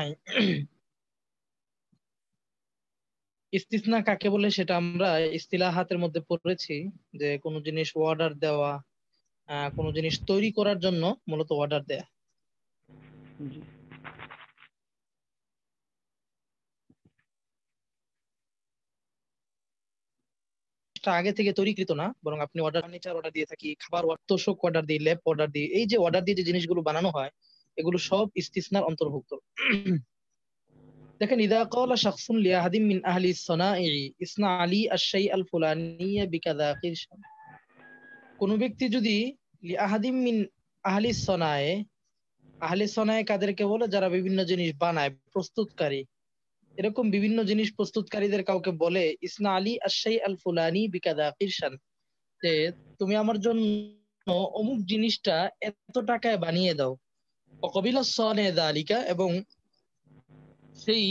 হ্যাঁ, ইস্তিসনা কাকে বলে সেটা আমরা ইস্তিলাহাতের মধ্যে পড়েছি, যে কোনো জিনিস অর্ডার দেওয়া, কোনো জিনিস তৈরি করার জন্য মূলত অর্ডার দেয়া। জি এটা আগে থেকে তৈরিকৃত না, বরং আপনি অর্ডার, ফার্নিচার অর্ডার দিয়ে থাকি, খাবার তোষক অর্ডার দিই, ল্যাপ অর্ডার দিই, এই যে অর্ডার দিয়ে যে জিনিসগুলো বানানো হয় এগুলো সব ইস্তিসনার অন্তর্ভুক্ত। দেখেন, ইদা ক্বালা শাখসুন লিআহাদিন মিন আহলি সনাঈ ইসনা আলী আশ-শাই আল ফুলানিয়া বিকাযা কিরশান, কোন ব্যক্তি যদি লিআহাদিন মিন আহলি সনায়ে, আহলি সনায়ে কাদেরকে বলে? যারা বিভিন্ন জিনিস বানায়, প্রস্তুতকারী, এরকম বিভিন্ন জিনিস প্রস্তুতকারীদের কাউকে বলে ইসনা আলী আশ-শাই আল ফুলানি বিকাযা কিরশান, যে তুমি আমার জন্য অমুক জিনিসটা এত টাকায় বানিয়ে দাও। অকবিলা সনে দালিকা, এবং সেই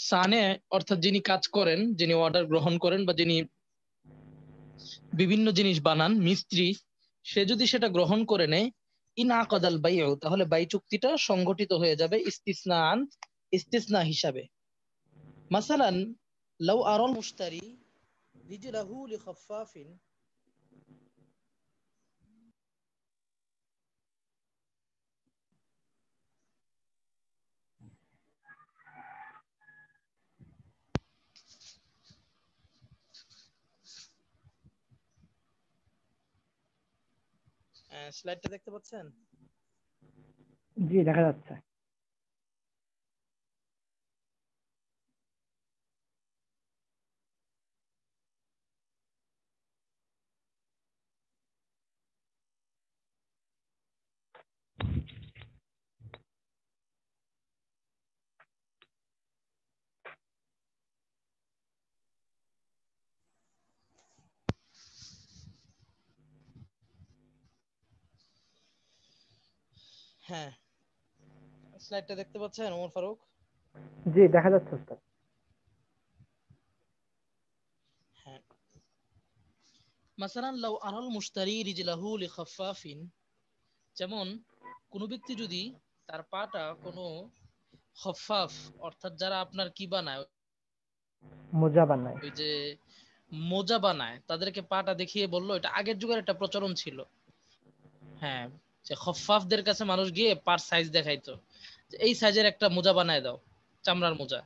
সানে অর্থাৎ যিনি কাজ করেন, যিনি অর্ডার গ্রহণ করেন, বা যিনি বিভিন্ন জিনিস বানান, মিস্ত্রি, সে যদি সেটা গ্রহণ করে নেয়, ইন আকাদাল বাইউ, তাহলে বাই চুক্তিটা সংগঠিত হয়ে যাবে ইস্তিসনান, ইস্তিসনা হিসাবে। মাসালান, লাউ আরাল মুশতারি রিজলাহু লিখাফফাফিন, স্লাইডটা দেখতে পাচ্ছেন? জি দেখা যাচ্ছে। হ্যাঁ, স্লাইডটা দেখতে পাচ্ছেন ওমর ফারুক? জি দেখা যাচ্ছে উস্তাদ। হ্যাঁ, মাসালান লাউ আরাল মুশতারি রিজলাহু লিখাফফাফিন, যেমন কোনো ব্যক্তি যদি তার পাটা কোনো খফাফ, অর্থাৎ যারা আপনার কি বানায়, মোজা বানায়। ওই যে মোজা বানায়, তাদেরকে পাটা দেখিয়ে বললো, এটা আগের যুগের একটা প্রচলন ছিল। হ্যাঁ, যে খফাফদের কাছে মানুষ গিয়ে পার সাইজ দেখাইতো, যে এই সাইজের একটা মোজা বানায় দাও, চামড়ার মোজা।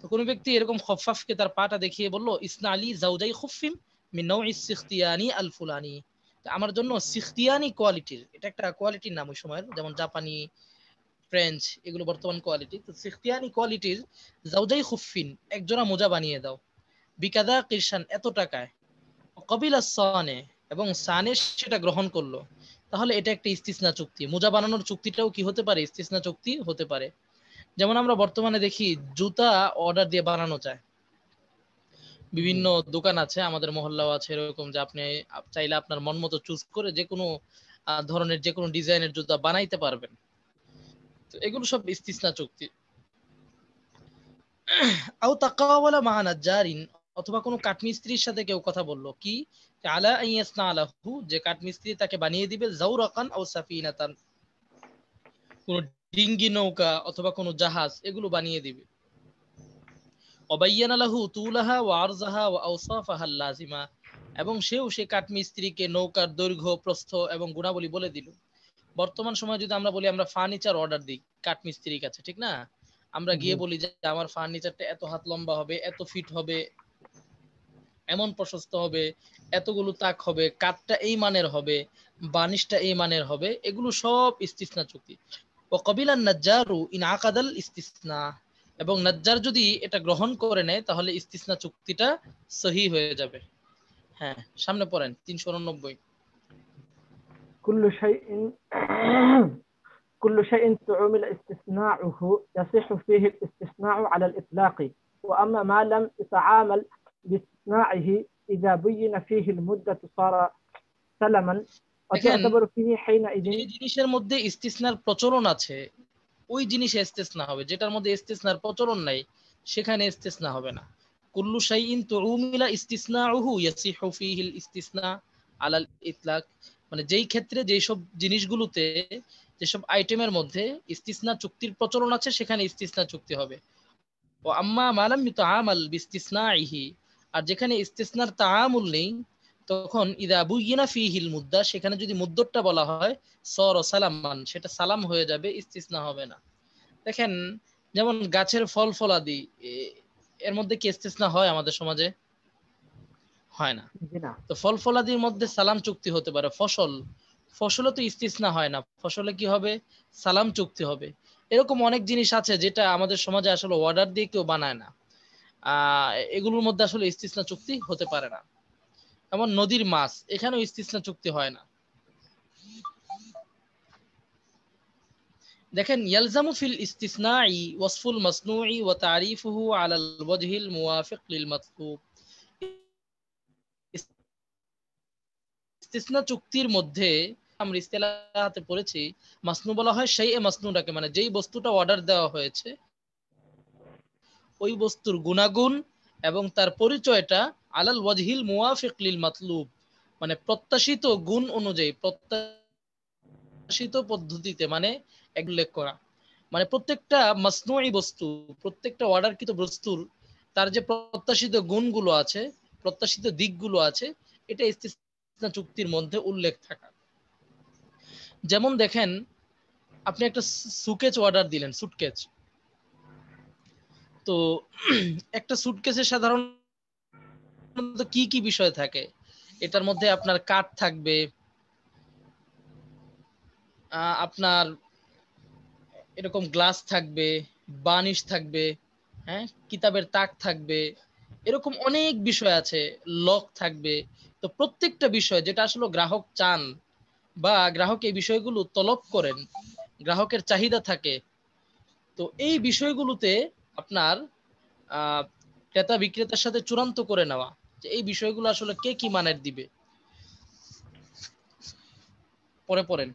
তো কোনো ব্যক্তি এরকম খফাফকে তার পাটা দেখিয়ে বলল, ইসনা আলী জাউজাই খুফিম মিন নাউই সিখতিয়ানি আল ফুলানি, আমার জন্য সিখতিয়ানি কোয়ালিটির, এটা একটা কোয়ালিটির নাম ওই সময়ের, যেমন জাপানি, ফ্রেঞ্চ, এগুলো বর্তমান কোয়ালিটি। তো সিখতিয়ানি কোয়ালিটির জাউজাই খুফিন, এক জোড়া মোজা বানিয়ে দাও, বিকাদা কিরশান, এত টাকায়। কবিলা সানে, এবং সানে সেটা গ্রহণ করলো, তাহলে এটা একটা ইস্তিসনা চুক্তি। মোজা বানানোর চুক্তিটাও কি হতে পারে? ইস্তিসনা চুক্তি হতে পারে। যেমন আমরা বর্তমানে দেখি জুতা অর্ডার দিয়ে বানানো যায়, জি বিভিন্ন দোকান আছে, আমাদের মহল্লাও আছে এরকম, যে আপনি চাইলে আপনার মন মতো চুজ করে যে কোনো ধরনের যে কোনো ডিজাইনের জুতা বানাইতে পারবেন। তো এগুলো সব ইস্তিসনা চুক্তি। আও তাকাওয়ালা মা নাজ্জারিন, অথবা কোনো কাঠমিস্ত্রির সাথে কেউ কথা বললো, কি আলা আইয়াসনা আলাহু, যে কাঠমিস্ত্রি তাকে বানিয়ে দিবে জাওরাকান আও সাফিনাতান, কোনো ডিঙ্গি, নৌকা অথবা কোনো জাহাজ, এগুলো বানিয়ে দিবে। অবাইয়ানা লাহু তুলাহা ওয়া আরজাহা ওয়া আওসাফাহা লাজিমা, এবং সেও সে কাঠমিস্ত্রিকে নৌকার দৈর্ঘ্য, প্রস্থ এবং গুণাবলী বলে দিল। বর্তমান সময়ে যদি আমরা বলি, আমরা ফার্নিচার অর্ডার দিই কাঠমিস্ত্রির কাছে, ঠিক না? আমরা জি গিয়ে বলি যে আমার ফার্নিচারটা এত হাত লম্বা হবে, এত ফিট হবে, এমন প্রশস্ত হবে, এতগুলো তাক হবে, কাঠটা এই মানের হবে, বানিশটা এই মানের হবে, এগুলো সব ইস্তিসনা চুক্তি। ও কবিলান নাজ্জারু ইন আকাদাল ইস্তিসনা, এবং নাজ্জার যদি এটা গ্রহণ করে নেয়, তাহলে ইস্তিসনা চুক্তিটা সহি হয়ে যাবে। হ্যাঁ, সামনে পড়েন 389। كل شيء كل شيء تعمل استثناؤه يصح فيه الاستثناء على الإطلاق، وأما ما لم يتعامل باستثنائه إذا بين فيه المدة صار سلما দেখেন, وتعتبر فيه যে حينئذ জিনিসের মধ্যে ইস্তিসনার প্রচলন আছে ওই জিনিসে ইস্তিসনা হবে, যেটার মধ্যে ইস্তিসনার প্রচলন নাই সেখানে ইস্তিসনা হবে না। কুল্লু শাইইন তুউমিলা ইস্তিসনাউহু ইয়াসিহু ফীহিল ইস্তিসনা আলাল ইতলাক, মানে যেই ক্ষেত্রে যেই সব জিনিসগুলোতে যেসব আইটেমের মধ্যে ইস্তিসনা চুক্তির প্রচলন আছে সেখানে ইস্তিসনা চুক্তি হবে। ও আম্মা মালাম ইউতাআমাল বিইসতিসনাইহি, আর যেখানে ইস্তিসনার তাআমুল নেই তখন ইদা বুয়িনা ফিহিল মুদ্দা, সেখানে যদি মুদ্দতটা বলা হয় সর সালামান, সেটা সালাম হয়ে যাবে, ইস্তিসনা হবে না। দেখেন যেমন গাছের ফল ফলাদি, এর মধ্যে কি ইস্তিসনা হয় আমাদের সমাজে? হয় না। জি না। তো ফল ফলাদির মধ্যে সালাম চুক্তি হতে পারে। ফসলে তো ইস্তিসনা হয় না, ফসলে কি হবে? সালাম চুক্তি হবে। এরকম অনেক জিনিস আছে যেটা আমাদের সমাজে আসলে অর্ডার দিয়ে কেউ বানায় না, এগুলোর মধ্যে আসলে ইস্তিসনা চুক্তি হতে পারে না। যেমন নদীর মাছ, এখানেও ইস্তিসনা চুক্তি হয় না। দেখেন ইয়ালজামু ফিল ইস্তিসনাই ওয়াসফুল মাসনুই ওয়া তারিফুহু আলাল ওয়াজহিল মুওয়াফিক লিল মাতলুব। ইস্তিসনা চুক্তির মধ্যে আমরা ইস্তিলাহাতে পড়েছি, মাসনু বলা হয় সেই মাসনুটাকে, মানে যেই বস্তুটা অর্ডার দেওয়া হয়েছে ওই বস্তুর গুণাগুণ এবং তার পরিচয়টা আলাল ওয়াজহিল মুওয়াফিক লিল মাতলুব, মানে প্রত্যাশিত গুণ অনুযায়ী, প্রত্যাশিত পদ্ধতিতে, মানে উল্লেখ করা। মানে প্রত্যেকটা মাসনুই বস্তু, প্রত্যেকটা অর্ডারকৃত বস্তুর তার যে প্রত্যাশিত গুণগুলো আছে, প্রত্যাশিত দিকগুলো আছে, এটা ইস্তিসনা চুক্তির মধ্যে উল্লেখ থাকা। যেমন দেখেন আপনি একটা সুকেচ অর্ডার দিলেন, সুটকেচ। তো একটা সুটকেসে সাধারণত কি কি বিষয় থাকে? এটার মধ্যে আপনার কাঠ থাকবে, আপনার এরকম গ্লাস থাকবে, বার্নিশ থাকবে, হ্যাঁ, কিতাবের তাক থাকবে, এরকম অনেক বিষয় আছে, লক থাকবে। তো প্রত্যেকটা বিষয় যেটা আসলে গ্রাহক চান বা গ্রাহক এই বিষয়গুলো তলব করেন, গ্রাহকের চাহিদা থাকে, তো এই বিষয়গুলোতে আপনার ক্রেতা বিক্রেতার সাথে চূড়ান্ত করে নেওয়া যে এই বিষয়গুলো আসলে কে কি মানের দিবে। পরে পড়েন।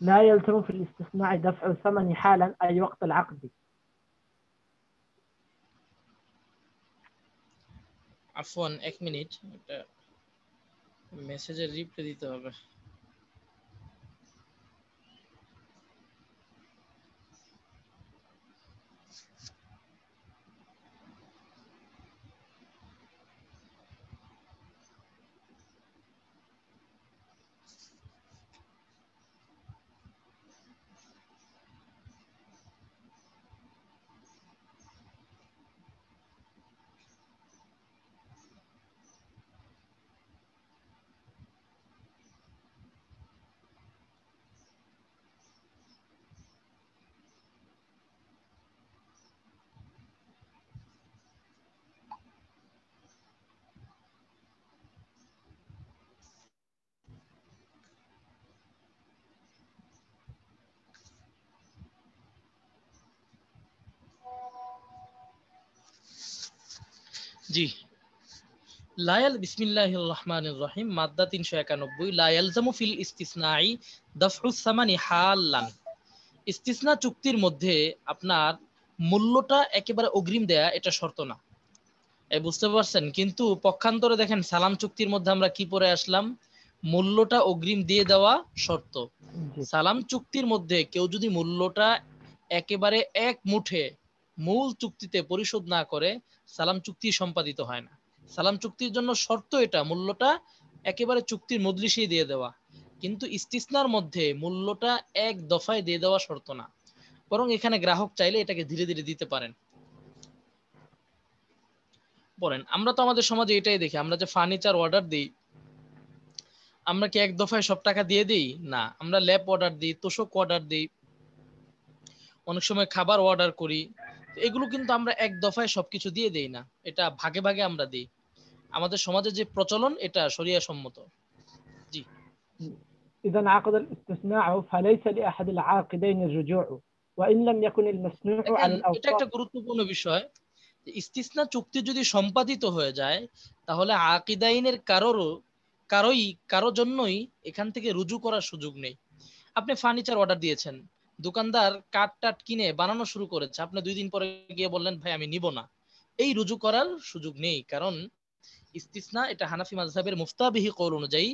لا يلزم في الاستثناء دفع الثمن حالا أي وقت العقد. আফওয়ান, এক মিনিট, একটা মেসেজের রিপ্লাই দিতে হবে। জি, লায়াল বিসমিল্লাহির রহমানির রহিম, মাদ্দা 391, লা ইয়ালজামু ফিল ইস্তিসনাই দাফউস সামানি হালান। ইস্তিসনা চুক্তির মধ্যে আপনার মূল্যটা একেবারে অগ্রিম দেয়া এটা শর্ত না। এই বুঝতে পারছেন? কিন্তু পক্ষান্তরে দেখেন সালাম চুক্তির মধ্যে আমরা কি পড়ে আসলাম? মূল্যটা অগ্রিম দিয়ে দেওয়া শর্ত। জি সালাম চুক্তির মধ্যে কেউ যদি মূল্যটা একেবারে এক মুঠে মূল চুক্তিতে পরিশোধ না করে, সালাম চুক্তি সম্পাদিত হয় না। সালাম চুক্তির জন্য শর্ত এটা মূল্যটা একেবারে চুক্তির মজলিসেই দিয়ে দেওয়া। কিন্তু ইস্তিসনার মধ্যে মূল্যটা এক দফায় দিয়ে দেওয়া শর্ত না, বরং এখানে গ্রাহক চাইলে এটাকে ধীরে ধীরে দিতে পারেন। পড়েন। আমরা তো আমাদের সমাজে এটাই দেখি, আমরা যে ফার্নিচার অর্ডার দিই, আমরা কি এক দফায় সব টাকা দিয়ে দিই? না, আমরা ল্যাপ অর্ডার দিই, তোশক অর্ডার দিই, অনেক সময় খাবার অর্ডার করি। এগুলো কিন্তু আমরা এক দফায় সবকিছু দিয়ে দেই না, এটা ভাগে ভাগে আমরা দিই। আমাদের সমাজে যে প্রচলন এটা শরিয়া সম্মত। জি, إذا عقد الاستثناء فليس لأحد العاقدين الرجوع وإن لم يكن المصنوع দেখেন على এটা الأوصاف. একটা গুরুত্বপূর্ণ বিষয়। ইস্তিসনা চুক্তি যদি সম্পাদিত হয়ে যায় তাহলে আকিদাইনের কারোই কারো জন্যই এখান থেকে রুজু করার সুযোগ নেই। আপনি ফার্নিচার অর্ডার দিয়েছেন, দোকানদার কাঠ টাট কিনে বানানো শুরু করেছে, আপনি 2 দিন পরে গিয়ে বললেন ভাই আমি নিব না, এই রুজু করার সুযোগ নেই। কারণ ইস্তিসনা এটা হানাফি মাযহাবের মুফতাবিহি কওল অনুযায়ী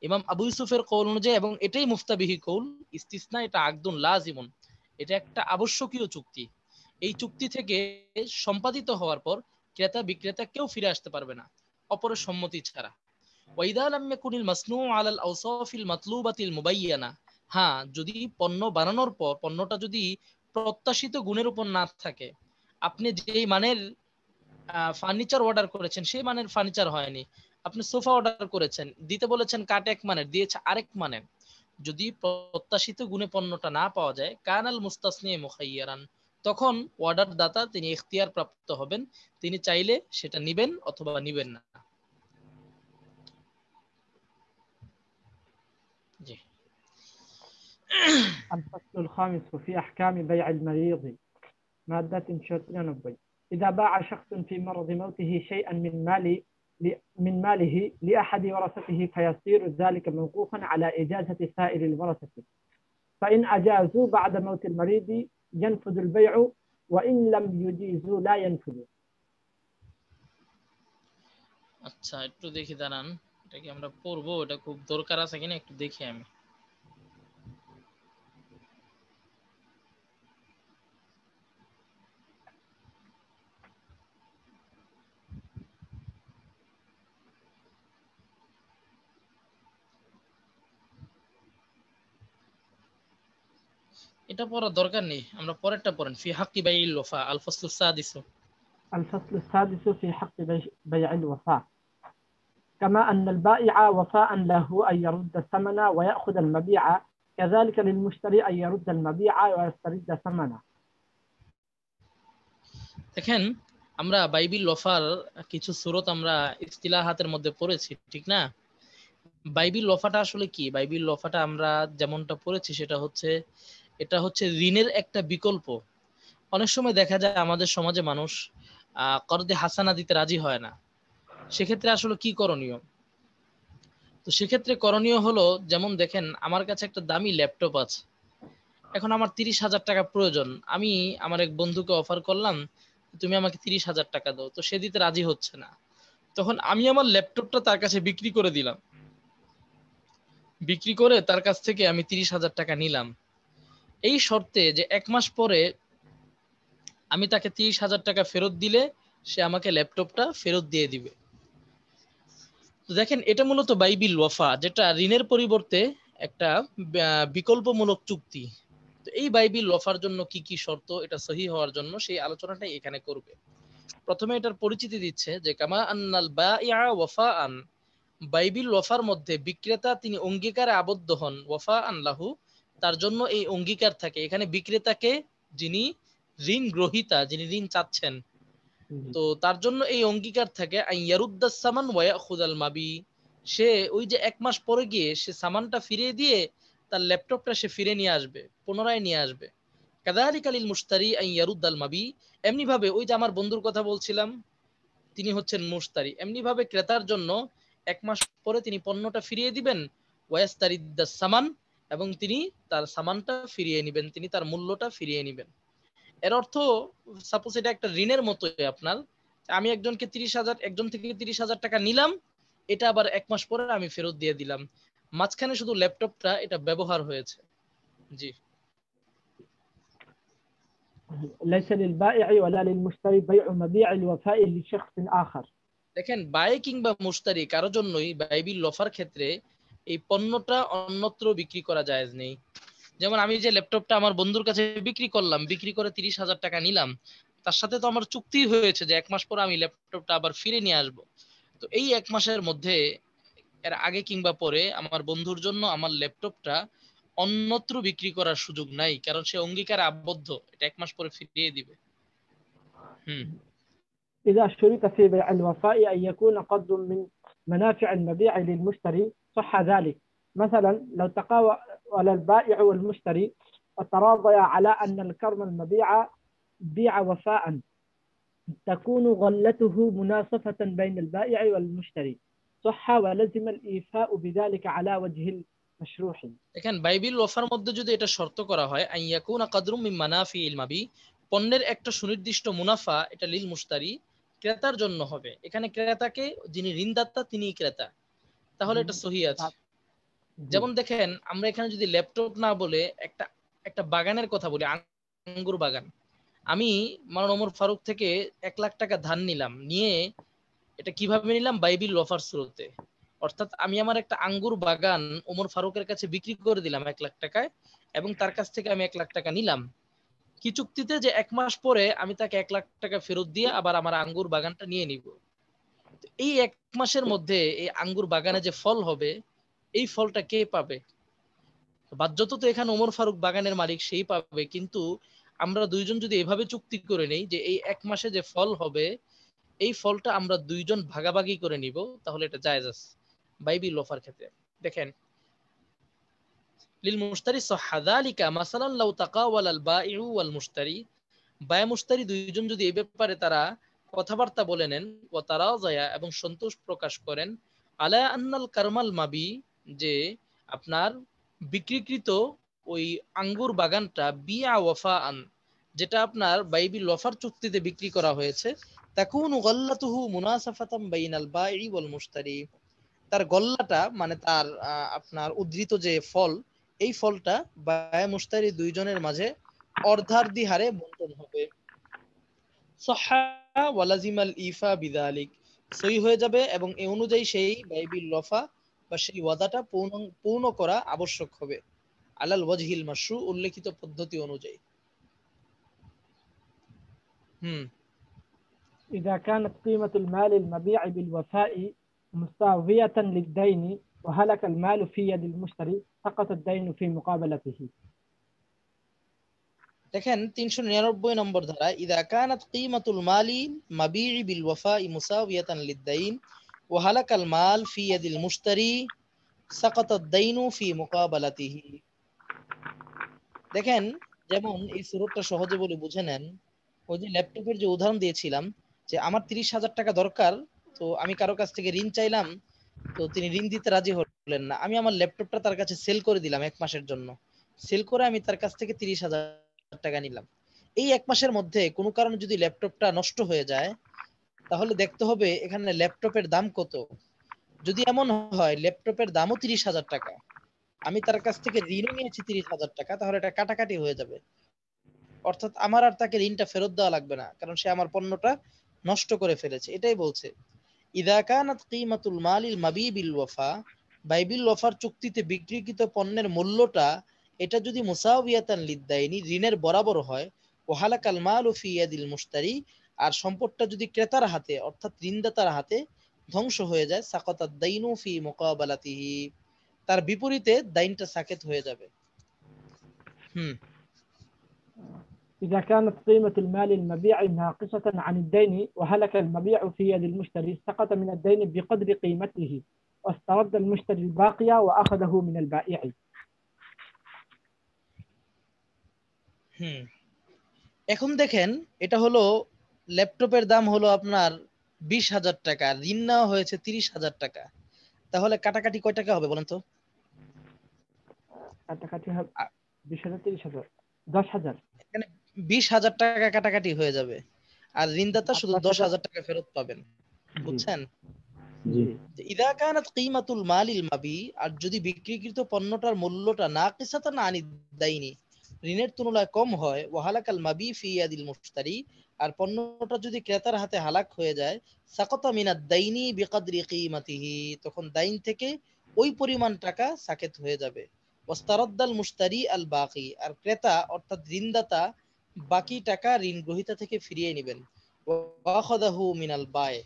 ইমাম আবু ইউসুফের কওল অনুযায়ী, এবং এটাই মুফতাবিহি কওল, ইস্তিসনা এটা আকদুন লাজিমুন, এটা একটা আবশ্যকীয় চুক্তি। এই চুক্তি থেকে সম্পাদিত হওয়ার পর ক্রেতা বিক্রেতা কেউ ফিরে আসতে পারবে না অপরের সম্মতি ছাড়া। ওয়াইদা লাম ইয়াকুনিল মাসনু আলাল আওসাফিল মাতলুবাতিল মুবায়্যানা, হ্যাঁ যদি পণ্য বানানোর পর পণ্যটা যদি প্রত্যাশিত গুণের উপর না থাকে, আপনি যেই মানের ফার্নিচার অর্ডার করেছেন সেই মানের ফার্নিচার হয়নি, আপনি সোফা অর্ডার করেছেন, দিতে বলেছেন কাঠ এক মানের, দিয়েছে আরেক মানের, যদি প্রত্যাশিত গুণে পণ্যটা না পাওয়া যায়, কানাল মুস্তাসনি মুখাইয়ারান, তখন অর্ডার দাতা তিনি ইখতিয়ার প্রাপ্ত হবেন, তিনি চাইলে সেটা নিবেন অথবা নিবেন না। জি। الفصل الخامس في أحكام بيع المريض. مادة 94. إذا باع شخص في مرض موته شيئا من ماله لأحد ورثته فيصير ذلك موقوفا على إجازة سائر الورثة، فإن أجازوا بعد موت المريض ينفذ البيع، وإن لم يجيزوا لا ينفذ. আচ্ছা একটু দেখি দাঁড়ান, এটা কি আমরা পড়বো, এটা খুব দরকার আছে কিনা একটু দেখি আমি। এটা পড়ার দরকার নেই, আমরা পরেরটা পড়েন। ফি হাক্কি বাইল ওয়াফা আল ফাসলুস সাদিসু। الفصل السادس في حق بيع الوفاء. كما أن البائع وفاء له أن يرد الثمن ويأخذ المبيع، كذلك للمشتري أن يرد المبيع ويسترد ثمنه. দেখেন আমরা বাইবিল ওয়াফার কিছু সূরত আমরা ইস্তিলাহাতের মধ্যে পড়েছি, ঠিক না? বাইবিল ওয়াফাটা আসলে কি? বাইবিল ওয়াফাটা আমরা যেমনটা পড়েছি সেটা হচ্ছে, এটা হচ্ছে ঋণের একটা বিকল্প। অনেক সময় দেখা যায় আমাদের সমাজে মানুষ করদে হাসানা দিতে রাজি হয় না, সেক্ষেত্রে আসলে কি করণীয়? তো সেক্ষেত্রে করণীয় হলো, যেমন দেখেন আমার কাছে একটা দামি ল্যাপটপ আছে, এখন আমার 30,000 টাকা প্রয়োজন, আমি আমার এক বন্ধুকে অফার করলাম তুমি আমাকে 30,000 টাকা দাও, তো সে দিতে রাজি হচ্ছে না, তখন আমি আমার ল্যাপটপটা তার কাছে বিক্রি করে দিলাম, বিক্রি করে তার কাছ থেকে আমি 30,000 টাকা নিলাম, এই শর্তে যে 1 মাস পরে আমি তাকে 30,000 টাকা ফেরত দিলে সে আমাকে ল্যাপটপটা ফেরত দিয়ে দিবে। তো দেখেন এটা মূলত বাইবিল ওয়াফা, যেটা ঋণের পরিবর্তে একটা বিকল্পমূলক চুক্তি। তো এই বাইবিল ওয়াফার জন্য কি কি শর্ত, এটা সহি হওয়ার জন্য সেই আলোচনাটাই এখানে করবে। প্রথমে এটার পরিচিতি দিচ্ছে যে কামা আন্নাল বাইআ ওয়াফাআন, বাইবিল ওয়াফার মধ্যে বিক্রেতা তিনি অঙ্গীকারে আবদ্ধ হন, ওয়াফাআন লাহু তার জন্য এই অঙ্গীকার থাকে। এখানে বিক্রেতাকে, যিনি ঋণ গ্রহীতা, যিনি ঋণ চাচ্ছেন, তো তার জন্য এই অঙ্গীকার থাকে আইয়ারুদ্দাস সামান ওয়া ইয়াখুদাল মাবি, সে ওই যে 1 মাস পরে গিয়ে সে সামানটা ফিরিয়ে দিয়ে তার ল্যাপটপটা সে ফিরে নিয়ে আসবে, পুনরায় নিয়ে আসবে। কাযালিকা লিল মুশতারি আইয়ারুদ্দাল মাবি, এমনি ভাবে ওই যে আমার বন্ধুর কথা বলছিলাম তিনি হচ্ছেন মুশতারি, এমনি ভাবে ক্রেতার জন্য 1 মাস পরে তিনি পণ্যটা ফিরিয়ে দিবেন, ওয়াস্তারিদ্দাস সামান, এবং তিনি তার সামানটা ফিরিয়ে নেবেন, তিনি তার মূল্যটা ফিরিয়ে নেবেন। এর অর্থ সাপোজ এটা একটা ঋণের মতোই আপনার, আমি একজনকে 30,000, একজন থেকে 30,000 টাকা নিলাম, এটা আবার 1 মাস পরে আমি ফেরত দিয়ে দিলাম, মাঝখানে শুধু ল্যাপটপটা এটা ব্যবহার হয়েছে। জি। ليس للبائع ولا للمشتري بيع مبيع الوفاء لشخص آخر. দেখেন বায় কিংবা মুশতারি কারোর জন্যই বাইবিল লফার ক্ষেত্রে এই পণ্যটা অন্যত্র বিক্রি করা জায়েজ নেই। যেমন আমি যে ল্যাপটপটা আমার বন্ধুর কাছে বিক্রি করলাম, বিক্রি করে 30,000 টাকা নিলাম, তার সাথে তো আমার চুক্তি হয়েছে যে 1 মাস পর আমি ল্যাপটপটা আবার ফিরে নিয়ে আসবো। তো এই 1 মাসের মধ্যে, এর আগে কিংবা পরে আমার বন্ধুর জন্য আমার ল্যাপটপটা অন্যত্র বিক্রি করার সুযোগ নাই, কারণ সে অঙ্গীকারে আবদ্ধ, এটা 1 মাস পরে ফিরিয়ে দিবে। হুম। إذا شرط في بيع الوفاء أن يكون قدر من منافع المبيع للمشتري صح ذلك. مثلا لو تقاول البائع والمشتري وتراضيا على أن الكرم المبيع بيع وفاء، تكون غلته مناصفة بين البائع والمشتري صح، ولزم الإيفاء بذلك على وجه المشروع. দেখেন বাইবিল ওয়াফার মধ্যে যদি এটা শর্ত করা হয় আইয়াকুনা কাদরুম মিন মানাফিল মাবি, পণ্যের একটা সুনির্দিষ্ট মুনাফা, এটা লিল মুশতারি ক্রেতার জন্য হবে, এখানে ক্রেতাকে যিনি ঋণদাতা তিনিই ক্রেতা, তাহলে এটা সহি আছে। জি যেমন দেখেন আমরা এখানে যদি ল্যাপটপ না বলে একটা একটা বাগানের কথা বলি, আঙ্গুর বাগান। আমি মাওলানা ওমর ফারুক থেকে 1 লাখ টাকা ধার নিলাম, নিয়ে এটা কিভাবে নিলাম? বাইবিল অফার স্রোতে। অর্থাৎ আমি আমার একটা আঙ্গুর বাগান ওমর ফারুকের কাছে বিক্রি করে দিলাম 1 লাখ টাকায়, এবং তার কাছ থেকে আমি 1 লাখ টাকা নিলাম কি চুক্তিতে, যে 1 মাস পরে আমি তাকে 1 লাখ টাকা ফেরত দিয়ে আবার আমার আঙ্গুর বাগানটা নিয়ে নিব। এই 1 মাসের মধ্যে এই আঙ্গুর বাগানে যে ফল হবে, এই ফলটা কে পাবে? বাধ্যত তো এখানে ওমর ফারুক বাগানের মালিক সেই পাবে, কিন্তু আমরা দুইজন যদি এভাবে চুক্তি করে নেই যে এই 1 মাসে যে ফল হবে, এই ফলটা আমরা দুইজন ভাগাভাগি করে নিব, তাহলে এটা জায়েজ আছে বাইবিল অফার ক্ষেত্রে। দেখেন, লিল মুশতারি সাহহা যালিকা মাসালান লাউ তাকাওয়ালা আল বাইউ ওয়াল মুশতারি, বায় মুশতারি দুইজন যদি এই ব্যাপারে তারা কথাবার্তা বলে নেন, ও তারাজায়া এবং সন্তোষ প্রকাশ করেন, আলা আন্নাল কারমাল মাবি, যে আপনার বিক্রিকৃত ওই আঙ্গুর বাগানটা বিয়া ওয়াফা আন, যেটা আপনার বাইবিল ওয়াফার চুক্তিতে বিক্রি করা হয়েছে, তাকুনু গাল্লাতুহু মুনাসাফাতাম বাইনাল বাঈ ওয়াল মুশতারি, তার গল্লাটা মানে তার আপনার উদ্ধৃত যে ফল, এই ফলটা বায় মুশতারি দুইজনের মাঝে অর্ধার্ধি হারে বন্টন হবে। সহহা ওয়ালাজিমাল ইফা বিযালিক, সহি হয়ে যাবে এবং এই অনুযায়ী সেই বাইবিল লফা বা সেই ওয়াদাটা পূর্ণ করা আবশ্যক হবে, আলাল ওয়াজহিল মাশরু, উল্লেখিত পদ্ধতি অনুযায়ী। হুম। إذا كانت قيمة المال المبيع بالوفاء مساوية للدين وهلك المال في يد المشتري سقط الدين في مقابلته. দেখেন 399 নম্বর ধারা, ইদা কানাত কিমাতুল মালি মাবিই বিল ওয়াফাই মুসাওয়াতান লিদ-দাইন ওয়া হালাকাল মাল ফি ইয়াদিল মুশতারি সাকাতাদ দাইনু ফি মুকাবালাতিহি। দেখেন, যেমন এই সুরতটা সহজে বলে বুঝে নেন, ওই যে ল্যাপটপের যে উদাহরণ দিয়েছিলাম, যে আমার 30,000 টাকা দরকার, তো আমি কারো কাছ থেকে ঋণ চাইলাম, তো তিনি ঋণ দিতে রাজি হলেন না, আমি আমার ল্যাপটপটা তার কাছে সেল করে দিলাম 1 মাসের জন্য, সেল করে আমি তার কাছ থেকে 30,000 টাকা নিলাম। এই 1 মাসের মধ্যে কোনো কারণে যদি ল্যাপটপটা নষ্ট হয়ে যায়, তাহলে দেখতে হবে এখানে ল্যাপটপের দাম কত। যদি এমন হয় ল্যাপটপের দামও 30,000 টাকা, আমি তার কাছ থেকে ঋণও নিয়েছি 30,000 টাকা, তাহলে এটা কাটাকাটি হয়ে যাবে। অর্থাৎ আমার আর তাকে ঋণটা ফেরত দেওয়া লাগবে না, কারণ সে আমার পণ্যটা নষ্ট করে ফেলেছে। এটাই বলছে, ইদা কানাত কিমাতুল মালিল মাবি বিল ওয়াফা, বাইবিল ওয়াফার চুক্তিতে বিক্রিকৃত পণ্যের মূল্যটা এটা যদি মুসাওয়াতান লিদ-দাইনি, ঋণের বরাবর হয়, ওয়াহালাকাল মালু ফি ইয়াদিল মুশতারি, আর সম্পদটা যদি ক্রেতার হাতে অর্থাৎ ঋণদাতার হাতে ধ্বংস হয়ে যায়, সাকাতাদ দাইনু ফি মুকাবালাতিহি, তার বিপরীতে দাইনটা সাকেত হয়ে যাবে। হুম। إذا كانت قيمة المال المبيع ناقصة عن الدين وهلك المبيع في يد المشتري سقط من الدين بقدر قيمته واسترد المشتري الباقي وأخذه من البائع. হুম। এখন দেখেন, এটা হলো ল্যাপটপের দাম হলো আপনার 20,000 টাকা, ঋণ নেওয়া হয়েছে 30,000 টাকা, তাহলে কাটাকাটি কয় টাকা হবে বলেন তো? কাটাকাটি হবে আ- 20,000 30,000 10,000 এখানে 20,000 টাকা কাটাকাটি হয়ে যাবে, আর ঋণদাতা আর শুধু 10,000 10,000 টাকা ফেরত পাবেন। জি বুঝছেন? জি ইদা কানাত কিমাতুল মালিল মাবি, আর যদি বিক্রিকৃত পণ্যটার মূল্যটা নাকিসাতান আনিদ দাইনি, ঋণের তুলনায় কম হয়, ওয়াহালাকাল মাবি ফি ইয়াদিল মুশতারি, আর পণ্যটা যদি ক্রেতার হাতে হালাক হয়ে যায়, সাকাতা মিনাদ দাইনি বিকদরি কিমাতিহি, তখন দাইন থেকে ওই পরিমাণ টাকা সাকেত হয়ে যাবে। ওয়াস্তারাদ্দাল মুশতারি আল বাকি, আর ক্রেতা অর্থাৎ ঋণদাতা বাকি টাকা ঋণ গ্রহীতা থেকে ফিরিয়ে নেবেন। ওয়াখাযাহু মিনাল বায়।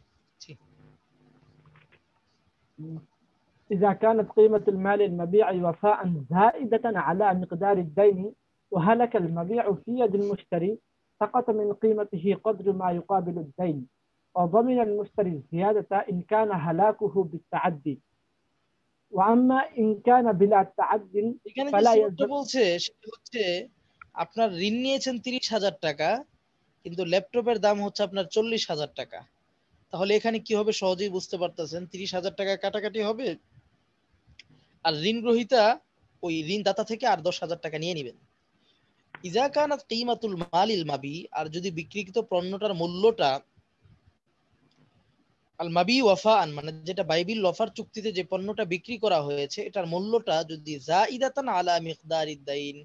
إذا كانت قيمة المال المبيع وفاء زائدة على مقدار الدين وهلك المبيع في يد المشتري سقط من قيمته قدر ما يقابل الدين وضمن المشتري الزيادة إن كان هلاكه بالتعدي وأما إن كان بلا تعد এখানে যে فلا সুরতটা يلزم. বলছে সেটা হচ্ছে, আপনার ঋণ নিয়েছেন 30,000 টাকা, কিন্তু ল্যাপটপের দাম হচ্ছে আপনার 40,000 টাকা, তাহলে এখানে কি হবে সহজেই বুঝতে পারতেছেন, 30,000 টাকা কাটাকাটি হবে, আর ঋণ গ্রহীতা ওই ঋণদাতা থেকে আর 10,000 টাকা নিয়ে নেবেন। ইজা কানাত কিমাতুল মালিল মাবি, আর যদি বিক্রিকৃত পণ্যটার মূল্যটা আল মাবি ওয়াফাআন মানে যেটা বাইবিল ওয়াফার চুক্তিতে যে পণ্যটা বিক্রি করা হয়েছে এটার মূল্যটা যদি যাইদাতান আলা মিকদারিদ দাইন,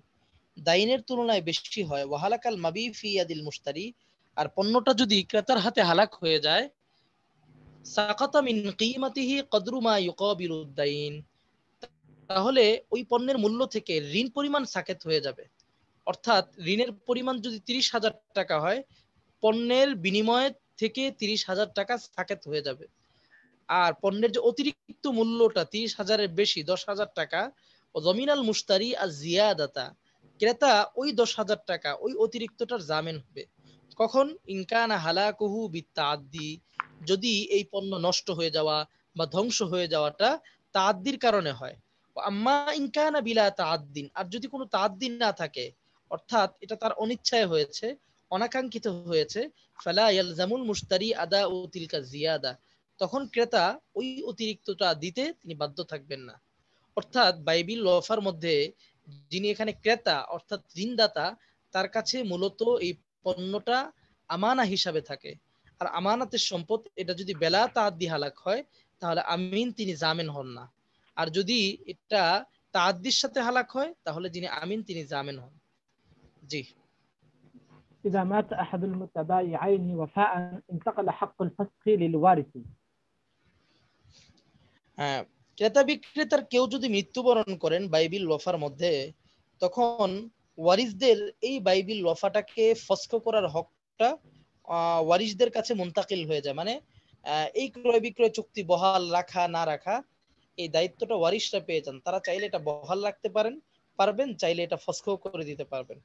দাইনের তুলনায় বেশি হয়, ওয়াহালাকাল মাবি ফি ইয়াদিল মুশতারি, আর পণ্যটা যদি ক্রেতার হাতে হালাক হয়ে যায়, সাকাতা মিন কিমাতিহি কদরু মা ইউকাবিলুদ দাইন, তাহলে ওই পণ্যের মূল্য থেকে ঋণ পরিমাণ সাকেত হয়ে যাবে। অর্থাৎ ঋণের পরিমাণ যদি 30,000 টাকা হয়, পণ্যের বিনিময়ে থেকে 30,000 টাকা সাকেত হয়ে যাবে। আর পণ্যের যে অতিরিক্ত মূল্যটা 30,000-এর বেশি 10,000 টাকা, ও জমিনাল মুশতারি আর জিয়াদাতা, ক্রেতা ওই 10,000 টাকা ওই অতিরিক্তটার জামিন হবে। কখন? ইনকানা হালাকুহু বিত্তাআদ্দি, যদি এই পণ্য নষ্ট হয়ে যাওয়া বা ধ্বংস হয়ে যাওয়াটা তাআদ্দির কারণে হয়। আম্মা ইনকানা বিলা তাআদ্দিন, আর যদি কোনো তাআদ্দিন না থাকে, অর্থাৎ এটা তার অনিচ্ছায় হয়েছে, অনাকাঙ্ক্ষিত হয়েছে, ফালা ইয়ালজামুল মুশতারি আদাউ তিলকা জিয়াদা, তখন ক্রেতা ওই অতিরিক্তটা দিতে তিনি বাধ্য থাকবেন না। অর্থাৎ বাইবিল অফার মধ্যে যিনি এখানে ক্রেতা অর্থাৎ ঋণদাতা, তার কাছে মূলত এই পণ্যটা আমানা হিসাবে থাকে। আর আমানাতের সম্পদ এটা যদি বেলা তাআদ্দি হালাক হয়, তাহলে আমিন তিনি জামিন হন না। আর যদি এটা তাআদ্দির সাথে হালাক হয়, তাহলে যিনি আমিন তিনি জামিন হন। জি। إذا مات أحد المتبايعين وفاء انتقل حق الفسخ للوارث. হ্যাঁ, ক্রেতা বিক্রেতার কেউ যদি মৃত্যুবরণ করেন বাইবিল ওয়াফার মধ্যে, তখন ওয়ারিসদের এই বাইবিল ওয়াফাটাকে ফসখ করার হকটা ওয়ারিসদের কাছে মুনতাকিল হয়ে যায়। মানে এই ক্রয় বিক্রয় চুক্তি বহাল রাখা না রাখা এই দায়িত্বটা ওয়ারিসরা পেয়ে যান। তারা চাইলে এটা বহাল রাখতে পারবেন, চাইলে এটা ফসখ করে দিতে পারবেন।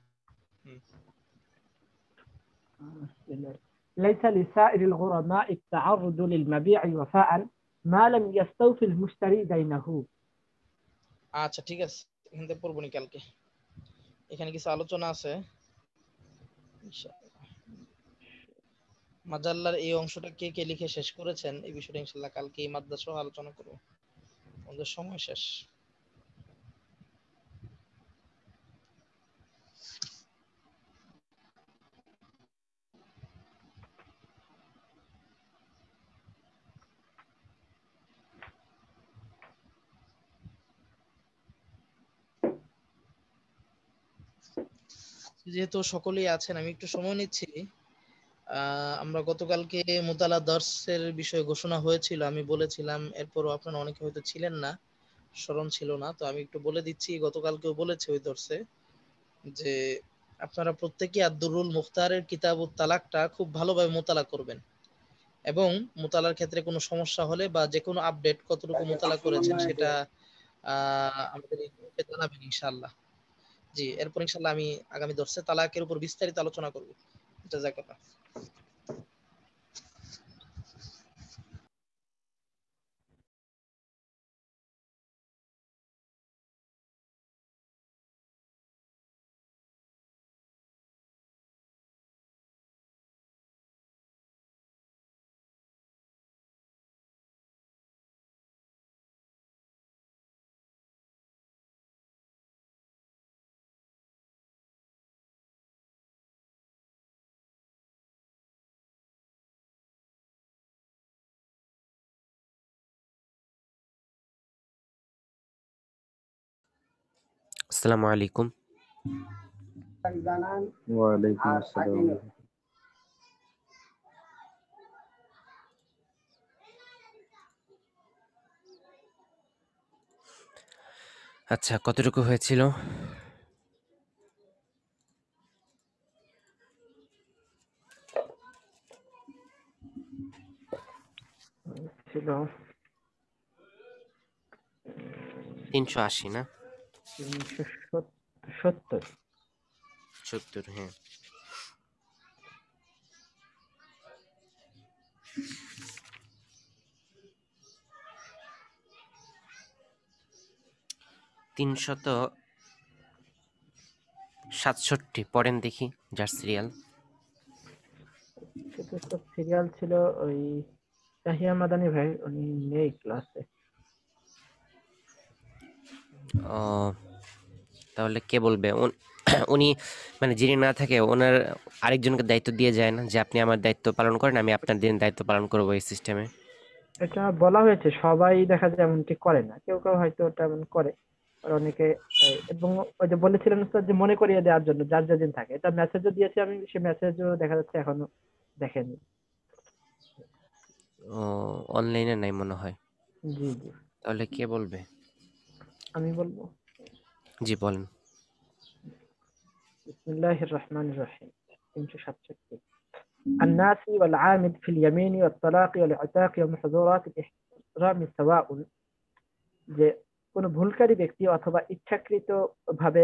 ليس لسائر الغرماء التعرض للمبيع وفاء ما لم يستوفي المشتري دينه. আচ্ছা ঠিক আছে, এখান থেকে পড়বো নি কালকে, এখানে কিছু আলোচনা আছে মাজাল্লার এই অংশটা কে কে লিখে শেষ করেছেন এই বিষয়টা ইনশাআল্লাহ কালকে এই মাদ্রাসা সহ আলোচনা করব। আমাদের সময় শেষ। যেহেতু সকলেই আছেন আমি একটু সময় নিচ্ছি। আমরা গতকালকে মুতালা দর্সের বিষয়ে ঘোষণা হয়েছিল, আমি বলেছিলাম, এরপরও আপনারা অনেকে হয়তো ছিলেন না, স্মরণ ছিল না, তো আমি একটু বলে দিচ্ছি। গতকালকেও বলেছি ওই দর্সে যে আপনারা প্রত্যেকেই আদ-দুরুল মুখতারের কিতাবুত তালাকটা খুব ভালোভাবে মোতালা করবেন, এবং মোতালার ক্ষেত্রে কোনো সমস্যা হলে বা যে কোনো আপডেট কতটুকু মোতালা করেছেন সেটা আমাদের এই গ্রুপে জানাবেন ইনশাআল্লাহ। জি, এরপর ইনশাআল্লাহ আমি আগামী দর্সে তালাকের উপর বিস্তারিত আলোচনা করব। জাযাকাল্লাহ। আসসালামু আলাইকুম। ওয়ালাইকুম আসসালাম। আচ্ছা, কতটুকু হয়েছিল? ছিল 380 না 370। 70, হ্যাঁ। তিনশত 67 পড়েন দেখি যার সিরিয়াল। সেটা তো সিরিয়াল ছিল ওই তাহিয়া মাদানি ভাই, উনি নেই ক্লাসে। ও, তাহলে কে বলবে? উনি মানে যিনি না থাকে ওনার আরেকজনকে দায়িত্ব দিয়ে যায় না যে আপনি আমার দায়িত্ব পালন করেন, আমি আপনার দিন দায়িত্ব পালন করবো এই সিস্টেমে। এটা বলা হয়েছে, সবাই দেখা যায় এমনটি করে না, কেউ কেউ হয়তো ওটা এমন করে। আর অনেকে এবং ওই যে বলেছিলেন উস্তাদ যে মনে করিয়ে দেওয়ার জন্য যার যেদিন থাকে, এটা মেসেজও দিয়েছি আমি, সে মেসেজও দেখা যাচ্ছে এখনো দেখেনি। ও, অনলাইনে নাই মনে হয়। জি জি, তাহলে কে বলবে? আমি বলবো। জি বলেন। বিসমিল্লাহির রহমানির রহিম। 367 الناس والعامد في اليمين والطلاق والعتاق ومحظورات الاحترام سواء। যে কোনো ভুলকারী ব্যক্তি অথবা ইচ্ছাকৃত ভাবে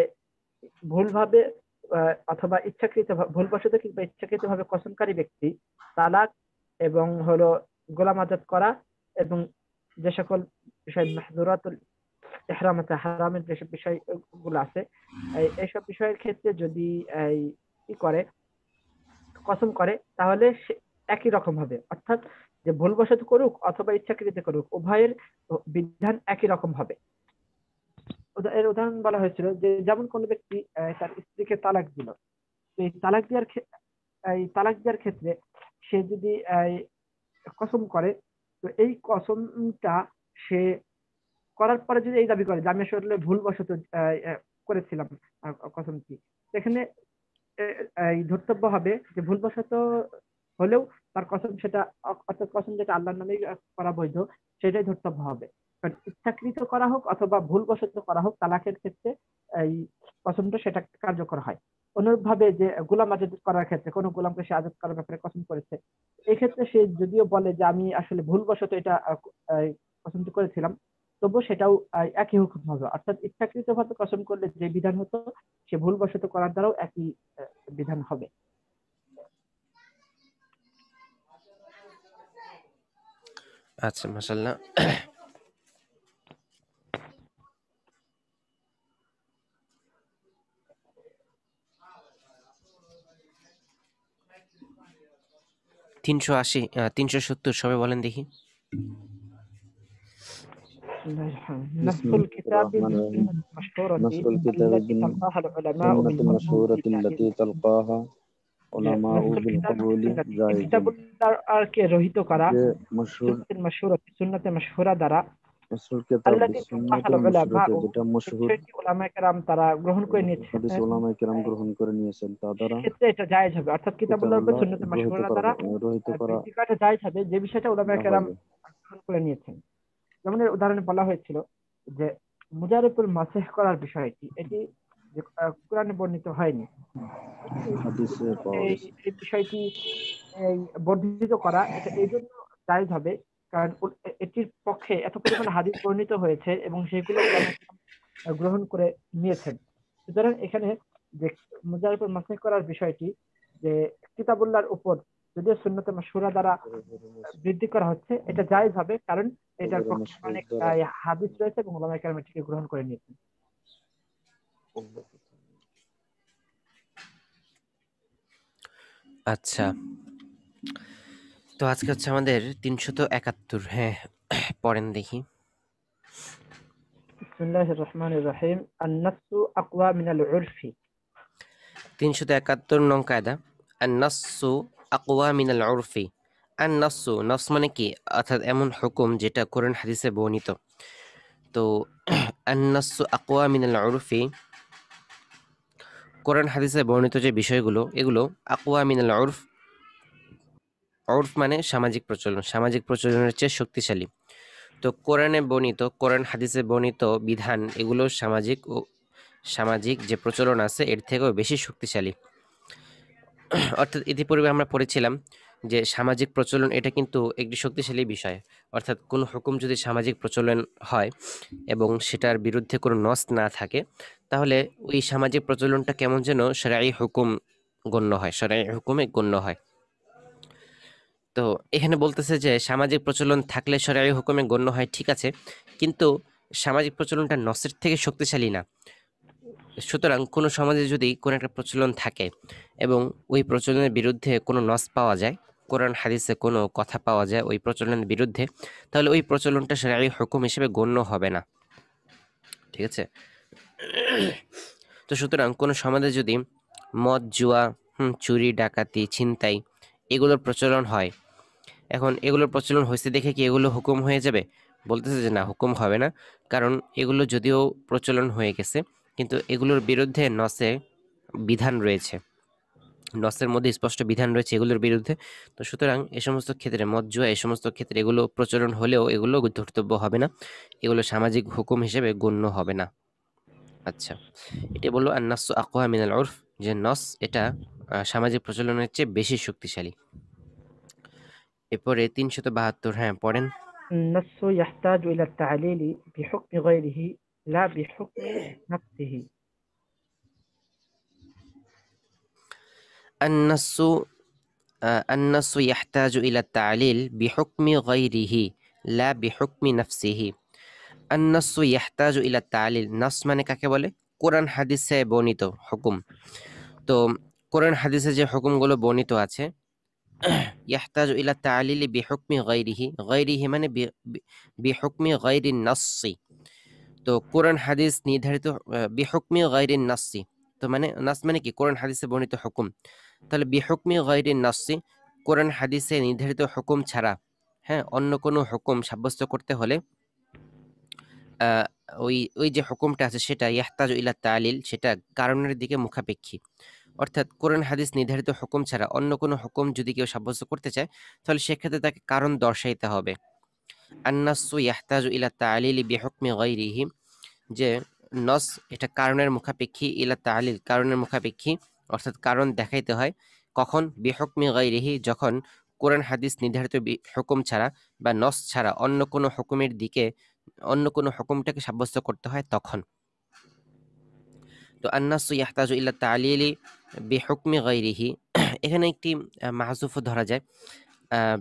ভুলভাবে অথবা ইচ্ছাকৃত ভুলবশত কিংবা ইচ্ছাকৃত ভাবে কসমকারী ব্যক্তি, তালাক এবং হলো গোলাম আজাদ করা, এবং যে সকল বিষয় মাহজুরাতুল ইহরাম আছে, হারামের যেসব বিষয়গুলো আছে, এইসব বিষয়ের ক্ষেত্রে যদি এই কি করে, কসম করে, তাহলে সে একই রকম হবে। অর্থাৎ যে ভুলবশত করুক অথবা ইচ্ছাকৃত করুক, উভয়ের বিধান একই রকম হবে। এর উদাহরণ বলা হয়েছিল যে যেমন কোন ব্যক্তি তার স্ত্রীকে তালাক দিল, তো এই তালাক দেওয়ার ক্ষেত্রে সে যদি কসম করে, তো এই কসমটা সে করার পরে যদি এই দাবি করে যে আমি আসলে ভুলবশত করেছিলাম কসমটি, সেখানে এই ধর্তব্য হবে যে ভুলবশত হলেও তার কসম সেটা, অর্থাৎ কসম যেটা আল্লাহর নামে করা বৈধ, সেটাই ধর্তব্য হবে। কারণ ইচ্ছাকৃত করা হোক অথবা ভুলবশত করা হোক, তালাকের ক্ষেত্রে এই কসমটা সেটা কার্যকর হয়। অনুরূপভাবে যে গোলাম আজাদ করার ক্ষেত্রে, কোনো গোলামকে সে আজাদ করার ব্যাপারে কসম করেছে, এই ক্ষেত্রে সে যদিও বলে যে আমি আসলে ভুলবশত এটা কসমটি করেছিলাম, তবুও সেটাও একই হুকুম হবে। অর্থাৎ ইচ্ছাকৃত ভাবে কসম করলে যে বিধান হতো, সে ভুলবশত করার দ্বারাও একই বিধান হবে। আচ্ছা, মাশাআল্লাহ। তিনশো আশি, 370 সবাই বলেন দেখি। نص بسم الله الكتاب الرحمن الرحيم. بالسنة المشهورة نص الكتاب التي تلقاها العلماء بالسنة بالقبول المشهورة جائز। التي تلقاها علماء نص الكتاب بالقبول بالسنة جائز। কিতাবুল্লাহকে রহিত করা যে মশহুর সুন্নাতুল মাশহুরা, সুন্নাতে মাশহুরা দ্বারা, মশহুর কিতাব আল্লাতী বিসুন্নাতুল তালকাহাল উলামা, মাশহুরাতে, যেটা যে মশহুর বিষয়টি উলামায়ে কেরাম তারা গ্রহণ করে নিয়েছেন, হাদিস উলামায়ে কেরাম গ্রহণ করে নিয়েছেন, তা দ্বারা সেক্ষেত্রে এটা জায়েজ হবে। অর্থাৎ কিতাবুল্লাহ বা কিতাবুল্লাহ সুন্নাতে রহিত মাশহুরা করা দ্বারা রহিত করা বৃদ্ধি করাটা জায়েজ হবে, যে বিষয়টা উলামায়ে কেরাম হবে। গ্রহণ করে নিয়েছেন। যেমন এর উদাহরণে বলা হয়েছিল যে মুজার উপর মাসেহ করার বিষয়টি, এটি যে কোরআনে বর্ণিত হয়নি, কিন্তু হাদিসে পাওয়া এই গেছে। এই বিষয়টি এই বর্ধিত করা এটা এই জন্য জায়েজ হবে, কারণ এটির পক্ষে এত পরিমাণে হাদিস বর্ণিত হয়েছে এবং সেগুলো উলামায়ে কেরাম গ্রহণ করে নিয়েছেন। সুতরাং এখানে যে মুজার উপর মাসেহ করার বিষয়টি, যে কিতাবুল্লাহর উপর যদিও সুন্নতে মাশহুরা দ্বারা বৃদ্ধি করা হচ্ছে, এটা জায়েজ হবে, কারণ এটার পক্ষে মশহুর অনেক দ্বারা হাদিস রয়েছে এবং উলামায়ে কেরাম এটিকে গ্রহণ করে নিয়েছেন। আচ্ছা, তো আজকে হচ্ছে আমাদের 371। হ্যাঁ, পড়েন দেখি। বিসমিল্লাহির রহমানির রহিম। আন-নাসসু আকওয়া মিনাল উরফি। 371 নং কায়দা। আন-নাসসু আকওয়া মিনাল উরফি। আন-নাসসু, নাস মানে কি? অর্থাৎ এমন হুকুম যেটা কোরআন হাদিসে বর্ণিত। তো আন-নাসসু আকওয়া মিনাল উরফি, কোরআন হাদিসে বর্ণিত যে বিষয়গুলো, এগুলো আকওয়া মিনাল উরফ। উরফ মানে সামাজিক প্রচলন, সামাজিক প্রচলনের চেয়ে শক্তিশালী। তো কোরআনে বর্ণিত, কোরআন হাদিসে বর্ণিত বিধান, এগুলো সামাজিক যে প্রচলন আছে এর থেকেও বেশি শক্তিশালী। অর্থাৎ ইতিপূর্বে আমরা পড়েছিলাম যে সামাজিক প্রচলন এটা কিন্তু একটি শক্তিশালী বিষয়। অর্থাৎ কোনো হুকুম যদি সামাজিক প্রচলন হয় এবং সেটার বিরুদ্ধে কোনো নস না থাকে, তাহলে ওই সামাজিক প্রচলনটা কেমন যেন শরঈ হুকুম গণ্য হয়, শরঈ হুকুমে গণ্য হয়। তো এখানে বলতেছে যে সামাজিক প্রচলন থাকলে শরঈ হুকুমে গণ্য হয়, ঠিক আছে, কিন্তু সামাজিক প্রচলনটা নসের থেকে শক্তিশালী না। সুতরাং কোনো সমাজে যদি কোনো একটা প্রচলন থাকে এবং ওই প্রচলনের বিরুদ্ধে কোনো নস পাওয়া যায়, কোরআন হাদিসে কোনো কথা পাওয়া যায় ওই প্রচলনের বিরুদ্ধে, তাহলে ওই প্রচলনটা শরঈ হুকুম হিসেবে গণ্য হবে না। ঠিক আছে? তো সুতরাং কোনো সমাজে যদি মদ, জুয়া, চুরি, ডাকাতি, ছিনতাই এগুলোর প্রচলন হয় এখন এগুলোর প্রচলন হয়েছে দেখে কি এগুলো হুকুম হয়ে যাবে? বলতেছে যে না, হুকুম হবে না, কারণ এগুলো যদিও প্রচলন হয়ে গেছে কিন্তু এগুলোর বিরুদ্ধে নসে বিধান রয়েছে, নসের মধ্যে স্পষ্ট বিধান রয়েছে এগুলোর বিরুদ্ধে। তো সুতরাং এ সমস্ত ক্ষেত্রে মদ জুয়া এই সমস্ত ক্ষেত্রে এগুলো প্রচলন হলেও এগুলো ধর্তব্য হবে না, এগুলো সামাজিক হুকুম হিসেবে গণ্য হবে না। আচ্ছা, এটা বললো আন-নাসসু আকওয়া মিনাল উরফ, যে নস এটা সামাজিক প্রচলনের চেয়ে বেশি শক্তিশালী। এরপরে 372, হ্যাঁ পড়েন। النص يحتاج إلى التعليل بحكم غيره لا بحكم نفسه. النص النص يحتاج إلى التعليل بحكم غيره لا بحكم نفسه. النص يحتاج إلى التعليل, নাস মানে কাকে বলে? কোরআন হাদিসে বর্ণিত হুকুম। তো কোরআন হাদিসে যে হুকুমগুলো বর্ণিত আছে, ইয়াহতাজু ইলা তালিলি বিহুকমি গায়রিহি, গায়রিহি মানে বিহুকমি গায়রিন নাসসি। তো কোরআন হাদিস নির্ধারিত বিহুকমি গায়রিন নাসসি, তো মানে নাস মানে কি? কোরআন হাদিসে বর্ণিত হুকুম। তাহলে বিহুকমি গায়রিন নাসসি, কোরআন হাদিসে নির্ধারিত হুকুম ছাড়া হ্যাঁ অন্য কোনো হুকুম সাব্যস্ত করতে হলে আহ, ওই ওই যে হুকুমটা আছে সেটা ইয়াহতাজু ইলা তালিল, সেটা কারণের দিকে মুখাপেক্ষী। অর্থাৎ কোরআন হাদিস নির্ধারিত হুকুম ছাড়া অন্য কোনো হুকুম যদি কেউ সাব্যস্ত করতে চায় তাহলে সেক্ষেত্রে তাকে কারণ দর্শাইতে হবে। আন-নাসসু ইয়াহতাজু ইলা তালিলি বিহুকমি গায়রিহি, যে নস এটা কারণের মুখাপেক্ষী, ইলা তালিল কারণের মুখাপেক্ষী, অর্থাৎ কারণ দেখাইতে হয় কখন? বিহুকমি গায়রিহি, যখন কোরআন হাদিস নির্ধারিত হুকুম ছাড়া বা নস ছাড়া অন্য কোনো হুকুমের দিকে অন্য কোনো হুকুমটাকে সাব্যস্ত করতে হয় তখন। তো আন-নাসসু ইয়াহতাজু ইলা তালিলি বিহুকমি গায়রিহি, এখানে একটি মাহযুফও ধরা যায়,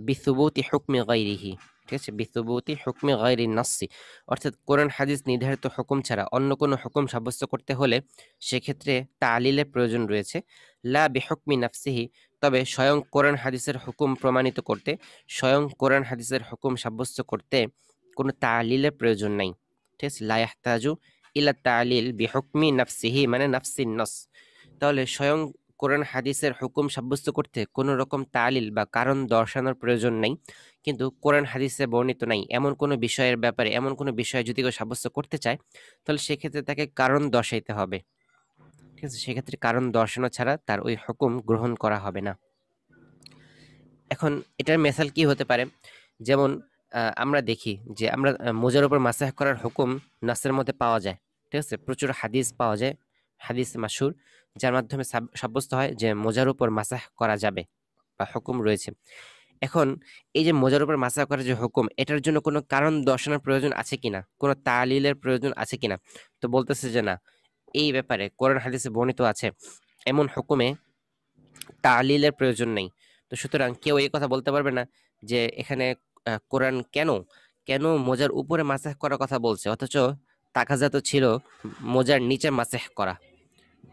বিসুবুতি হুকমি গায়রিহি, ঠিক আছে, বিসুবুতি হুকমি গায়রি নাসসি, অর্থাৎ কোরআন হাদিস নির্ধারিত হুকুম ছাড়া অন্য কোনো হুকুম সাব্যস্ত করতে হলে সেক্ষেত্রে তালিলের প্রয়োজন রয়েছে। লা বিহুকমি নাফসিহি, তবে স্বয়ং কোরআন হাদিসের হুকুম প্রমাণিত করতে, স্বয়ং কোরআন হাদিসের হুকুম সাব্যস্ত করতে কোনো তালিলের প্রয়োজন নাই। ঠিক আছে, লা ইয়াহতাজু ইলা তালিল বিহুকমি নাফসিহি মানে নাফসিন নস, তাহলে স্বয়ং কোরআন হাদিসের হুকুম সাব্যস্ত করতে কোনো রকম তালিল বা কারণ দর্শানোর প্রয়োজন নাই। কিন্তু কোরআন হাদিসে বর্ণিত নাই এমন কোনো বিষয়ের ব্যাপারে, এমন কোনো বিষয় যদি কেউ সাব্যস্ত করতে চায় তাহলে সেক্ষেত্রে তাকে কারণ দর্শাইতে হবে। ঠিক আছে, সেক্ষেত্রে কারণ দর্শানো ছাড়া তার ওই হুকুম গ্রহণ করা হবে না। এখন এটার মেসাল কি হতে পারে? যেমন আমরা দেখি যে আমরা মোজার উপর মাসাহ করার হুকুম নাসের মধ্যে পাওয়া যায়। ঠিক আছে, প্রচুর হাদিস পাওয়া যায়, হাদিস মাশহুর, যার মাধ্যমে সাব্যস্ত হয় যে মোজার উপর মাসাহ করা যাবে বা হুকুম রয়েছে। এখন এই যে মোজার উপর মাসাহ করার যে হুকুম, এটার জন্য কোনো কারণ দর্শানোর প্রয়োজন আছে কিনা, কোনো তালিলের প্রয়োজন আছে কিনা? তো বলতেছে যে না, এই ব্যাপারে কোরআন হাদিসে বর্ণিত আছে এমন হুকুমে তালিলের প্রয়োজন নেই। তো সুতরাং কেউ এই কথা বলতে পারবে না যে এখানে কোরআন কেন কেন মোজার উপরে মাসাহ করার কথা বলছে, অথচ তাকাজা তো ছিল মোজার নিচে মাসাহ করা।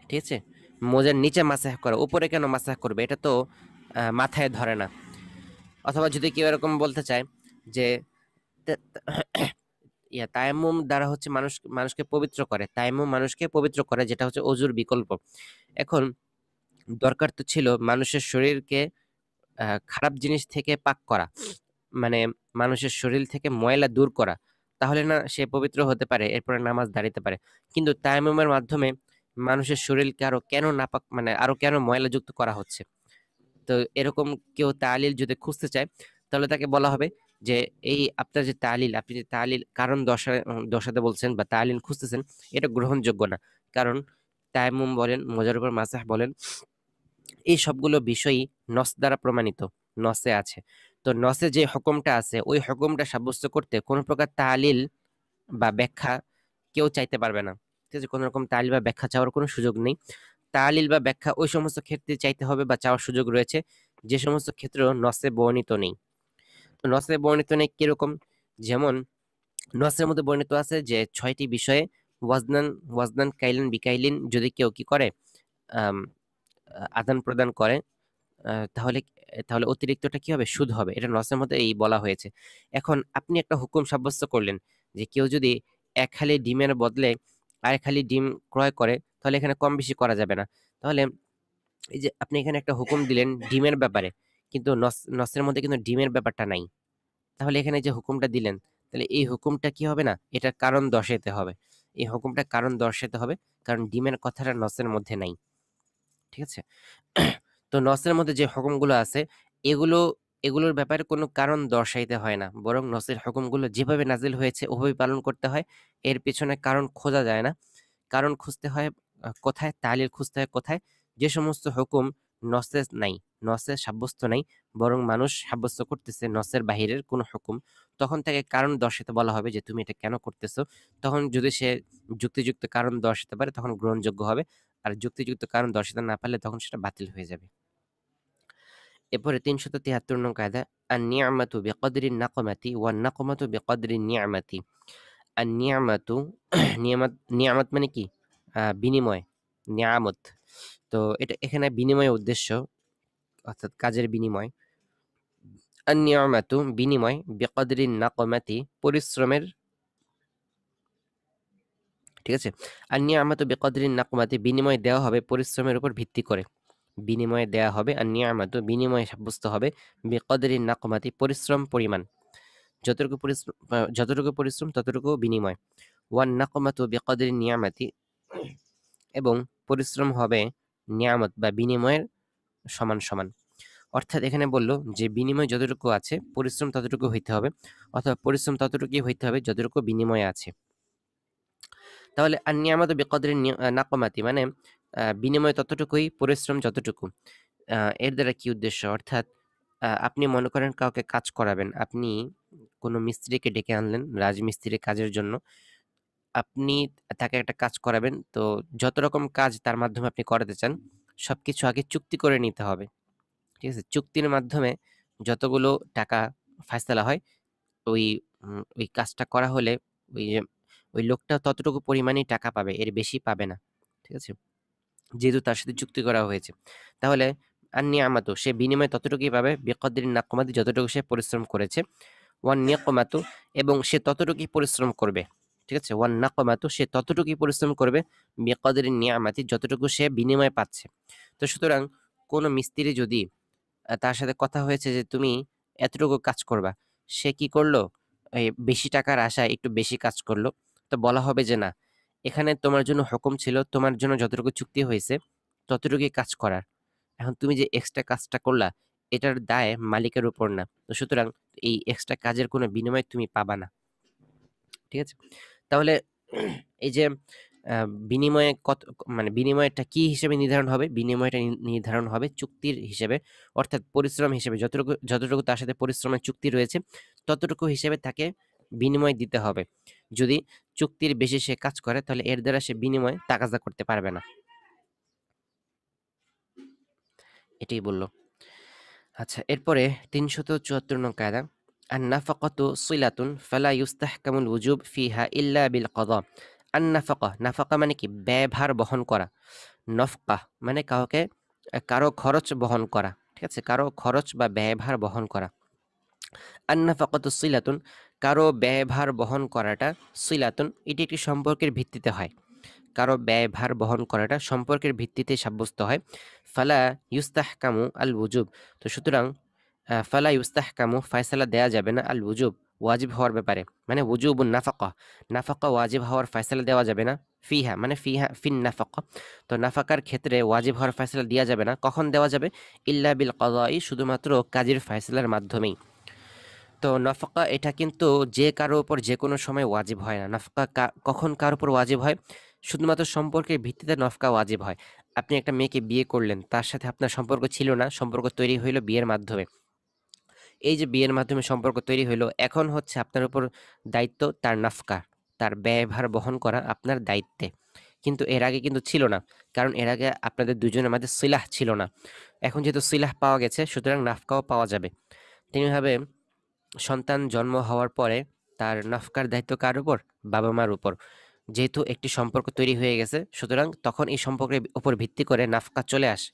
ঠিক আছে, মোজার নিচে মাসাহ করা, উপরে কেন মাসাহ করবে? এটা তো মাথায় ধরে না। অথবা যদি কেউ এরকম বলতে চায় যে তায়াম্মুম দ্বারা হচ্ছে মানুষকে পবিত্র করে, তায়াম্মুম মানুষকে পবিত্র করে, যেটা হচ্ছে অজুর বিকল্প। এখন দরকার তো ছিল মানুষের শরীরকে খারাপ জিনিস থেকে পাক করা, মানে মানুষের শরীর থেকে ময়লা দূর করা, তাহলে না সে পবিত্র হতে পারে, এরপরে নামাজ দাঁড়িতে পারে। কিন্তু তায়াম্মুমের মাধ্যমে মানুষের শরীরকে আরো কেন নাপাক, মানে আরো কেন ময়লাযুক্ত করা হচ্ছে? তো এরকম কেউ তালিল যদি খুঁজতে চায় তাহলে তাকে বলা হবে যে এই আপনার যে তালিল, আপনি যে তালিল কারণ দর্শাতে বলছেন বা তালিল খুঁজতেছেন, এটা গ্রহণযোগ্য না। কারণ তায়াম্মুম বলেন, মোজার উপর মাসাহ বলেন, এই সবগুলো বিষয়ই নস দ্বারা প্রমাণিত, নসে আছে। তো নসে যে হুকুমটা আছে ওই হুকুমটা সাব্যস্ত করতে কোনো প্রকার তালিল বা ব্যাখ্যা কেউ চাইতে পারবে না। ঠিক আছে, কোনো রকম তালিল বা ব্যাখ্যা চাওয়ার কোনো সুযোগ নেই। তালিল বা ব্যাখ্যা ওই সমস্ত ক্ষেত্রে চাইতে হবে বা চাওয়ার সুযোগ রয়েছে যে সমস্ত ক্ষেত্রে নসে বর্ণিত নেই। তো নসে বর্ণিত নেই কিরকম? যেমন নসের মধ্যে বর্ণিত আছে যে 6টি বিষয়ে ওয়াজনান ওয়াজনান কাইলিন বিকাইলিন যদি কেউ কি করে আম, আদান প্রদান করে, তাহলে তাহলে অতিরিক্তটা কি হবে? সুদ হবে। এটা নসের মধ্যে এই বলা হয়েছে। এখন আপনি একটা হুকুম সাব্যস্ত করলেন যে কেউ যদি এক হালি ডিমের বদলে আরেক হালি ডিম ক্রয় করে তাহলে এখানে কম বেশি করা যাবে না। তাহলে এই যে আপনি এখানে একটা হুকুম দিলেন ডিমের ব্যাপারে, কিন্তু নসের মধ্যে কিন্তু ডিমের ব্যাপারটা নাই। তাহলে এখানে যে হুকুমটা দিলেন, তাহলে এই হুকুমটা কি হবে না, এটার কারণ দর্শাতে হবে। এই হুকুমটা কারণ দর্শাতে হবে, কারণ ডিমের কথাটা নসের মধ্যে নাই। ঠিক আছে? তো নসের মধ্যে যে হুকুমগুলো আছে এগুলো এগুলোর ব্যাপারে কোনো কারণ দর্শাইতে হয় না, বরং নসের হুকুমগুলো যেভাবে নাজিল হয়েছে ওভাবে পালন করতে হয়। এর পেছনে কারণ খোঁজা যায় না। কারণ খুঁজতে হয় কোথায়, তালিল খুঁজতে হয় কোথায়, যে সমস্ত হুকুম নসে নাই, নসে সাব্যস্ত নাই, বরং মানুষ সাব্যস্ত করতেছে নসের বাহিরের কোনো হুকুম, তখন তাকে কারণ দর্শাতে বলা হবে যে তুমি এটা কেন করতেছো। তখন যদি সে যুক্তিযুক্ত কারণ দর্শাতে পারে তখন গ্রহণযোগ্য হবে, আর যুক্তিযুক্ত কারণ দর্শাতে না পারলে তখন সেটা বাতিল হয়ে যাবে। এরপরে ৩৭৩ নং কায়দা, আন-নি'মাতু বিকদরি নাকমাতি ওয়ান নাকমাতু বিকদরি নি'মাতি। আন-নি'মাতু নিয়ামত মানে কি? বিনিময়, নিয়ামত। তো এটা এখানে বিনিময় উদ্দেশ্য, অর্থাৎ কাজের বিনিময়। আন-নি'মাতু বিনিময়, বিকদরি নাকমাতি পরিশ্রমের, ঠিক আছে? আন-নি'মাতু বিকদরি নাকমাতি বিনিময় দেওয়া হবে পরিশ্রমের উপর ভিত্তি করে। বিনিময়ে দেয়া হবে, আন-নি'মাতু বিনিময়ে সাব্যস্ত হবে, বিকদরি নাকমাতি পরিশ্রম পরিমাণ। যতটুকু পরিশ্রম ততটুকু বিনিময়। ওয়ান নাকমাতু বিকদরি নিয়ামাতি এবং পরিশ্রম হবে নিয়ামত বা বিনিময়ের সমান সমান। অর্থাৎ এখানে বলল যে বিনিময় যতটুকু আছে পরিশ্রম ততটুকু হইতে হবে, অথবা পরিশ্রম ততটুকুই হইতে হবে যতটুকু বিনিময়ে আছে। তাহলে আন-নিয়ামাতু বিকদরি নাকমাতি মানে বিনিময় ততটুকুই, পরিশ্রম যতটুকু। এর দ্বারা কি উদ্দেশ্য? অর্থাৎ আপনি মনে করেন কাউকে কাজ করাবেন। আপনি কোনো মিস্ত্রিকে ডেকে আনলেন রাজমিস্ত্রি কাজের জন্য। আপনি তাকে একটা কাজ করাবেন। তো যত রকম কাজ তার মাধ্যমে আপনি করাতে চান, সবকিছু আগে চুক্তি করে নিতে হবে। ঠিক আছে? চুক্তির মাধ্যমে যতগুলো টাকা ফায়সালা হয়, ওই ওই কাজটা করা হলে ওই যে ওই লোকটা ততটুকু পরিমাণেই টাকা পাবে, এর বেশি পাবে না। ঠিক আছে? যেহেতু তার সাথে চুক্তি করা হয়েছে। তাহলে আন-নি'মাতু সে বিনিময়ে ততটুকুই পাবে, বিকদরি নাকমাতি যতটুকু সে পরিশ্রম করেছে। ওয়ান নিকমাতু এবং সে ততটুকুই পরিশ্রম করবে। ঠিক আছে? ওয়ান নাকমাতু সে ততটুকুই পরিশ্রম করবে, বিকদরি নিয়ামাতি যতটুকু সে বিনিময়ে পাচ্ছে। তো সুতরাং কোনো মিস্ত্রি যদি তার সাথে কথা হয়েছে যে তুমি এতটুকু কাজ করবা, সে কি করলো? এই বেশি টাকার আশায় একটু বেশি কাজ করলো। তো বলা হবে যে না, এখানে তোমার জন্য হুকুম ছিল তোমার জন্য যতটুকু চুক্তি হয়েছে ততটুকুই কাজ করার। এখন তুমি যে এক্সট্রা কাজটা করলা এটার দায় মালিকের উপর না। তো সুতরাং এই এক্সট্রা কাজের কোনো বিনিময় তুমি পাবা না। ঠিক আছে? তাহলে এই যে বিনিময়ে মানে বিনিময়টা কি হিসেবে নির্ধারণ হবে? বিনিময়টা নির্ধারণ হবে চুক্তির হিসেবে, অর্থাৎ পরিশ্রম হিসেবে যতটুকু তার সাথে পরিশ্রমের চুক্তি রয়েছে ততটুকু হিসেবে তাকে বিনিময় দিতে হবে। যদি চুক্তির বেশি সে কাজ করে তাহলে এর দ্বারা সে বিনিময়ে তাগাদা করতে পারবে না। এটাই বলল। আচ্ছা, এরপরে ৩৭৪ নং কায়দা, আন-নাফাকাতু সিলাতুন ফালা ইউস্তাহকামুল উজুব ফিহা ইল্লা বিল কদা। নাফাকা মানে কি? ব্যয়ভার বহন করা। নফকা মানে কারো খরচ বহন করা। ঠিক আছে? কারো খরচ বা ব্যয়ভার বহন করা। আন-নাফাকাতু সিলাতুন কারো ব্যয়ভার বহন করাটা, সিলাতুন এটি একটি সম্পর্কের ভিত্তিতে হয়। কারো ব্যয়ভার বহন করাটা সম্পর্কের ভিত্তিতে সাব্যস্ত হয়। ফালা ইউস্তাহকামু আল উজুব। তো সুতরাং ফালা ইউস্তাহকামু ফায়সালা দেয়া যাবে না আল উজুব ওয়াজিব হওয়ার ব্যাপারে, মানে উজুবুন নাফাকা, নাফাকা ওয়াজিব হওয়ার ফায়সালা দেওয়া যাবে না। ফিহা মানে ফিন নাফাকা। তো নাফাকার ক্ষেত্রে ওয়াজিব হওয়ার ফায়সালা দেওয়া যাবে না। কখন দেওয়া যাবে? ইল্লা বিল কদাই শুধুমাত্র কাজীর ফায়সালার মাধ্যমেই। তো নাফাকা এটা কিন্তু যে কারো উপর যে কোনো সময় ওয়াজিব হয় না। নাফাকা কখন কার উপর ওয়াজিব হয়? শুধুমাত্র সম্পর্কের ভিত্তিতে নাফাকা ওয়াজিব হয়। আপনি একটা মেয়েকে বিয়ে করলেন, তার সাথে আপনার সম্পর্ক ছিল না, সম্পর্ক তৈরি হইল বিয়ের মাধ্যমে। এই যে বিয়ের মাধ্যমে সম্পর্ক তৈরি হইল, এখন হচ্ছে আপনার উপর দায়িত্ব তার নাফকা, তার ব্যয়ভার বহন করা আপনার দায়িত্বে। কিন্তু এর আগে কিন্তু ছিল না, কারণ এর আগে আপনাদের দুজনের মাঝে সিলাহ ছিল না। এখন যেহেতু সিলাহ পাওয়া গেছে সুতরাং নাফকাও পাওয়া যাবে। তেমনিভাবে সন্তান জন্ম হওয়ার পরে তার নাফকার দায়িত্ব কার উপর? বাবা মার উপর। যেহেতু একটি সম্পর্ক তৈরি হয়ে গেছে সুতরাং তখন এই সম্পর্কের উপর ভিত্তি করে নাফকা চলে আসে।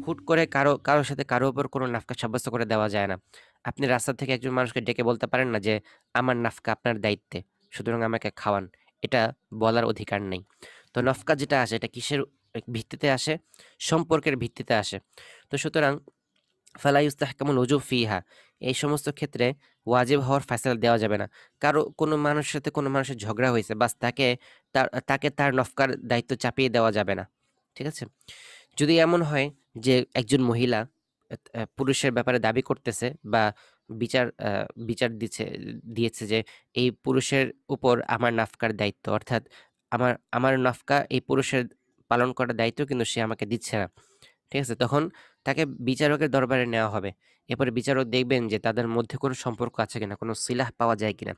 হুট করে কারোর সাথে কারো উপর কোনো নাফকা সাব্যস্ত করে দেওয়া যায় না। আপনি রাস্তা থেকে একজন মানুষকে ডেকে বলতে পারেন না যে আমার নাফকা আপনার দায়িত্বে, সুতরাং আমাকে খাওয়ান। এটা বলার অধিকার নেই। তো নাফকা যেটা আসে এটা কিসের ভিত্তিতে আসে? সম্পর্কের ভিত্তিতে আসে। তো সুতরাং ফালা ইউস্তাহকামুল উজুব ফিহা, এই সমস্ত ক্ষেত্রে ওয়াজিব হওয়ার ফয়সালা দেওয়া যাবে না। কারো কোনো মানুষের সাথে কোনো মানুষের ঝগড়া হয়েছে, বাস তাকে তার নফকার দায়িত্ব চাপিয়ে দেওয়া যাবে না। ঠিক আছে? যদি এমন হয় যে একজন মহিলা পুরুষের ব্যাপারে দাবি করতেছে বা বিচার দিয়েছে যে এই পুরুষের উপর আমার নাফকার দায়িত্ব, অর্থাৎ আমার নাফকা এই পুরুষের পালন করার দায়িত্ব, কিন্তু সে আমাকে দিচ্ছে না। ঠিক আছে? তখন তাকে বিচারকের দরবারে নেওয়া হবে। এরপরে বিচারক দেখবেন যে তাদের মধ্যে কোনো সম্পর্ক আছে কিনা, কোনো সিলাহ পাওয়া যায় কিনা।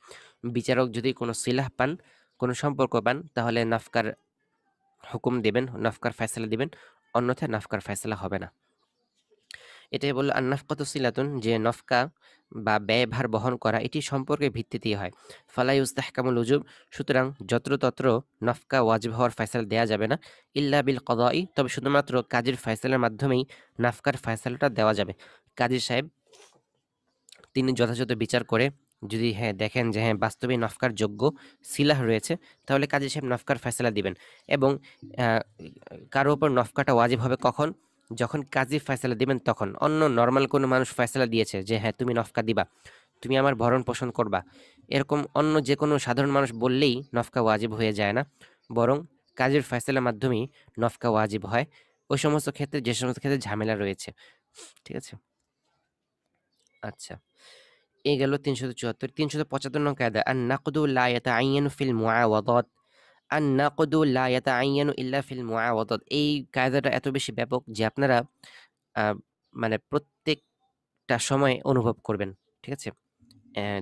বিচারক যদি কোনো সিলাহ পান, কোনো সম্পর্ক পান, তাহলে নাফকার হুকুম দিবেন, নাফকার ফয়সালা দিবেন, অন্যথায় নাফকার ফয়সালা হবে না। এটাই বলল আন্নাফকাতু সিলাতুন, যে নফকা বা ব্যয়ভার বহন করা এটি সম্পর্কের ভিত্তিতেই হয়। ফালা ইউস্তাহকামুল উজুব, সুতরাং যত্রতত্র নফকা ওয়াজিব হওয়ার ফয়সালা দেয়া যাবে না। ইল্লা বিল কদাই, তবে শুধুমাত্র কাজীর ফয়সালার মাধ্যমেই নাফকার ফয়সালাটা দেওয়া যাবে। কাজী সাহেব তিনি যথাযথ বিচার করে যদি দেখেন যে বাস্তবে নফকার যোগ্য সিলাহ রয়েছে, তাহলে কাজী সাহেব নফকার ফয়সালা দিবেন। এবং কারো উপর নফকাটা ওয়াজিব হবে কখন? যখন কাজী ফয়সালা দিবেন তখন। অন্য নর্মাল কোনো মানুষ ফয়সালা দিয়েছে যে তুমি নফকা দিবা, তুমি আমার ভরণ পোষণ করবা, এরকম অন্য যে কোনো সাধারণ মানুষ বললেই নফকা ওয়াজিব হয়ে যায় না, বরং কাজীর ফয়সালার মাধ্যমেই নফকা ওয়াজিব হয় ওই সমস্ত ক্ষেত্রে, যে সমস্ত ক্ষেত্রে ঝামেলা রয়েছে। ঠিক আছে? আচ্ছা, এই গেল 374। 375 নং কায়দা, আন নাকদু লা ইয়াতাআইয়ানু ফিল মুআওয়াদাত। আন নাকদু লা ইয়াতাআইয়ানু ইল্লা ফিল মুআওয়াদাত, এই কায়দাটা এত বেশি ব্যাপক যে আপনারা মানে প্রত্যেকটা সময় অনুভব করবেন। ঠিক আছে?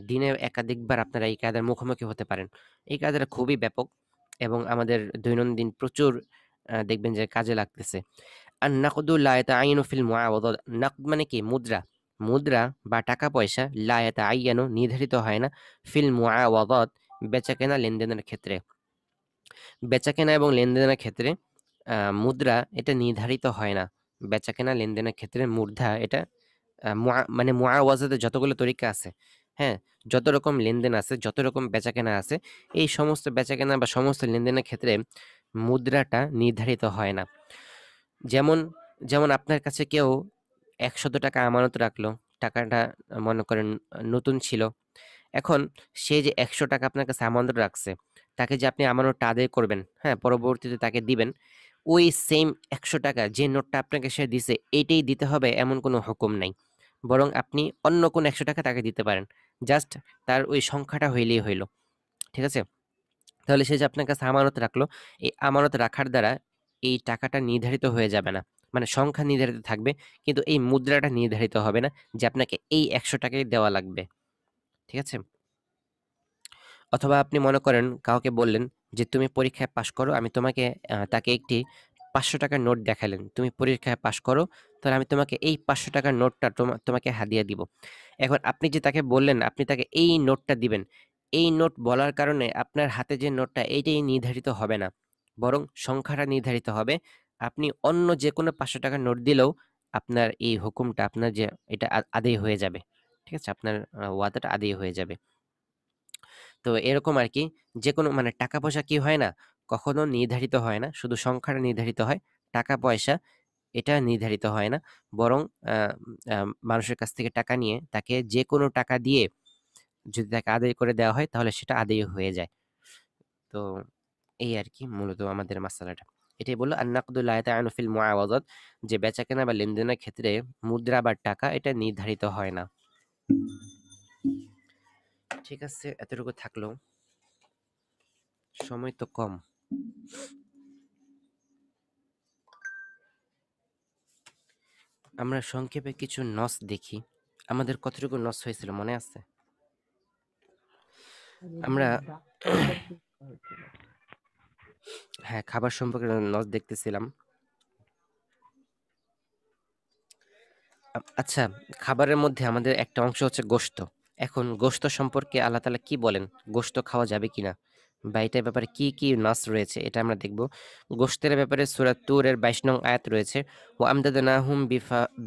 দিনে একাধিকবার আপনারা এই কায়দার মুখোমুখি হতে পারেন। এই কায়দাটা খুবই ব্যাপক এবং আমাদের দৈনন্দিন প্রচুর দেখবেন যে কাজে লাগতেছে। আর নাকদু লা ইয়াতাআইয়ানু ফিল মুআওয়াদাত, নাকদ মানে কি? মুদ্রা বা টাকা পয়সা, লা ইয়াতাআইয়ানু নির্ধারিত হয় না, ফিল মুআওয়াদাত বেচাকেনা লেনদেনের ক্ষেত্রে। বেচাকেনা এবং লেনদেনের ক্ষেত্রে মুদ্রা এটা নির্ধারিত হয় না। বেচাকেনা লেনদেনের ক্ষেত্রে মুদ্রা এটা মানে মুআওয়াজাতের যতগুলো তরিকা আছে, হ্যাঁ, যত রকম লেনদেন আছে, যত রকম বেচাকেনা আছে, এই সমস্ত বেচাকেনা বা সমস্ত লেনদেনের ক্ষেত্রে মুদ্রাটা নির্ধারিত হয় না। যেমন যেমন আপনার কাছে কেউ ১০০ টাকা আমানত রাখলো, টাকাটা মনে করেন নতুন ছিল। এখন সে যে ১০০ টাকা আপনার কাছে আমানত রাখছে, তাকে যে আপনি আমানতটা আদায় করবেন, হ্যাঁ, পরবর্তীতে তাকে দিবেন, ওই সেম ১০০ টাকা যে নোটটা আপনাকে সে দিছে এইটাই দিতে হবে এমন কোনো হুকুম নাই। বরং আপনি অন্য কোনো ১০০ টাকা তাকে দিতে পারেন। জাস্ট তার ওই সংখ্যাটা হইলেই হইল। ঠিক আছে? তাহলে সে যে আপনার কাছে আমানত রাখলো, এই আমানত রাখার দ্বারা এই টাকাটা নির্ধারিত হয়ে যাবে না। মানে সংখ্যা নির্ধারিত থাকবে, কিন্তু এই মুদ্রাটা নির্ধারিত হবে না যে আপনাকে এই ১০০ টাকাই দেওয়া লাগবে। ঠিক আছে? অথবা আপনি মনে করেন কাউকে বললেন যে তুমি পরীক্ষায় পাশ করো, আমি তোমাকে তাকে একটি ৫০০ টাকার নোট দেখালেন, তুমি পরীক্ষায় পাশ করো, তাহলে আমি তোমাকে এই ৫০০ টাকার নোটটা তোমাকে হাদিয়া দিব। এখন আপনি যে তাকে বললেন আপনি তাকে এই নোটটা দিবেন, এই নোট বলার কারণে আপনার হাতে যে নোটটা এইটাই নির্ধারিত হবে না, বরং সংখ্যাটা নির্ধারিত হবে। আপনি অন্য যে কোনো ৫০০ টাকার নোট দিলেও আপনার এই হুকুমটা, আপনার যে এটা আদায় হয়ে যাবে। ঠিক আছে? আপনার ওয়াদাটা আদায় হয়ে যাবে। তো এরকম আরকি, যেকোনো মানে টাকা পয়সা কি হয় না? কখনো নির্ধারিত হয় না। শুধু সংখ্যাটা নির্ধারিত হয়। টাকা পয়সা এটা নির্ধারিত হয় না। বরং আ আ মানুষের কাছ থেকে টাকা নিয়ে তাকে যেকোনো টাকা দিয়ে যদি তাকে আদায় করে দেওয়া হয়, তাহলে সেটা আদায় হয়ে যায়। তো এই আরকি মূলত আমাদের মাসালাটা। এটাই বলল আন-নাকদু লা ইয়াতাআইয়ানু ফিল মুআওয়াজাত, যে বেচাকেনা বা লেনদেনের ক্ষেত্রে মুদ্রা বা টাকা এটা নির্ধারিত হয় না। ঠিক আছে, এতটুকু থাকলো। সময় তো কম। আমরা সংক্ষেপে কিছু নস দেখি। আমাদের কতটুকু নস হয়েছিল মনে আছে? আমরা হ্যাঁ, খাবার সম্পর্কে নস দেখতেছিলাম। আচ্ছা, খাবারের মধ্যে আমাদের একটা অংশ হচ্ছে গোশত। এখন গোশত সম্পর্কে আল্লাহ তাআলা কি বলেন? গোশত খাওয়া যাবে কিনা? বা এটার ব্যাপারে কি, কি নাস রয়েছে এটা আমরা দেখব। গোশতের ব্যাপারে সূরা তূরের ২২ নং আয়াত রয়েছে, ওয়া আমদাদনাহুম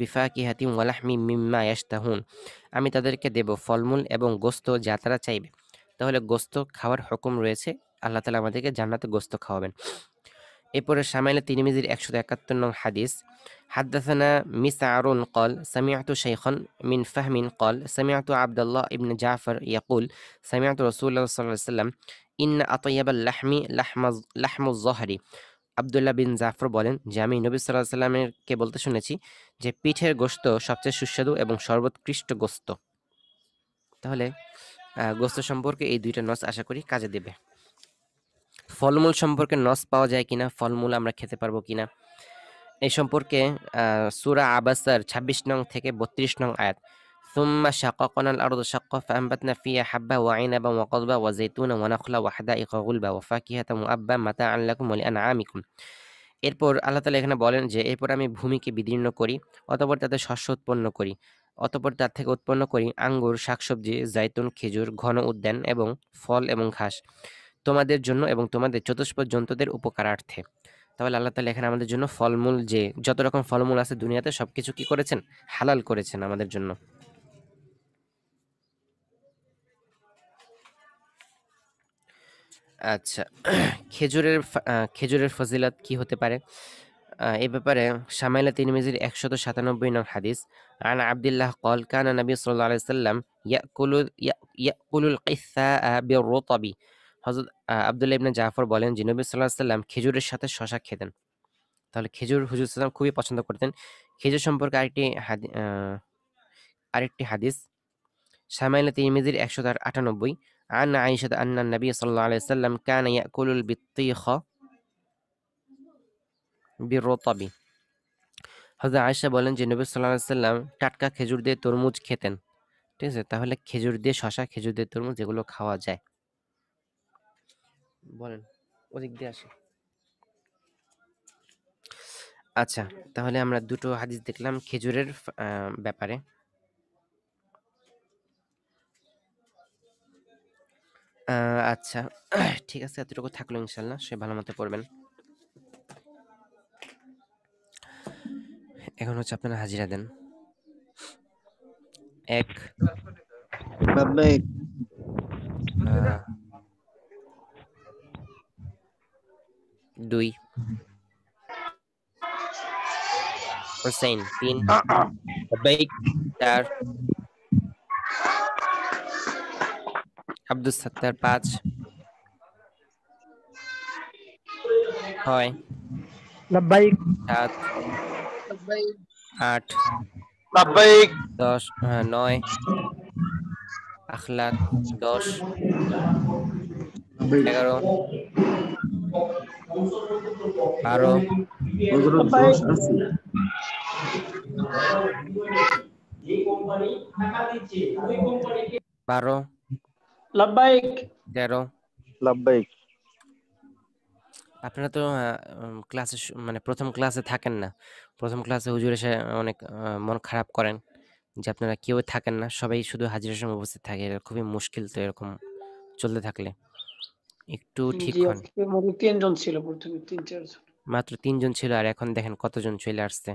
বিফাকিহাতিন ওয়া লাহমিম মিম্মা ইয়াশতাহুন। আমি তাদেরকে দেব ফলমূল এবং গোশত যা তারা চাইবে। তাহলে গোশত খাওয়ার হুকুম রয়েছে। আল্লাহ তাআলা আমাদেরকে জান্নাতে গোশত খাওয়াবেন। এরপরে শামাইল তিরমিজির 171 নং হাদিস حدثنا مسعر قال سمعت شيخا من فهم قال سمعت عبد الله ابن جعفر يقول سمعت رسول الله صلى الله عليه وسلم إن أطيب اللحم لحم الظهر আব্দুল্লাহ বিন জাফর বলেন যে আমি নবী সাল্লাল্লাহু আলাইহি সাল্লামের কে বলতে শুনেছি যে পিঠের গোশত সবচেয়ে সুস্বাদু এবং সর্বোৎকৃষ্ট গোশত। তাহলে গোশত সম্পর্কে এই দুইটা নস আশা করি কাজে দেবে। ফলমূল সম্পর্কে নস পাওয়া যায় কিনা, ফলমূল আমরা খেতে পারবো কিনা, এই সম্পর্কে সূরা আবাসার 26 নং থেকে 32 নং আয়াত ثم شققنا الأرض شقا فأنبتنا فيها حبا وعنبا وقضبا وزيتونا ونخلا وحدائق غلبا وفاكهة وأبا متاعا لكم ولأنعامكم। এরপর আল্লাহ তাআলা এখানে বলেন যে এরপর আমি ভূমিকে বিদীর্ণ করি, অতঃপর তাতে শস্য উৎপন্ন করি, অতঃপর তার থেকে উৎপন্ন করি আঙ্গুর, শাকসবজি, জাইতুন, খেজুর, ঘন উদ্যান এবং ফল এবং ঘাস তোমাদের জন্য এবং তোমাদের চতুষ্পদ জন্তুদের উপকারার্থে। তাহলে আল্লাহ তাআলা এখানে আমাদের জন্য ফলমূল, যে যত রকম ফলমূল আছে দুনিয়াতে সবকিছু কি করেছেন, হালাল করেছেন আমাদের জন্য। আচ্ছা, খেজুরের ফজিলত কি হতে পারে এ ব্যাপারে শামাইল তিরমিজির 197 নং হাদিস আন আব্দুল্লাহ قال كان النبي صلى الله عليه وسلم يأكل القثاء بالرطب। হযরত আব্দুল্লাহ ইবনে জাফর বলেন যে নবী সাল্লাল্লাহু আলাইহি সাল্লাম খেজুরের সাথে শসা খেতেন। তাহলে খেজুর হুজুর সাল্লাল্লাহু আলাইহি সাল্লাম খুবই পছন্দ করতেন। খেজুর সম্পর্কে আরেকটি হাদিস শামাইল তিরমিজির 198 عن عائشة أن النبي صلى الله عليه وسلم كان يأكل البطيخ بالرطب। হযরত আয়েশা বলেন যে নবী সাল্লাল্লাহু আলাইহি সাল্লাম টাটকা খেজুর দিয়ে তরমুজ খেতেন। ঠিক আছে, তাহলে খেজুর দিয়ে শসা, খেজুর দিয়ে তরমুজ এগুলো খাওয়া যায়। বলেন ওদিক দিয়ে আসে। আচ্ছা, তাহলে আমরা দুটো হাদিস দেখলাম খেজুরের ব্যাপারে। আচ্ছা ঠিক আছে, এতটুকু থাকলো ইনশাল্লাহ, সে ভালো মতো পড়বেন। এখন হচ্ছে আপনারা হাজিরা দেন। 1 لبيك 2 হোসেন 3 لبيك 4 আব্দুস সাত্তার 5 6 لبيك 7 لبيك 8 لبيك 10 9 আখলাক 10 لبيك 11 12 হযরত দোষ আছে 12 لبيك 13। لبيك আপনারা তো ক্লাসে মানে প্রথম ক্লাসে থাকেন না। প্রথম ক্লাসে হুজুর এসে অনেক মন খারাপ করেন যে আপনারা কেউ থাকেন না, সবাই শুধু হাজিরার সময় উপস্থিত থাকে। এটা খুবই মুশকিল, তো এরকম চলতে থাকলে একটু ঠিক হন। তিনজন ছিল প্রথমে, 3-4 জন। মাত্র 3 জন ছিল আর এখন দেখেন কতজন চলে আসছে।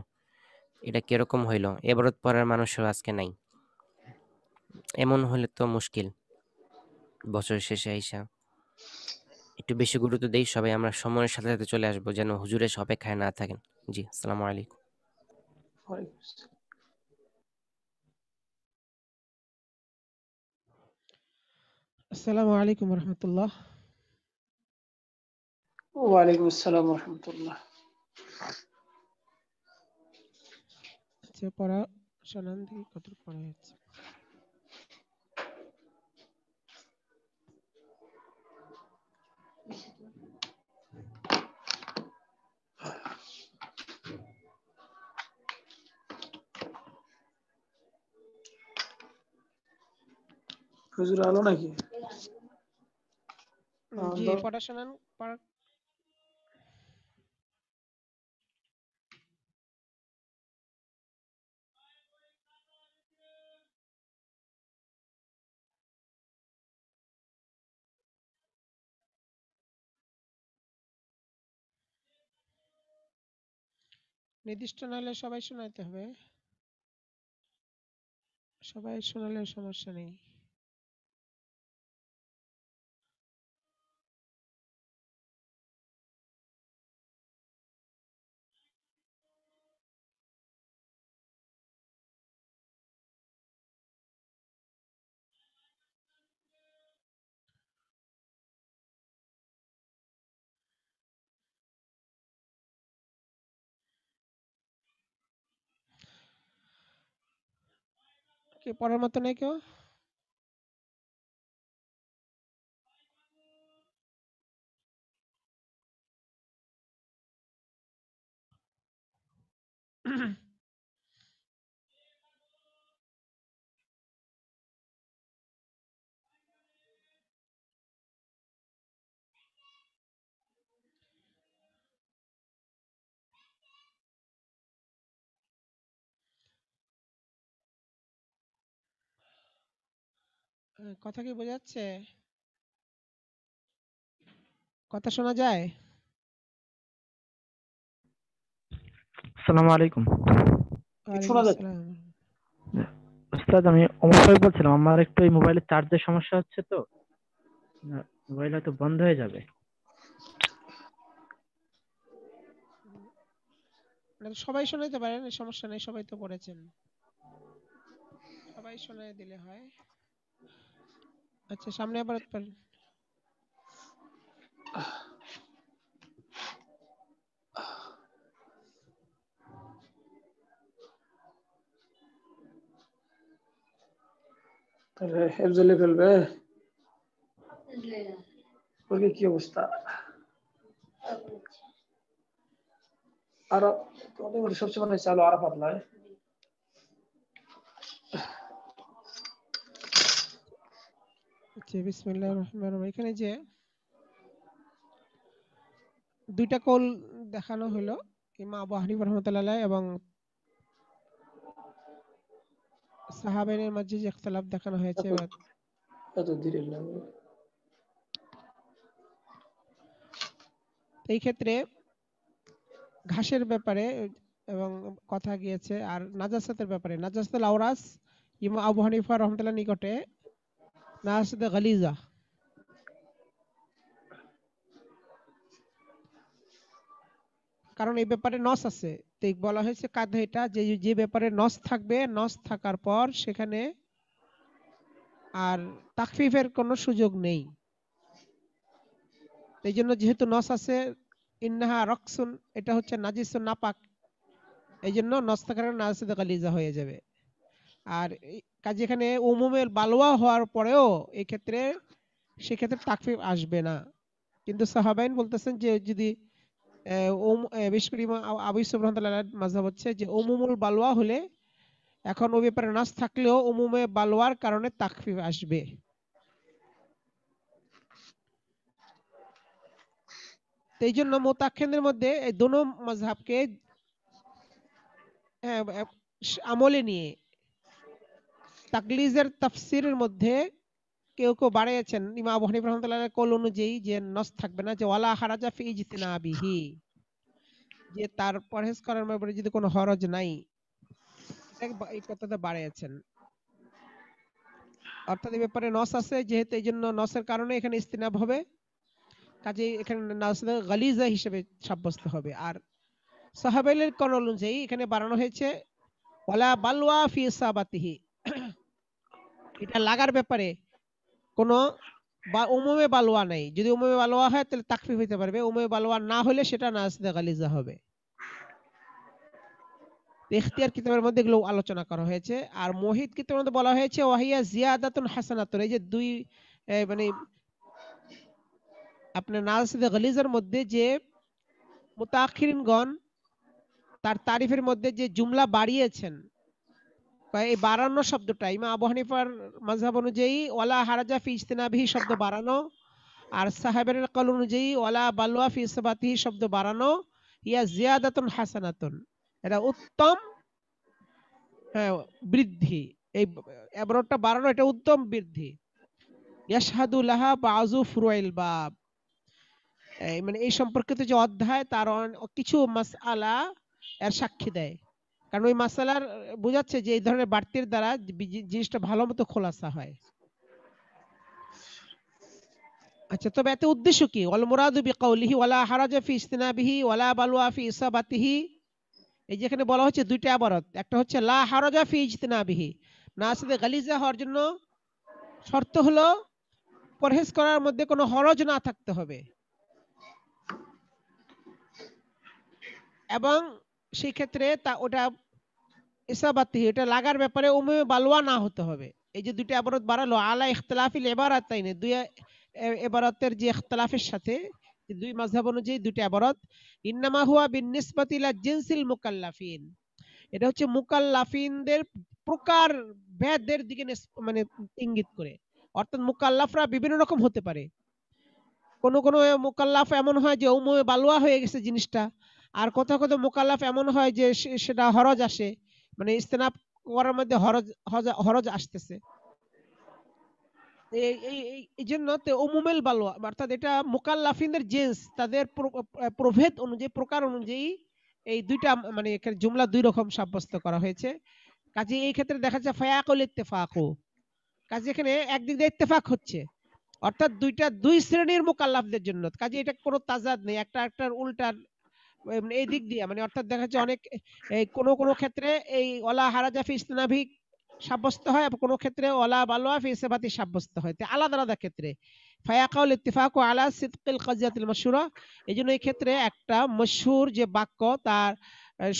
এটা কিরকম হইলো? এবারত পড়ার মানুষও আজকে নাই। এমন হলে তো মুশকিল। বছর শেষে আইসা একটু বেশি গুরুত্ব দেই সবাই, আমরা সময়ের সাথে সাথে চলে আসবো, যেন হুজুরের অপেক্ষায় না থাকেন। জি, আসসালামু আলাইকুম। আসসালামু আলাইকুম রহমতুল্লাহ। ওয়ালাইকুম আসসালাম রহমতুল্লাহ। আচ্ছা, পড়া শোনান দেখি কতটুকু পড়া হয়েছে। হুজুর আলো নাকি? জি, পড়া শোনান। নির্দিষ্ট নাহলে সবাই শোনাতে হবে, সবাই শোনালে সমস্যা নেই। কি পড়ার মতো নেই কেউ? কথা কি বোঝা যাচ্ছে? কথা শোনা যায়? আসসালামু আলাইকুম। ওয়ালাইকুম আসসালাম। উস্তাদ, আমি অমর ভাই বলছিলাম। আমার একটু এই মোবাইলের চার্জের সমস্যা হচ্ছে, তো মোবাইল হয়তো বন্ধ হয়ে যাবে। সবাই শোনাইতে পারেন, সমস্যা নেই, সবাই তো পড়েছেন, সবাই শোনায় দিলে হয়। আচ্ছা, সামনে আবার পারেন। তাহলে হেফজলে ফেলবে, ওকে কি অবস্থা? আরো তোমাদের মধ্যে সবচেয়ে মনে হচ্ছে আলো আরো পাতলায়। আচ্ছা, বিসমিল্লাহির রহমানির রহিম। এখানে যে দুইটা কৌল দেখানো হলো, ইমাম আবু হানিফা রাহমাতুল্লাহ আলাইহি এবং সাহাবাদের মাঝে যে ইখতিলাফ দেখানো হয়েছে। এত ধীরে লাগে। এই ক্ষেত্রে ঘাসের ব্যাপারে এবং কথা গিয়েছে, আর নাজাসাতের ব্যাপারে। নাজাসাতুল আওরাস ইমাম আবু হানিফা রাহমাতুল্লাহ নিকটে নাজাসাত গালিজা, কারণ এই ব্যাপারে নস আছে। তো বলা হয়েছে কাঁধে এটা যে যে ব্যাপারে নস থাকবে, নস থাকার পর সেখানে আর তাখফিফের কোনো সুযোগ নেই। এই জন্য যেহেতু নস আছে, ইন্নাহা রকসুন, এটা হচ্ছে নাজিসুন, নাপাক, এই জন্য নস থাকার কারণে নাজাসাত গালিজা হয়ে যাবে। আর কাজে এখানে উমুমের বালোয়া হওয়ার পরেও এই ক্ষেত্রে সেক্ষেত্রে তাকফিফ আসবে না। কিন্তু সাহাবাইন বলতেছেন যে যদি বিশেষ করে ইমাম আবু ইউসুফ রাহমাতুল্লাহ আলাইহির মাযহাব হচ্ছে যে উমুমুল বালোয়া হলে এখন ওই ব্যাপারে নাস থাকলেও উমুমে বালোয়ার কারণে তাকফিফ আসবে। এই জন্য মুতাক্ষিনদের মধ্যে এই দোনো মাযহাবকে আমলে নিয়ে তাকলিজের তাফসিরের মধ্যে কেউ কেউ বাড়িয়েছেন ইমাম আবু হানিফা রাহমাতুল্লাহ আলাইহির কওল অনুযায়ী যে নস থাকবে না, যে ওয়ালা হারাজা ফি ইজতিনাবিহি, যে তার পরহেজ করার ব্যাপারে যদি কোনো হরজ নাই, এই কথাটা বাড়িয়েছেন। অর্থাৎ এই ব্যাপারে নস আছে, যেহেতু এই জন্য নসের কারণে এখানে ইস্তিনাব হবে, কাজে এখানে নাসে গালিজা হিসেবে সাব্যস্ত হবে। আর সাহাবাইলের কওল অনুযায়ী এখানে বাড়ানো হয়েছে ওয়ালা বালওয়া ফি ইসাবাতিহি, এটা লাগার ব্যাপারে কোনো উমুমে বালোয়া নাই। যদি উমুমে বালোয়া হয় তাহলে তাকফিফ হইতে পারবে, উমুমে বালোয়া না হলে সেটা নাসে গালিজা হবে। ইখতিয়ার কিতাবের মধ্যে এগুলো আলোচনা করা হয়েছে। আর মুহিত কিতাবের মধ্যে বলা হয়েছে ওয়াহিয়া জিয়াদাতুন হাসানাতুন, এই যে দুই মানে আপনার নাসে গালিজার মধ্যে যে মুতাআখিরিনগণ তার তারিফের মধ্যে যে জুমলা বাড়িয়েছেন, এই বাড়ানো শব্দটা ইমাম আবু হানিফার মাযহাব অনুযায়ী ওয়ালা হারাজা ফি ইজতিনাবিহি শব্দ বাড়ানো, আর সাহাবের কওল অনুযায়ী ওয়ালা বালওয়া ফি ইসবাতিহি শব্দ বাড়ানো, ইয়া জিয়াদাতুন হাসানাতুন, এটা উত্তম বৃদ্ধি। এই এবারটা বাড়ানো, এটা উত্তম বৃদ্ধি। ইয়াশহাদু লাহা বাযু ফুরুইল বাব, মানে এই সম্পর্কিত যে অধ্যায় তার কিছু মাসআলা এর সাক্ষী দেয়। কারণ ওই মাসআলার বোঝাচ্ছে যে এই ধরনের বাড়তির দ্বারা জিনিসটা ভালো মতো খোলাসা হয়। আচ্ছা, তবে এতে উদ্দেশ্য কি? ওয়াল মুরাদু বিকাউলিহি ওয়ালা হারাজা ফি ইসতিনাবিহি ওয়ালা বালওয়া ফি ইসাবাতিহি, এই যেখানে বলা হচ্ছে দুইটা ইবারত, একটা হচ্ছে লা হারাজা ফি ইজতিনাবিহি, নাসিদে গালিজা হওয়ার জন্য শর্ত হলো পরহেজ করার মধ্যে কোনো হরজ না থাকতে হবে, এবং সেই ক্ষেত্রে ওটা ইসাবাতি, এটা লাগার ব্যাপারে উমুমে বালওয়া না হতে হবে। এই যে দুইটা ইবারত বাড়ালো, আলা ইখতিলাফিল ইবারাতাইন, দুই ইবারতের যে ইখতিলাফের সাথে, যে দুই মাযহাব অনুযায়ী দুইটা ইবারত, ইন্নামা হুয়া বিনিসবাতি ইলা জিনসিল মুকাল্লাফিন, এটা হচ্ছে মুকাল্লাফিনদের প্রকার ভেদের দিকে মানে ইঙ্গিত করে। অর্থাৎ মুকাল্লাফরা বিভিন্ন রকম হতে পারে। কোন কোন মুকাল্লাফ এমন হয় যে উমুমে বালওয়া হয়ে গেছে জিনিসটা, আর কোথাও কোথাও মুকাল্লাফ এমন হয় যে সেটা হরজ আসে, মানে ইস্তেনাব করার মধ্যে হরজ হরজ আসতেছে। এই জন্য উমুমেল বালওয়া, অর্থাৎ এটা মুকাল্লাফিনদের জিন্স, তাদের প্রভেদ অনুযায়ী, প্রকার অনুযায়ী এই দুইটা মানে এখানে জুমলা দুই রকম সাব্যস্ত করা হয়েছে। কাজে এই ক্ষেত্রে দেখা যাচ্ছে ফায়াকুল ইত্তেফাকু, কাজে এখানে একদিক দিয়ে ইত্তেফাক হচ্ছে, অর্থাৎ দুই শ্রেণীর মুকাল্লাফদের জন্য। কাজে এটা কোনো তাজাদ নেই, একটা একটার উল্টার এই দিক দিয়ে, মানে অর্থাৎ দেখা যাচ্ছে অনেক এই কোন ক্ষেত্রে এই ওয়ালা হারাজা ফি ইসতিনাবি সাব্যস্ত হয়, আর কোনো ক্ষেত্রে ওয়ালা বালওয়া ফি ইসবাতি সাব্যস্ত হয়, আলাদা আলাদা ক্ষেত্রে। ফায়াকাউল ইত্তিফাকু আলা সিদকিল কাজিয়াতিল মাশহুরা, এইজন্য এই ক্ষেত্রে একটা মশহুর যে বাক্য, তার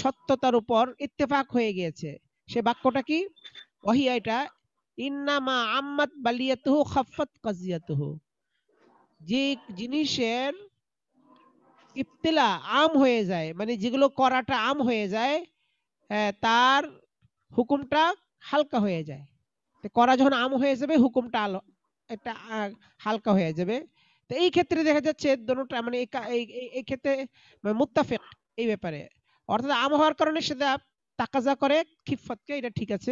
সত্যতার উপর ইত্তেফাক হয়ে গিয়েছে। সে বাক্যটা কি? ওয়াহিয়া, এটা ইন্নামা আম্মাত বালিয়াতুহু খাফফাত কাজিয়াতুহু, যে জিনিসের ইবতিলা আম হয়ে যায়, মানে যেগুলো করাটা আম হয়ে যায়, তার হুকুমটা হালকা হয়ে যায়। করা যখন আম হয়ে যাবে, হুকুমটা একটা হালকা হয়ে যাবে। তো এই ক্ষেত্রে দেখা যাচ্ছে দোনোটা মানে এই ক্ষেত্রে মুত্তাফিক এই ব্যাপারে, অর্থাৎ আম হওয়ার কারণে সেটা তাকাজা করে খিফফতকে, এটা ঠিক আছে।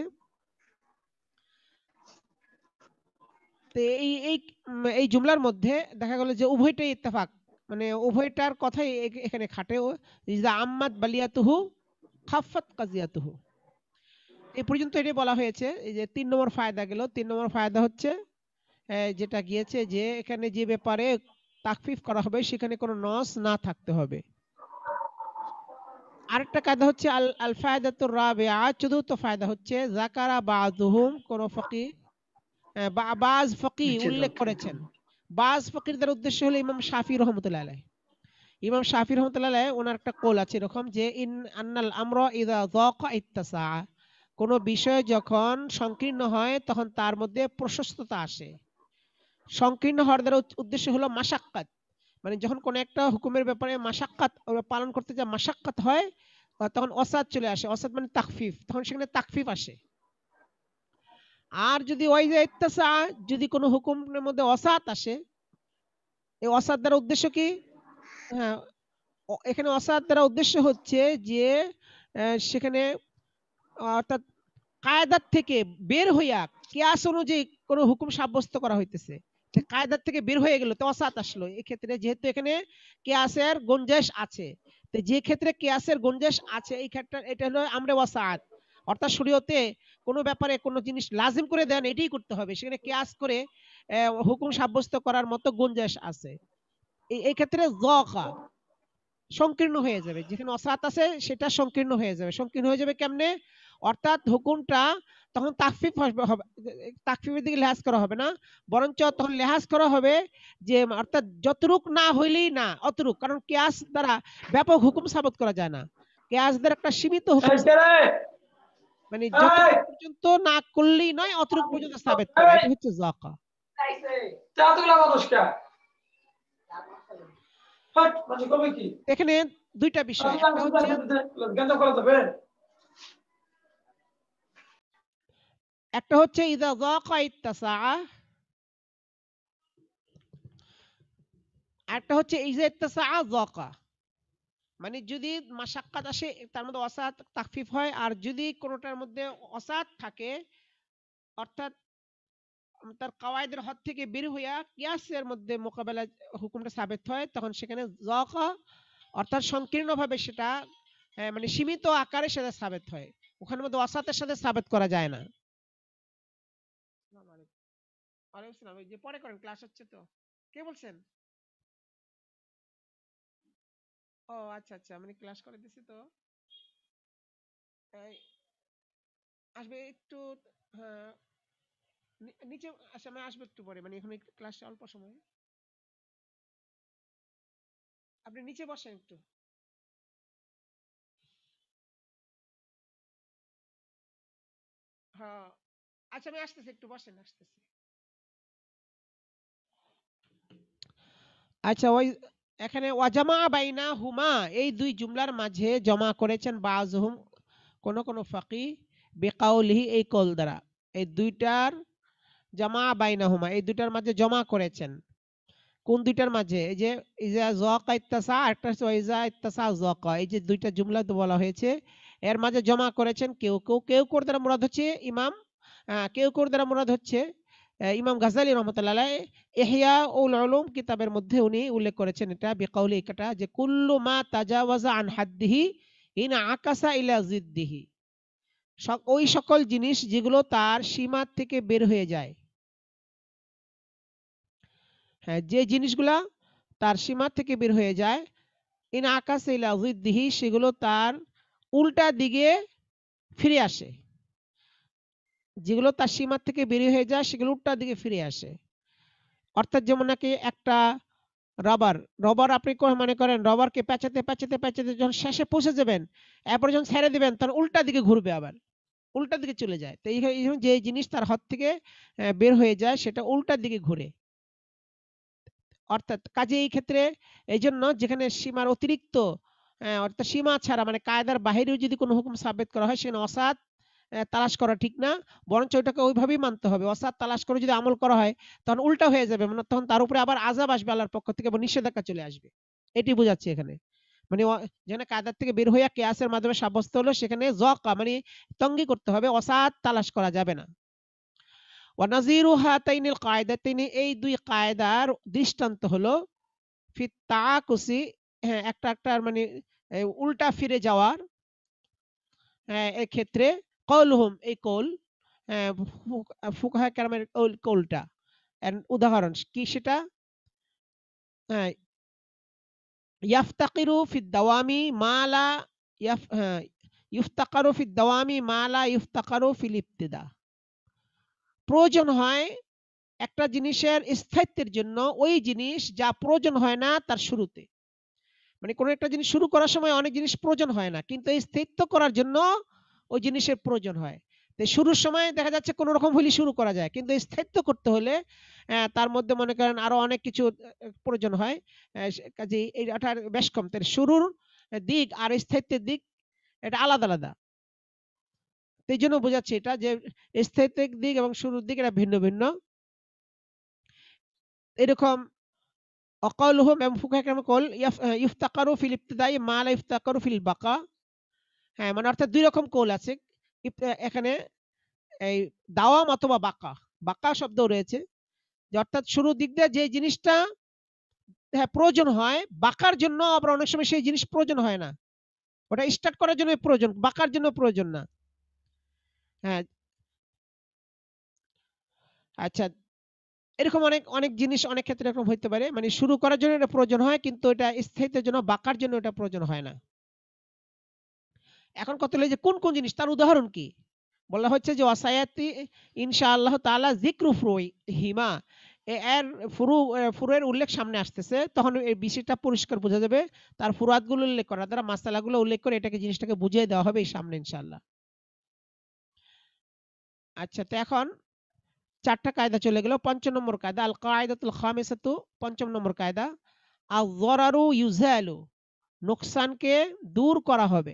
তো এই জুমলার মধ্যে দেখা গেল যে উভয়টাই ইত্তেফাক, মানে উভয়টার কথাই এখানে খাটে। ইজা আম্মাত বালিয়াতুহু খাফফাত কাজিয়াতুহু, এই পর্যন্ত এটাই বলা হয়েছে। এই যে 3 নম্বর ফায়দা গেল। 3 নম্বর ফায়দা হচ্ছে যেটা গিয়েছে যে এখানে যে ব্যাপারে তাকফিফ করা হবে সেখানে কোনো নস না থাকতে হবে। আরেকটা কায়দা হচ্ছে আল আল ফায়দাতুর রাবিআ, চতুর্থ ফায়দা হচ্ছে যাকারা বাযুহুম, কোন ফকিহ বাজ ফকিহ উল্লেখ করেছেন। বাজ ফকিরদের উদ্দেশ্য হলো ইমাম শাফি রহমতুল্লাহ আলাইহ। ইমাম শাফি রহমতুল্লাহ আলাইহ ওনার একটা কওল আছে এরকম যে ইন আন্নাল আমরা ইযা যাকা ইত্তাসা, কোন বিষয় যখন সংকীর্ণ হয় তখন তার মধ্যে প্রশস্ততা আসে। সংকীর্ণ হওয়ার দ্বারা উদ্দেশ্য হলো মাশাক্কাত, মানে যখন কোন একটা হুকুমের ব্যাপারে মাশাক্কাত পালন করতে যা মাশাক্কাত হয়, তখন অসাদ চলে আসে। অসাদ মানে তাকফিফ, তখন সেখানে তাকফিফ আসে। আর যদি ওই যে ইত্তাসা, যদি কোনো হুকুমের মধ্যে অসাদ আসে, এই অসাদ দ্বারা উদ্দেশ্য কি? হ্যাঁ, এখানে অসাদ দ্বারা উদ্দেশ্য হচ্ছে যে সেখানে অর্থাৎ কায়দার থেকে বের হইয়া কিয়াস অনুযায়ী কোন হুকুম সাব্যস্ত করা হইতেছে, কায়দার থেকে বের হয়ে গেল তো অসাত আসলো। এই ক্ষেত্রে যেহেতু এখানে কিয়াসের গুঞ্জাইশ আছে, তো যে ক্ষেত্রে কিয়াসের গুঞ্জাইশ আছে এই ক্ষেত্রে এটা হলো আমরে ওয়াসাত, অর্থাৎ শরীয়তে কোনো ব্যাপারে কোনো জিনিস লাজিম করে দেন এটাই করতে হবে, সেখানে কিয়াস করে হুকুম সাব্যস্ত করার মতো গুঞ্জাইশ আছে। এই ক্ষেত্রে যকা সংকীর্ণ হয়ে যাবে, যেখানে অসাত আছে সেটা সংকীর্ণ হয়ে যাবে। সংকীর্ণ হয়ে যাবে কেমনে? অর্থাৎ হুকুমটা তখন তাকফিফ হবে, তাকফিফের দিকে লেহাজ করা হবে না, বরঞ্চ তখন লেহাজ করা হবে যে অর্থাৎ যতটুক না হইলেই না অতটুক, কারণ কিয়াস দ্বারা ব্যাপক হুকুম সাবত করা যায় না, কিয়াস দ্বারা একটা সীমিত হুকুম, মানে যতটুক পর্যন্ত না করলেই নয় অতটুক পর্যন্ত সাবেত করা, এটা হচ্ছে যাকা। এখানে দুইটা বিষয়, একটা হচ্ছে ইযা যাকা ইত্তাসা, একটা হচ্ছে ইযা ইত্তাসা যাকা, মানে যদি মাশাক্কাত আসে তার মধ্যে অসাত তাকফিফ হয়, আর যদি কোনোটার মধ্যে অসাত থাকে অর্থাৎ তার কাওয়াইদের হদ থেকে বের হইয়া কিয়াসের মধ্যে মোকাবেলা হুকুমটা সাবেত হয়, তখন সেখানে যাকা অর্থাৎ সংকীর্ণভাবে সেটা মানে সীমিত আকারে সেটা সাবেত হয়, ওখানের মধ্যে অসাতের সাথে সাবেত করা যায় না। ওয়ালাইকুম আসসালাম, এই যে পরে করেন, ক্লাস হচ্ছে তো। কে বলছেন? ও আচ্ছা আচ্ছা, মানে ক্লাস করে দিছি তো আসবে একটু। হ্যাঁ, নিচে আসে, আমি আসবো একটু পরে, মানে এখন ক্লাস অল্প সময়, আপনি নিচে বসেন একটু। হ্যাঁ, আচ্ছা আমি আসতেছি, একটু বসেন, আসতেছি। আচ্ছা, ওই এখানে ওয়াজামা বাইনা হুমা, এই দুই জুমলার মাঝে জমা করেছেন বাযহুম, কোন কোন ফাকি, বিকাউলিহি, এই কল দ্বারা। এই দুইটার জামা বাইনা হুমা, এই দুইটার মাঝে জমা করেছেন। কোন দুইটার মাঝে? এই যে ইজা যাকা ইত্তাসা, একটা হচ্ছে ইজা ইত্তাসা যাকা, এই যে দুইটা জুমলা তো বলা হয়েছে, এর মাঝে জমা করেছেন কেউ কেউ। কেউ কোর দ্বারা মুরাদ হচ্ছে ইমাম, কেউ কোর দ্বারা মুরাদ হচ্ছে ইমাম গাজালি রহমতুল্লাহ আলাইহি ইহয়া উল উলুম কিতাবের মধ্যে উনি উল্লেখ করেছেন এটা বিকাউলি, এটা যে কুল্লু মা তাজাওয়াজা আন হাদ্দিহি ইন আকাসা ইলা জিদ্দিহি, ওই সকল জিনিস যেগুলো তার সীমা থেকে বের হয়ে যায়। হ্যাঁ, যে জিনিসগুলা তার সীমা থেকে বের হয়ে যায়, ইন আকাসা ইলা জিদ্দিহি, সেগুলো তার উল্টা দিকে ফিরে আসে। যেগুলো তার সীমা থেকে বের হয়ে যায় সেগুলো উল্টা দিকে ফিরে আসে। অর্থাৎ যেমন নাকি একটা রবার, আপনি মনে করেন রবারকে পেঁচাতে পেঁচাতে পেঁচাতে যখন শেষে পৌঁছে যাবেন, এরপর যখন ছেড়ে দিবেন তখন উল্টা দিকে ঘুরবে, আবার উল্টা দিকে চলে যায়। তো এই যে জিনিস তার হাত থেকে বের হয়ে যায় সেটা উল্টা দিকে ঘুরে। অর্থাৎ কাজে এই ক্ষেত্রে এই জন্য যেখানে সীমার অতিরিক্ত, অর্থাৎ সীমা ছাড়া মানে কায়দার বাহিরেও যদি কোনো হুকুম সাবেত করা হয়, সেখানে অসাত তালাশ করা ঠিক না, বরঞ্চ ওইটাকে ওইভাবেই মানতে হবে। অসাত তালাশ করে যদি আমল করা হয় তখন উল্টা হয়ে যাবে, মানে তখন তার উপরে আবার আযাব আসবে আল্লাহর পক্ষ থেকে এবং নিষেধাজ্ঞা চলে আসবে। এটি বোঝাচ্ছে এখানে। মানে যেখানে কায়দার থেকে বের হইয়া কিয়াসের মাধ্যমে সাব্যস্ত হলো, সেখানে যকা মানে তঙ্গি করতে হবে, অসাত তালাশ করা যাবে না। ওয়ানাজিরু হাতাইনিল কায়দাতাইনি, এই দুই কায়দার দৃষ্টান্ত হলো ফি তাআকুসি, হ্যাঁ একটা একটার মানে উল্টা ফিরে যাওয়ার, হ্যাঁ এই ক্ষেত্রে কওলুহুম, এই কওল, হ্যাঁ ফুকাহা কেরামের কওলটা, এর উদাহরণ কি সেটা? হ্যাঁ, ইয়াফতাকিরু ফিদ দাওয়ামি মা লা ইফতাকারু ফিদ দাওয়ামি মা লা ইফতাকারু ফিল ইবতিদা, প্রয়োজন হয় একটা জিনিসের স্থায়িত্বের জন্য ওই জিনিস যা প্রয়োজন হয় না তার শুরুতে। মানে কোনো একটা জিনিস শুরু করার সময় অনেক জিনিস প্রয়োজন হয় না, কিন্তু এই স্থায়িত্ব করার জন্য ওই জিনিসের প্রয়োজন হয়। তো শুরুর সময় দেখা যাচ্ছে কোনো রকম হলে শুরু করা যায়, কিন্তু স্থায়িত্ব করতে হলে তার মধ্যে মনে করেন আরো অনেক কিছু প্রয়োজন হয়। কাজে এটার বেশ কম, তাই শুরুর দিক আর স্থায়িত্বের দিক এটা আলাদা আলাদা। এই জন্য বোঝাচ্ছে এটা যে স্থায়িত্বের দিক এবং শুরুর দিক এটা ভিন্ন ভিন্ন। এরকম অকালুহুম এবং ফুকাহা কেরাম কল ইফতাকারু ফিল ইবতিদাই মা লা ইফতাকারু ফিল বাকা। হ্যাঁ, মানে অর্থাৎ দুই রকম কল আছে এখানে, এই দাওয়াম অথবা বাকা, বাকা শব্দ রয়েছে, যে অর্থাৎ শুরুর দিক দিয়ে যে জিনিসটা হ্যাঁ প্রয়োজন হয়, বাকার জন্য আবার অনেক সময় সেই জিনিস প্রয়োজন হয় না, ওটা স্টার্ট করার জন্য প্রয়োজন, বাকার জন্য প্রয়োজন না। হ্যাঁ, আচ্ছা, এরকম অনেক অনেক জিনিস অনেক ক্ষেত্রে এরকম হইতে পারে, মানে শুরু করার জন্য এটা প্রয়োজন হয় কিন্তু এটা স্থায়িত্বের জন্য বাকার জন্য এটা প্রয়োজন হয় না। এখন কত হলো যে কোন কোন জিনিস, তার উদাহরণ কি? বলা হচ্ছে যে ওয়াসায়াতি ইনশাআল্লাহ তাআলা যিকরু ফুরুইহিমা, এর ফুরুয়ের উল্লেখ সামনে আসতেছে, তখন এই বিষয়টা পরিষ্কার বোঝা যাবে। তার ফুরুয়াতগুলো উল্লেখ করা দ্বারা মাসালাগুলো উল্লেখ করে এটাকে জিনিসটাকে বুঝিয়ে দেওয়া হবে এই সামনে ইনশাআল্লাহ। আচ্ছা, তো এখন চারটা কায়দা চলে গেল। ৫ নম্বর কায়দা আল কায়দাতুল খামিসাতু, ৫ম নম্বর কায়দা, আয-যারারু ইউযালু, নোকসানকে দূর করা হবে।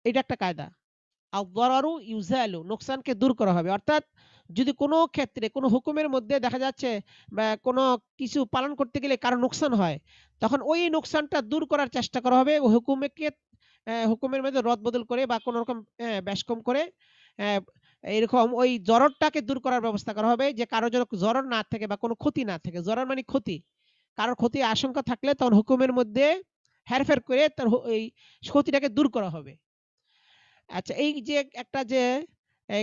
এটা একটা কায়দা। আয-যারারু ইউযালু, নোকসানকে দূর করা হবে। অর্থাৎ যদি কোনো ক্ষেত্রে কোনো হুকুমের মধ্যে দেখা যাচ্ছে বা কোনো কিছু পালন করতে গেলে কারো নোকসান হয়, তখন ওই নোকসানটা দূর করার চেষ্টা করা হবে। ওই হুকুমের মধ্যে রদবদল করে বা কোনো রকম বেশ কম করে অ্যা এরকম ওই জররটাকে দূর করার ব্যবস্থা করা হবে, যে কারো যেন জরর না থাকে বা কোনো ক্ষতি না থাকে। জরর মানে ক্ষতি। কারোর ক্ষতির আশঙ্কা থাকলে তখন হুকুমের মধ্যে হেরফের করে তার এই ক্ষতিটাকে দূর করা হবে। আচ্ছা, এই যে একটা যে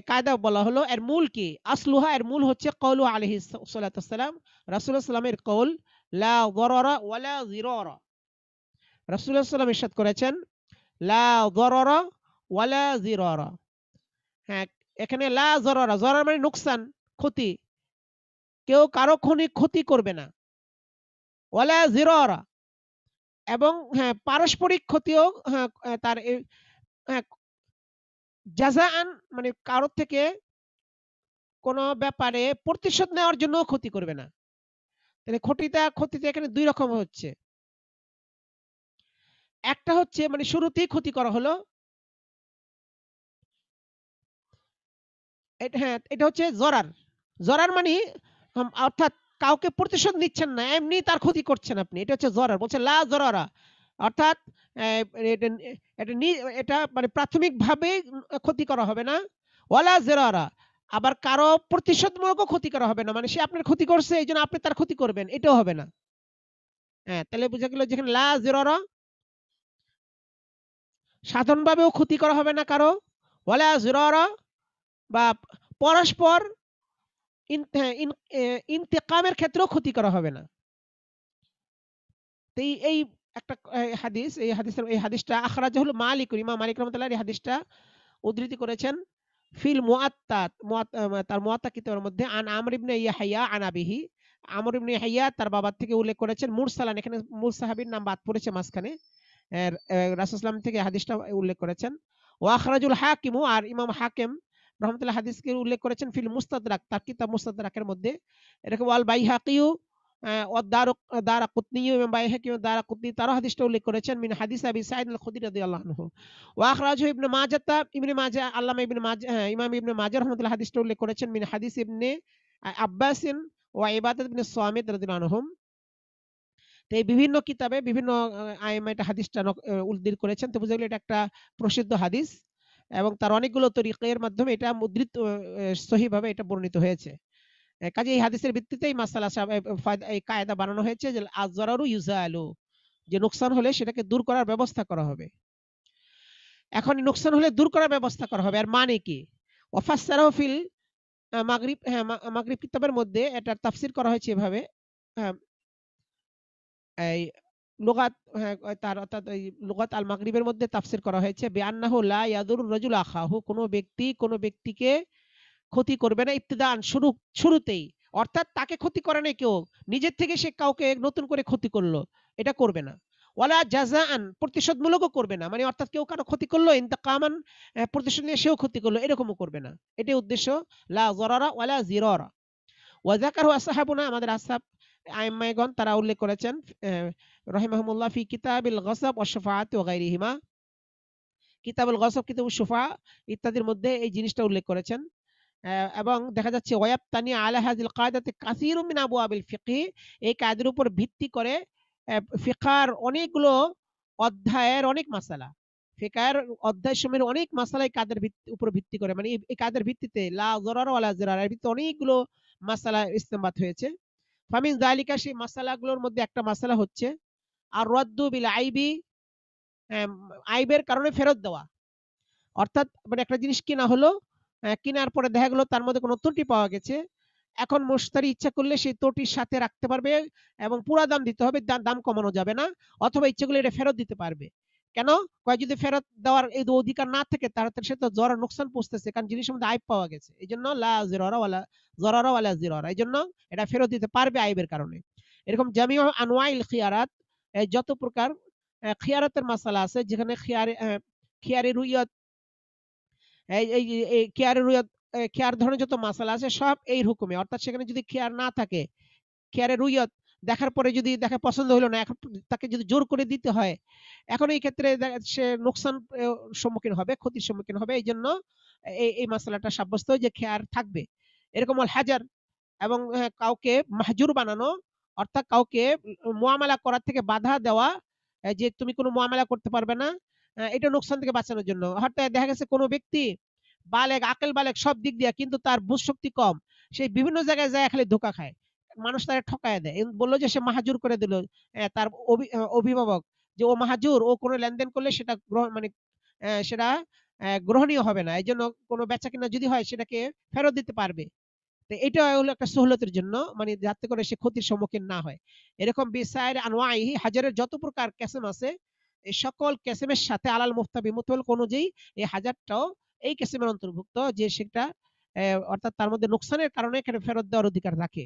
কায়দা বলা হলো, এর মূল কি? আসলুহা, এর মূল হচ্ছে কওলু আলাইহিস সালাতু ওয়াসসালাম, রাসূলুল্লাহ সাল্লাল্লাহু আলাইহি ওয়াসাল্লামের কওল, লা যারারা ওয়ালা যিরারা। রাসূলুল্লাহ সাল্লাল্লাহু আলাইহি ওয়াসাল্লাম ইরশাদ করেছেন, লা যারারা ওয়ালা যিরারা। হ্যাঁ, এখানে লা যারারা, যারার মানে নোকসান, ক্ষতি, কেউ কারো ক্ষতি করবে না। ওয়ালা যিরারা, এবং হ্যাঁ পারস্পরিক ক্ষতিও হ্যাঁ তার হ্যাঁ জাযাআন মানে কারোর থেকে কোনো ব্যাপারে প্রতিশোধ নেওয়ার জন্য ক্ষতি করবে না। তাহলে ক্ষতিটা এখানে দুই রকম হচ্ছে। একটা হচ্ছে মানে শুরুতেই ক্ষতি করা হলো, এটা হচ্ছে জরার। জরার মানে অর্থাৎ কাউকে প্রতিশোধ নিচ্ছেন না, এমনি তার ক্ষতি করছেন আপনি, এটা হচ্ছে জরার। বলছে লা জরারা, অর্থাৎ আহ, এটা এটা এটা মানে প্রাথমিকভাবে ক্ষতি করা হবে না। ওয়ালা জেরারা, আবার কারো প্রতিশোধমূলক ক্ষতি করা হবে না, মানে সে আপনার ক্ষতি করছে এই জন্য আপনি তার ক্ষতি করবেন, এটাও হবে না। হ্যাঁ, তাহলে বোঝা গেল যেখানে লা জেরারা, সাধারণভাবেও ক্ষতি করা হবে না কারো, ওয়ালা জেরারা বা পরস্পর ইন্তেকামের ক্ষেত্রেও ক্ষতি করা হবে না। তো এই একটা হাদিস, এই হাদিসটা আখরাজাহুল মালিক, ইমাম মালিক রাহমাতুল্লাহ এই হাদিসটা উদ্ধৃতি করেছেন ফিল মুআত্তাত, তার মুআত্তা কিতাবের মধ্যে, আন আমর ইবনে ইয়াহইয়া আন আবিহি, আমর ইবনে ইয়াহইয়া তার বাবার থেকে উল্লেখ করেছেন মুরসালান, এখানে মূল সাহাবীর নাম বাদ পড়েছে মাঝখানে, রাসূল সাল্লাল্লাহু আলাইহি ওয়াসাল্লাম থেকে হাদিসটা উল্লেখ করেছেন। ওয়া আখরাজুল হাকিম, আর ইমাম হাকিম রহমতুল্লাহ হাদিসকে উল্লেখ করেছেন ফিল মুস্তাদরাক, তার কিতাব মুস্তাদরাকের মধ্যে। এরকম ওয়াল বাইহাকিউ ও দারাকুতনি, ইমাম বাইহাকি ও দারাকুতনি তারও হাদিসটা উল্লেখ করেছেন মিন হাদিস আবি সাঈদ আল খুদরি রাদিয়াল্লাহু আনহু। ওয়া আখরাজহু ইবনে মাজাহ, ইবনে মাজাহ, আল্লামা ইবনে মাজাহ, ইমাম ইবনে মাজাহ রাহমাতুল্লাহ হাদিসটা উল্লেখ করেছেন মিন হাদিস ইবনে আব্বাসিন ওয়া ইবাদাত ইবনে সামিত রাদিয়াল্লাহু আনহুম। তো এই বিভিন্ন কিতাবে বিভিন্ন আইমা এটা হাদিসটা উল্লেখ করেছেন। তো বুঝা গেল এটা একটা প্রসিদ্ধ হাদিস এবং তার অনেকগুলো তরিকের মাধ্যমে এটা মুদ্রিত সহিভাবে এটা বর্ণিত হয়েছে। কাজে এই হাদিসের ভিত্তিতেই মাসালা এই কায়দা বানানো হয়েছে যে আযরারু ইউজালু, যে নোকসান হলে সেটাকে দূর করার ব্যবস্থা করা হবে। এখন নোকসান হলে দূর করার ব্যবস্থা করা হবে, আর মানে কি? ওয়াফাসসারাহু ফিল মাগরিব, মাগরিব কিতাবের মধ্যে এটার তাফসীর করা হয়েছে এভাবে, এই লুগাত, তার অর্থাৎ এই লুগাত আল মাগরিবের মধ্যে তাফসীর করা হয়েছে বিআন্নাহু লা ইয়াদুর রাজুল আখাহু, কোনো ব্যক্তিকে ক্ষতি করবে না ইবতিদান, শুরুতেই, অর্থাৎ তাকে ক্ষতি করে নাই কেউ, নিজের থেকে সে কাউকে নতুন করে ক্ষতি করলো, এটা করবে না। ওয়ালা জাযাআন, প্রতিশোধমূলকও করবে না, মানে অর্থাৎ কেউ কারো ক্ষতি করলো ইন্তাকামান, প্রতিশোধ নিয়ে সেও ক্ষতি করলো, এরকমও করবে না। এটাই উদ্দেশ্য লা যারারা ওয়ালা জিরারা। ওয়া যাকারু আসহাবুনা, আমাদের আসহাব আইম্মাইগণ তারা উল্লেখ করেছেন রাহিমাহুমুল্লাহ ফি কিতাবিল গসব ওয়া শাফাআত ওয়া গায়রিহিমা, কিতাবুল গসব, কিতাবুশ শুফা ইত্যাদির মধ্যে এই জিনিসটা উল্লেখ করেছেন। এবং দেখা যাচ্ছে ওয়ায়াবতানি আলা হাযিল কায়দাতি কাসীরুম মিন আবওয়াবিল ফিকহি, এই কায়দার উপর ভিত্তি করে ফিকহার অনেকগুলো অধ্যায়ের অনেক মাসালা, ফিকহের অধ্যায়সমূহের অনেক মাসালা এই কায়দার উপর ভিত্তি করে, মানে এই কায়দার ভিত্তিতে লা যারারা ওয়ালা জিরারা এর ভিত্তিতে অনেকগুলো মাসালা ইস্তেমবাত হয়েছে। ফামিন যালিকা, সেই মাসালাগুলোর মধ্যে একটা মাসালা হচ্ছে আর রাদ্দু বিল আইবি, আইবের কারণে ফেরত দেওয়া। অর্থাৎ মানে একটা জিনিস কেনা হলো, কেনার পরে দেখা গেল তার মধ্যে কোনো ত্রুটি পাওয়া গেছে, এখন মুশতারি ইচ্ছা করলে সেই ত্রুটির সাথে রাখতে পারবে এবং পুরা দাম দিতে হবে, দাম কমানো যাবে না, অথবা ইচ্ছা করলে এটা ফেরত দিতে পারবে। কেন? কয় যদি ফেরত দেওয়ার এই অধিকার না থাকে তাহলে সে তো জরা নোকসান পৌঁছতেছে, কারণ জিনিসের মধ্যে আইব পাওয়া গেছে, এই জন্য লা জিরারা ওয়ালা জরারা ওয়ালা জিরারা, এই জন্য এটা ফেরত দিতে পারবে আইবের কারণে। এরকম জামিউ আনওয়াইল খিয়ারাত, যত প্রকার খিয়ারাতের মাসালা আছে, যেখানে খিয়ারে রুইয়ত, এই খেয়ার ধরনের যত মাসালা আছে সব এই হুকুমে, অর্থাৎ সেখানে যদি খেয়ার না থাকে, খেয়ারে রুইয়ত দেখার পরে যদি দেখে পছন্দ হলো না, এখন তাকে যদি জোর করে দিতে হয়, এখন এই ক্ষেত্রে সে নোকসান সম্মুখীন হবে, ক্ষতির সম্মুখীন হবে, এই জন্য এই মাসালাটা সাব্যস্ত যে খেয়ার থাকবে। এরকম আল হাজার, এবং কাউকে মাহজুর বানানো, অর্থাৎ কাউকে মুআমালা করার থেকে বাধা দেওয়া, যে তুমি কোনো মুআমালা করতে পারবে না, এটা নোকসান থেকে বাঁচানোর জন্য। হয়তো দেখা গেছে কোনো ব্যক্তি বালেগ, আকেল বালেগ সব দিক দিয়ে, কিন্তু তার বুঝ শক্তি কম, সেই বিভিন্ন জায়গায় যায় খালি ধোকা খায়, মানুষ তারা ঠকায় দেয়, বললো যে সে মাহাজুর করে দিল তার অভিভাবক, যে ও মাহাজুর, ও কোনো লেনদেন করলে সেটা মানে সেটা গ্রহণীয় হবে না, এই জন্য কোনো বেচা কিনা যদি হয় সেটাকে ফেরত দিতে পারবে। তো এটা হলো একটা সহলতের জন্য, মানে যাতে করে সে ক্ষতির সম্মুখীন না হয়। এরকম বিসাইর আনওয়াইহি, হাজারের যত প্রকার কেসেম আছে, এই সকল কেসেমের সাথে আলাল মুফতাবি মুতওয়াল অনুযায়ী এই হাজারটাও এই কেসেমের অন্তর্ভুক্ত, যে সেটা অর্থাৎ তার মধ্যে নোকসানের কারণে এখানে ফেরত দেওয়ার অধিকার রাখে।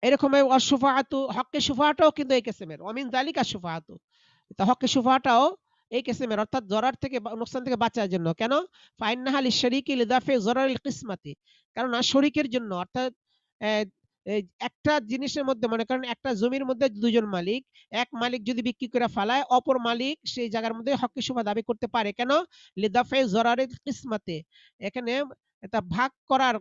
এরকম অশুফাআতু, হক্কে শুফাআটাও কিন্তু এই কেসেমের, ওয়ামিন যালিকা শুফাআতু, তা হক্কে শুফাআটাও এই কিসমের অর্থাৎ জরার থেকে নোকসান থেকে বাঁচার জন্য। কেন? ফাইন্নাহা লিশরিকি লিদাফি জরারিল কিসমাতি, কারণ শরীকের জন্য অর্থাৎ একটা জিনিসের মধ্যে মনে করেন একটা জমির মধ্যে দুজন মালিক, এক মালিক যদি বিক্রি করে ফেলায় অপর মালিক সেই জায়গার মধ্যে হক সুফা দাবি করতে পারে। কেন? লিদাফি জরারিল কিসমাতি, এখানে এটা ভাগ করার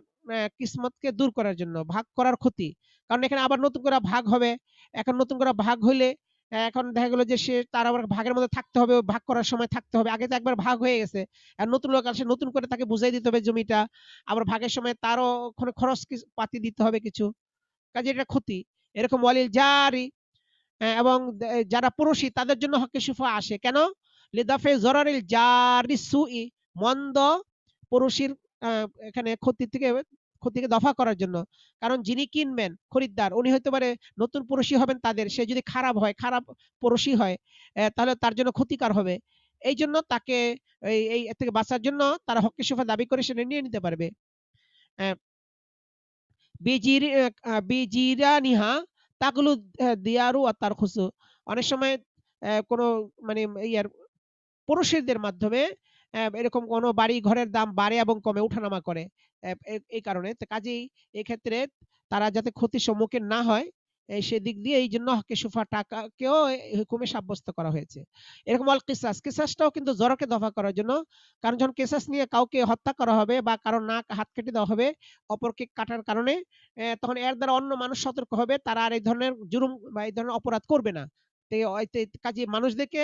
কিসমতকে দূর করার জন্য, ভাগ করার ক্ষতি। কারণ এখানে আবার নতুন করে ভাগ হবে, এখন নতুন করে ভাগ হইলে এখন দেখা গেল যে সে তার আবার ভাগের মধ্যে থাকতে হবে, ভাগ করার সময় থাকতে হবে। আগে তো একবার ভাগ হয়ে গেছে, আর নতুন লোক আসে নতুন করে তাকে বুঝাই দিতে হবে জমিটা, আবার ভাগের সময় তারও ওখানে খরচ পাতি দিতে হবে কিছু, কাজে এটা ক্ষতি। এরকম ওয়ালিল জারি, এবং যারা পুরুষই তাদের জন্য হকে সুফা আসে। কেন? লিদাফে জরারিল জারি সুই, মন্দ পুরুষের এখানে ক্ষতিকে দফা করার জন্য। কারণ যিনি কিনবেন খরিদ্দার উনি হতে পারে নতুন পুরুষই হবেন তাদের, সে যদি খারাপ হয়, খারাপ পুরুষই হয়, তাহলে তার জন্য ক্ষতিকার হবে। এই জন্য তাকে এই এর থেকে বাঁচার জন্য তারা হকে সুফা দাবি করে সেটা নিয়ে নিতে পারবে। বিজিরানিহা তাগুলু দিয়ারু আর তার খুসু, অনেক সময় কোনো মানে ইয়ার পুরুষদের মাধ্যমে এরকম কোনো বাড়ি ঘরের দাম বাড়ে এবং কমে উঠানামা করে। এই কারণে তো কাজেই এই ক্ষেত্রে তারা যাতে ক্ষতির সম্মুখীন না হয় সেদিক দিয়ে এই জন্য হকে সুফা টাকাকেও হুকুমে সাব্যস্ত করা হয়েছে। এরকম আল কিসাস, কিসাসটাও কিন্তু জরকে দফা করার জন্য। কারণ যখন কিসাস নিয়ে কাউকে হত্যা করা হবে বা কারো নাক হাত কেটে দেওয়া হবে অপরকে কাটার কারণে, তখন এর দ্বারা অন্য মানুষ সতর্ক হবে, তারা আর এই ধরনের জুলুম বা এই ধরনের অপরাধ করবে না। কাজে মানুষদেরকে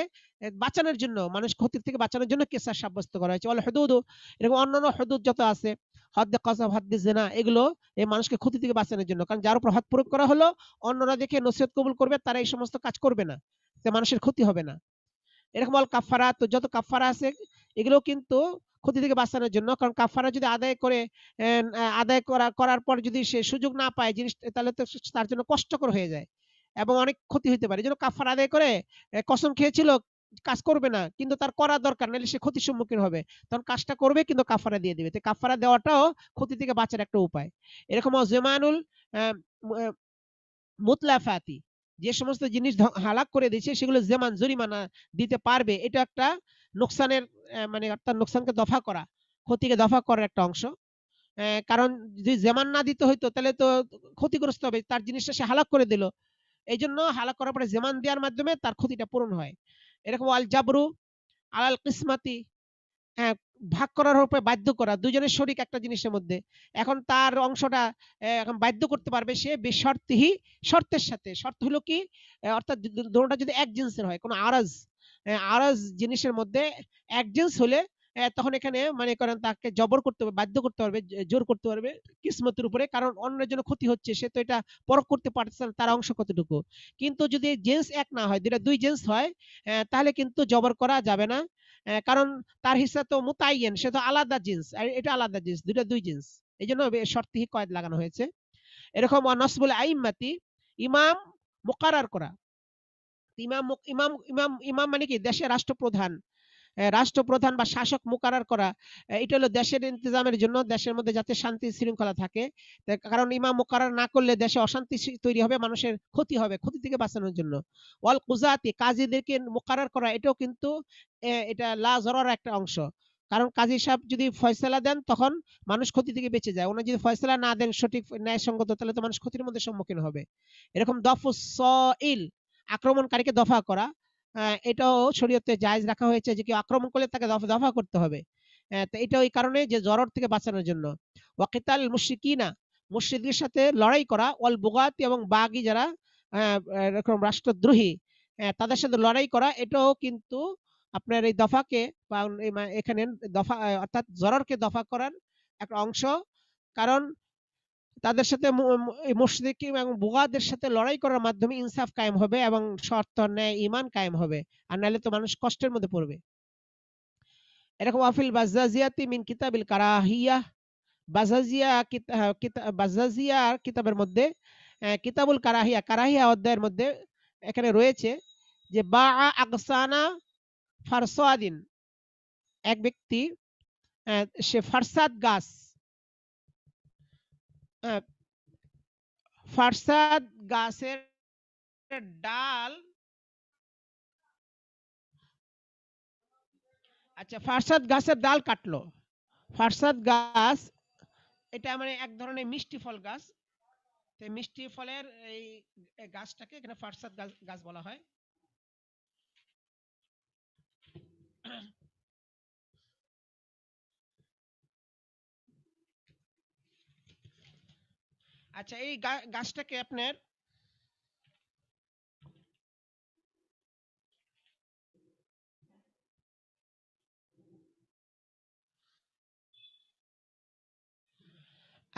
বাঁচানোর জন্য, মানুষ ক্ষতির থেকে বাঁচানোর জন্য কিসাস সাব্যস্ত করা হয়েছে। ওয়াল হুদুদ, এরকম অন্যান্য হুদুদ যত আছে, হদ্দে কসাব, হদ্দে জিনা, এগুলো এই মানুষকে ক্ষতি থেকে বাঁচানোর জন্য। কারণ যার উপর হদ প্রয়োগ করা হলো অন্যরা দেখে নসিহত কবুল করবে, তারা এই সমস্ত কাজ করবে না, তে মানুষের ক্ষতি হবে না। এরকম আল কাফারা, তো যত কাফারা আছে এগুলো কিন্তু ক্ষতি থেকে বাঁচানোর জন্য। কারণ কাফারা যদি আদায় করে আদায় করার পর যদি সে সুযোগ না পায় জিনিস, তাহলে তো তার জন্য কষ্টকর হয়ে যায় এবং অনেক ক্ষতি হতে পারে। যেন কাফারা আদায় করে কসম খেয়েছিল কাজ করবে না, কিন্তু তার করা দরকার, নাহলে সে ক্ষতির সম্মুখীন হবে, তখন কাজটা করবে কিন্তু কাফারা দিয়ে দিবে। তো কাফারা দেওয়াটাও ক্ষতি থেকে বাঁচার একটা উপায়। এরকম জেমানুল মুতলাফাতি, যে সমস্ত জিনিস হালাক করে দিয়েছে সেগুলো যেমান জরিমানা দিতে পারবে, এটা একটা নোকসানের মানে অর্থাৎ নোকসানকে দফা করা, ক্ষতিকে দফা করার একটা অংশ। কারণ যদি যেমান না দিতে হইতো তাহলে তো ক্ষতিগ্রস্ত হবে, তার জিনিসটা সে হালাক করে দিল, এই জন্য হালাক করার পরে যেমান দেওয়ার মাধ্যমে তার ক্ষতিটা পূরণ হয়। এরকম আল জাবরু আলাল কিসমাতি, হ্যাঁ, ভাগ করার উপরে বাধ্য করা, দুজনের শরিক একটা জিনিসের মধ্যে, এখন তার অংশটা এখন বাধ্য করতে পারবে সে বেশর্তিহি, শর্তের সাথে। শর্ত হলো কি, অর্থাৎ দুটোটা যদি এক জিন্সের হয়, কোনো আরাজ আরাজ জিনিসের মধ্যে এক জিন্স হলে তখন এখানে মানে করেন তাকে জবর করতে হবে, বাধ্য করতে পারবে, জোর করতে পারবে কিসমতের উপরে, কারণ অন্যের জন্য ক্ষতি হচ্ছে, সে তো এটা পরখ করতে পারছে না তার অংশ কতটুকু। কিন্তু যদি জেন্স এক না হয়, দুই জেন্স হয়, তাহলে কিন্তু জবর করা যাবে না, কারণ তার হিসা তো মুতাইয়েন, সে তো আলাদা জিন্স, আর এটা আলাদা জিন্স, দুই জিন্স, এই জন্য শর্তিহি কয়েদ লাগানো হয়েছে। এরকম নসবুল আইম্মাতি, ইমাম মুকাররার করা। ইমাম ইমাম ইমাম ইমাম মানে কি দেশের রাষ্ট্রপ্রধান, রাষ্ট্রপ্রধান বা শাসক মুকাররার করা। এটা হলো দেশের ইন্তজামের জন্য, দেশের মধ্যে যাতে শান্তি শৃঙ্খলা থাকে। কারণ ইমাম মুকাররার না করলে দেশে অশান্তি তৈরি হবে, মানুষের ক্ষতি হবে, ক্ষতি থেকে বাঁচানোর জন্য। ওয়াল কুজাতি, কাজীদেরকে মুকাররার করা, এটাও কিন্তু এটা লা জরার একটা অংশ। কারণ কাজী সাহেব যদি ফয়সালা দেন তখন মানুষ ক্ষতি থেকে বেঁচে যায়, ওনারা যদি ফয়সালা না দেন সঠিক ন্যায়সঙ্গত, তাহলে তো মানুষ ক্ষতির মধ্যে সম্মুখীন হবে। এরকম দফুস সাইল, আক্রমণকারীকে দফা করা, এটাও শরীয়তে জায়েজ রাখা হয়েছে যে কেউ আক্রমণ করলে তাকে দফা করতে হবে। তো এটা ওই কারণে যে জরর থেকে বাঁচানোর জন্য। ওয়াকিতাল মুশরিকিনা, মুশরিকদের সাথে লড়াই করা, ওয়াল বুগাতি, এবং বাগী যারা এরকম রাষ্ট্রদ্রোহী তাদের সাথে লড়াই করা, এটাও কিন্তু আপনার এই দফাকে বা এখানে দফা অর্থাৎ জররকে দফা করার একটা অংশ। কারণ তাদের সাথে মুশরিক এবং বুগাদের সাথে লড়াই করার মাধ্যমে ইনসাফ কায়েম হবে এবং শর্ত ন্যায় ঈমান কায়েম হবে, আর নাহলে তো মানুষ কষ্টের মধ্যে পড়বে। এরকম ওয়াফিল বাজাজিয়াতি মিন কিতাবিল কারাহিয়া, বাজাজিয়ার কিতাবের মধ্যে কিতাবুল কারাহিয়া, কারাহিয়া অধ্যায়ের মধ্যে এখানে রয়েছে যে বা আগসানা ফারসাদিন, এক ব্যক্তি সে ফারসাদ গাছ, ফারসাদ গাছের ডাল আচ্ছা, ফারসাদ গাছের ডাল কাটলো। ফারসাদ গাছ এটা মানে এক ধরনের মিষ্টি ফল গাছ। তো এই মিষ্টি ফলের এই গাছটাকে এখানে ফারসাদ গাছ গাছ বলা হয়। আচ্ছা, এই গাছটাকে আপনার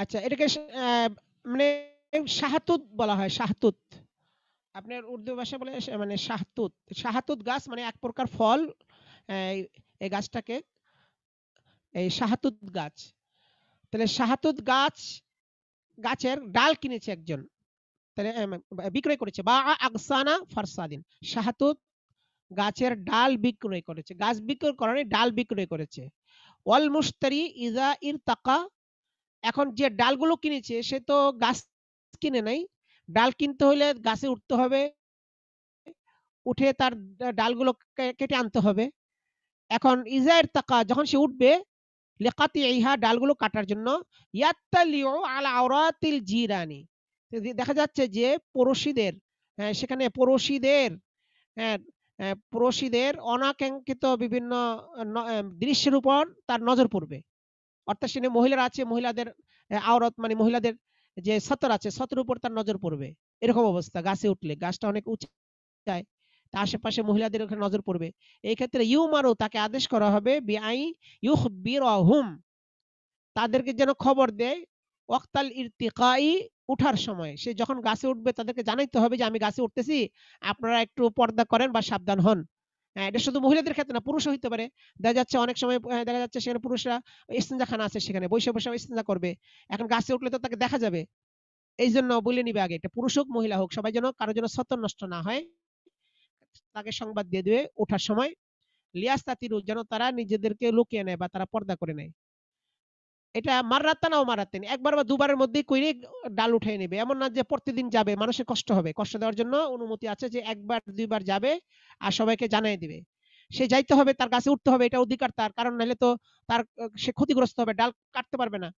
আচ্ছা এটাকে মানে শাহতুত বলা হয়, শাহতুত। আপনার উর্দু ভাষা বলে মানে শাহতুত। শাহতুত গাছ মানে এক প্রকার ফল। এই এই গাছটাকে এই শাহতুত গাছ। তাহলে শাহতুত গাছের ডাল কিনেছে একজন, তাহলে বিক্রয় করেছে বা আকসানা ফারসাদিন। শাহতুত গাছের ডাল বিক্রয় করেছে, গাছ বিক্রয় করেনি, ডাল বিক্রয় করেছে। ওয়াল মুশতারি ইজা ইরতাকা, এখন যে ডালগুলো কিনেছে সে তো গাছ কিনে নাই, ডাল কিনতে হলে গাছে উঠতে হবে, উঠে তার ডালগুলো কেটে আনতে হবে। এখন ইজায়ের তাকা যখন সে উঠবে, লেকাতি ইহা ডালগুলো কাটার জন্য, ইয়াত্তালিউ আলা আওরাতিল জিরানি, দেখা যাচ্ছে যে পড়শিদের, সেখানে পড়শিদের, হ্যাঁ, পড়শিদের অনাকাঙ্ক্ষিত বিভিন্ন দৃশ্যের উপর তার নজর পড়বে। অর্থাৎ সেখানে মহিলারা আছে, মহিলাদের আওরাত মানে মহিলাদের যে সতর আছে, সতর উপর তার নজর পড়বে। এরকম অবস্থা গাছে উঠলে, গাছটা অনেক উঁচায়, তার আশেপাশে মহিলাদের ওখানে নজর পড়বে। এই ক্ষেত্রে ইউমারু তাকে আদেশ করা হবে বিআই ইউখবিরহুম, তাদেরকে যেন খবর দেয়, ওয়াক্তাল ইরতিকাই, উঠার সময়। সে যখন গাছে উঠবে তাদেরকে জানাইতে হবে যে আমি গাছে উঠতেছি, আপনারা একটু পর্দা করেন বা সাবধান হন। এটা শুধু মহিলাদের ক্ষেত্রে না, পুরুষও হইতে পারে। দেখা যাচ্ছে অনেক সময় দেখা যাচ্ছে সেখানে পুরুষরা ইস্তেঞ্জাখানা আছে, সেখানে বসে বসে ইস্তেঞ্জা করবে। এখন গাছে উঠলে তো তাকে দেখা যাবে, এই জন্য বলে নিবে আগে, এটা পুরুষ হোক মহিলা হোক সবাই যেন কারো যেন সতর নষ্ট না হয়, তাকে সংবাদ দিয়ে দিবে ওঠার সময়। লিয়াস্তাতিরু, যেন তারা নিজেদেরকে লুকিয়ে নেয় বা তারা পর্দা করে নেয়। এটা মাররাতান ও মারাতান, একবার বা দুবারের মধ্যেই কইরে ডাল উঠিয়ে নেবে, এমন না যে প্রতিদিন যাবে, মানুষের কষ্ট হবে। কষ্ট দেওয়ার জন্য অনুমতি আছে যে একবার দুইবার যাবে আর সবাইকে জানিয়ে দিবে। সে যাইতে হবে, তার গাছে উঠতে হবে, এটা অধিকার তার, কারণ নাহলে তো তার সে ক্ষতিগ্রস্ত হবে, ডাল কাটতে পারবে না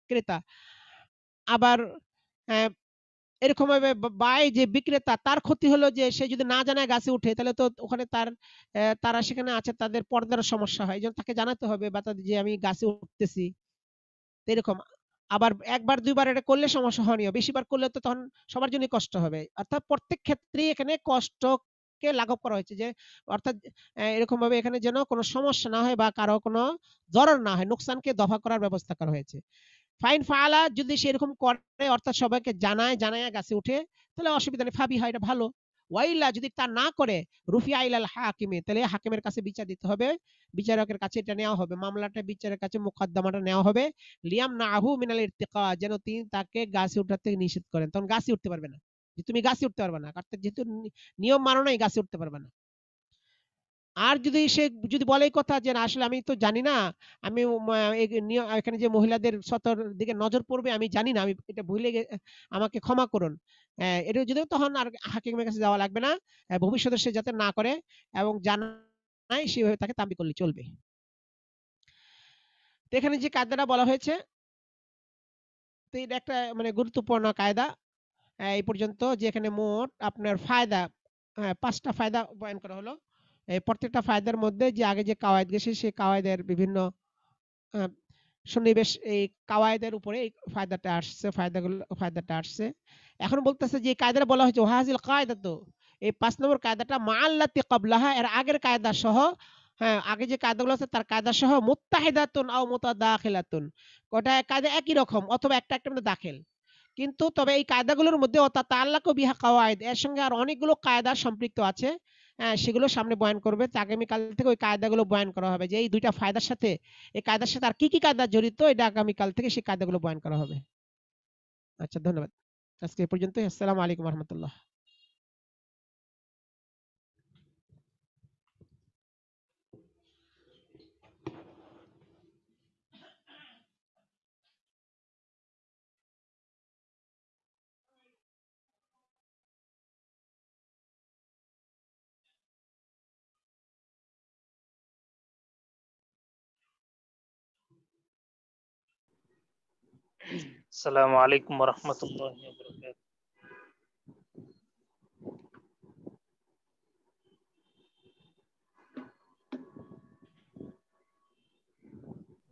ক্রেতা। আবার এরকম ভাবে বাই যে বিক্রেতা, তার ক্ষতি হলো যে সে যদি না জানায় গাছে উঠে, তাহলে তো ওখানে তার তারা সেখানে আছে, তাদের পর্দার সমস্যা হয়, এই জন্য তাকে জানাতে হবে বা তাদের যে আমি গাছে উঠতেছি। এরকম আবার একবার দুইবার এটা করলে সমস্যা হয়নি, বেশিবার করলে তো তখন সবার জন্য কষ্ট হবে। অর্থাৎ প্রত্যেক ক্ষেত্রেই এখানে কষ্টকে লাঘব করা হয়েছে, যে অর্থাৎ এরকম ভাবে এখানে যেন কোনো সমস্যা না হয় বা কারো কোনো জরর না হয়, নোকসানকে দফা করার ব্যবস্থা করা হয়েছে। ফাইন ফাআলা, যদি সেরকম করে অর্থাৎ সবাইকে জানায় গাছে উঠে, তাহলে অসুবিধা নেই, ফাবিহা, এটা ভালো। ওয়াইলা, যদি তা না করে, রুফিয়া ইলাল হাকিমে, তাহলে হাকিমের কাছে বিচার দিতে হবে, বিচারকের কাছে এটা নেওয়া হবে, মামলাটা বিচারের কাছে মোকদ্দমাটা নেওয়া হবে। লিয়াম নাহু মিনাল ইরতিকা, যেন তিনি তাকে গাছে উঠার থেকে নিষেধ করেন, তখন গাছে উঠতে পারবে না, যে তুমি গাছে উঠতে পারবে না, অর্থাৎ যেহেতু নিয়ম মানো নাই, গাছে উঠতে পারবে না। আর যদি সে যদি বলে এই কথা যে না আসলে আমি তো জানি না, আমি এখানে যে মহিলাদের সতর দিকে নজর পড়বে আমি জানি না, আমি এটা ভুলে আমাকে ক্ষমা করুন, এটা যদি, তখন আর হাকিমের কাছে যাওয়া লাগবে না, ভবিষ্যতে সে যাতে না করে এবং জানায় সেভাবে তাকে তাম্বি করলে চলবে। তো এখানে যে কায়দাটা বলা হয়েছে, তো এটা একটা মানে গুরুত্বপূর্ণ কায়দা। এই পর্যন্ত যে এখানে মোট আপনার ফায়দা, 5টা ফায়দা বয়ান করা হলো। এই প্রত্যেকটা ফায়দার মধ্যে যে আগে যে কাওয়ায়েদ গেছে সেই কাওয়ায়েদের বিভিন্ন আহ, সন্নিবেশ, এই কাওয়ায়েদের উপরে এই ফায়দাটা আসছে। এখন বলতেছে যে কায়দাটা বলা হয়েছে ওয়াহাজিল কায়দা, তো এই 5 নম্বর কায়দাটা মাআল্লাতি ক্বাবলাহা, এর আগের কায়দা সহ, হ্যাঁ আগে যে কায়দাগুলো আছে তার কায়দা সহ, মুত্তাহিদাতুন আও মুতাদাখিলাতুন, ওটা কায়দা একই রকম অথবা একটা একটা মধ্যে দাখিল। কিন্তু তবে এই কায়দাগুলোর মধ্যে তাআল্লাকু বিহা কাওয়ায়েদ, এর সঙ্গে আর অনেকগুলো কায়দা সম্পৃক্ত আছে। সেগুলো সামনে বয়ান করবে, তো আগামীকাল থেকে ওই কায়দাগুলো বয়ান করা হবে, যে এই দুইটা ফায়দার সাথে, এই কায়দার সাথে আর কি কি কায়দা জড়িত, এটা আগামীকাল থেকে সেই কায়দাগুলো বয়ান করা হবে। আচ্ছা, ধন্যবাদ। আজকে এ পর্যন্তই। আসসালামু আলাইকুম ওয়া রাহমাতুল্লাহ। আসসালামু আলাইকুম ওয়া রাহমাতুল্লাহি ওয়া বারাকাতুহু।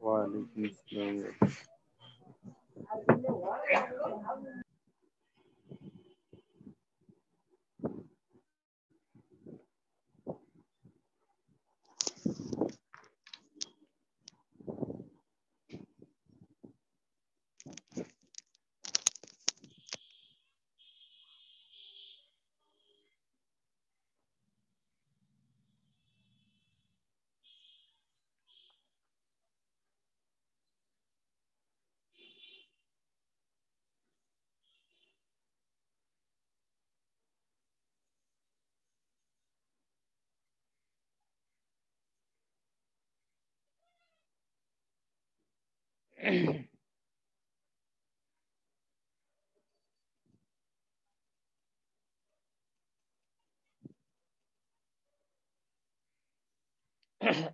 ওয়ালাইকুম আসসালাম।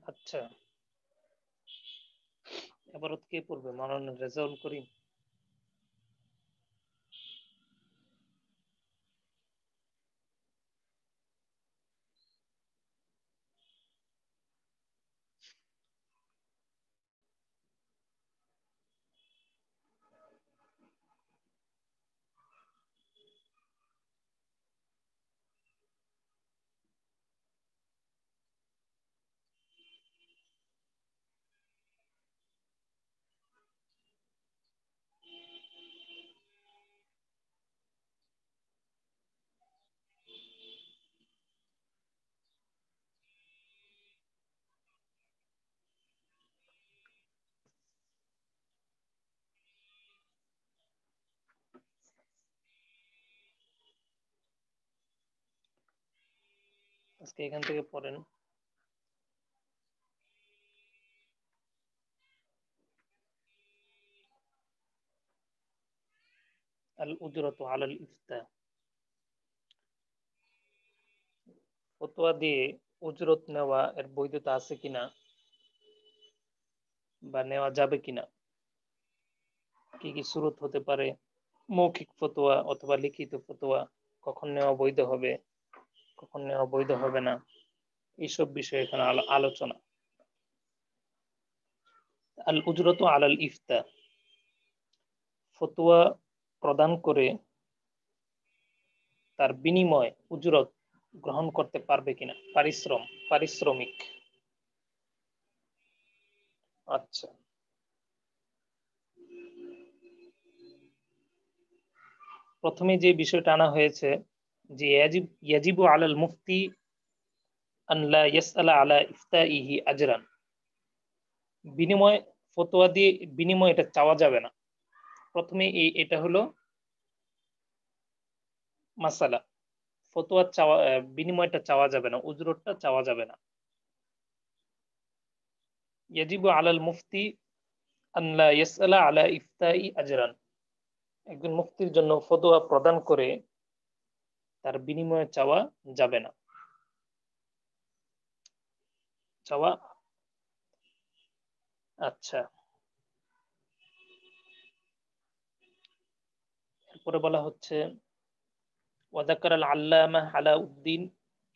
আচ্ছা, এবার কে পড়বে? মাওলানা রেজাউল করিম। আজকে এখান থেকে পড়েন। আল উজরাতু আলাল ইফতা। ফতোয়া দিয়ে উজরত নেওয়া এর বৈধতা আছে কিনা বা নেওয়া যাবে কিনা, কি কি সুরত হতে পারে, মৌখিক ফতোয়া অথবা লিখিত ফতোয়া, কখন নেওয়া বৈধ হবে, কখন নেওয়া বৈধ হবে না, এইসব বিষয়ে এখানে আলোচনা। আল উজরতু আলাল ইফতা, ফতোয়া প্রদান করে তার বিনিময় উজরত গ্রহণ করতে পারবে কিনা, পারিশ্রমিক। আচ্ছা, প্রথমে যে বিষয়টা আনা হয়েছে যে ইয়াজিবু আলাল মুফতি আন লা ইয়াসআলা আলা ইফতাইহি আজরান, বিনিময় ফতোয়া দিয়ে বিনিময় এটা চাওয়া যাবে না। প্রথমে এটা হলো মাসালা, ফতোয়া চাওয়া, বিনিময়টা চাওয়া যাবে না, উজরতটা চাওয়া যাবে না। ইয়াজিবু আলাল মুফতি আন লা ইয়াসআলা আলা ইফতাই আজরান, একজন মুফতির জন্য ফতোয়া প্রদান করে তার বিনিময়ে চাওয়া যাবে না, চাওয়া। আচ্ছা, এরপরে বলা হচ্ছে ওয়াদাকার আল আল্লামা আলাউদ্দিন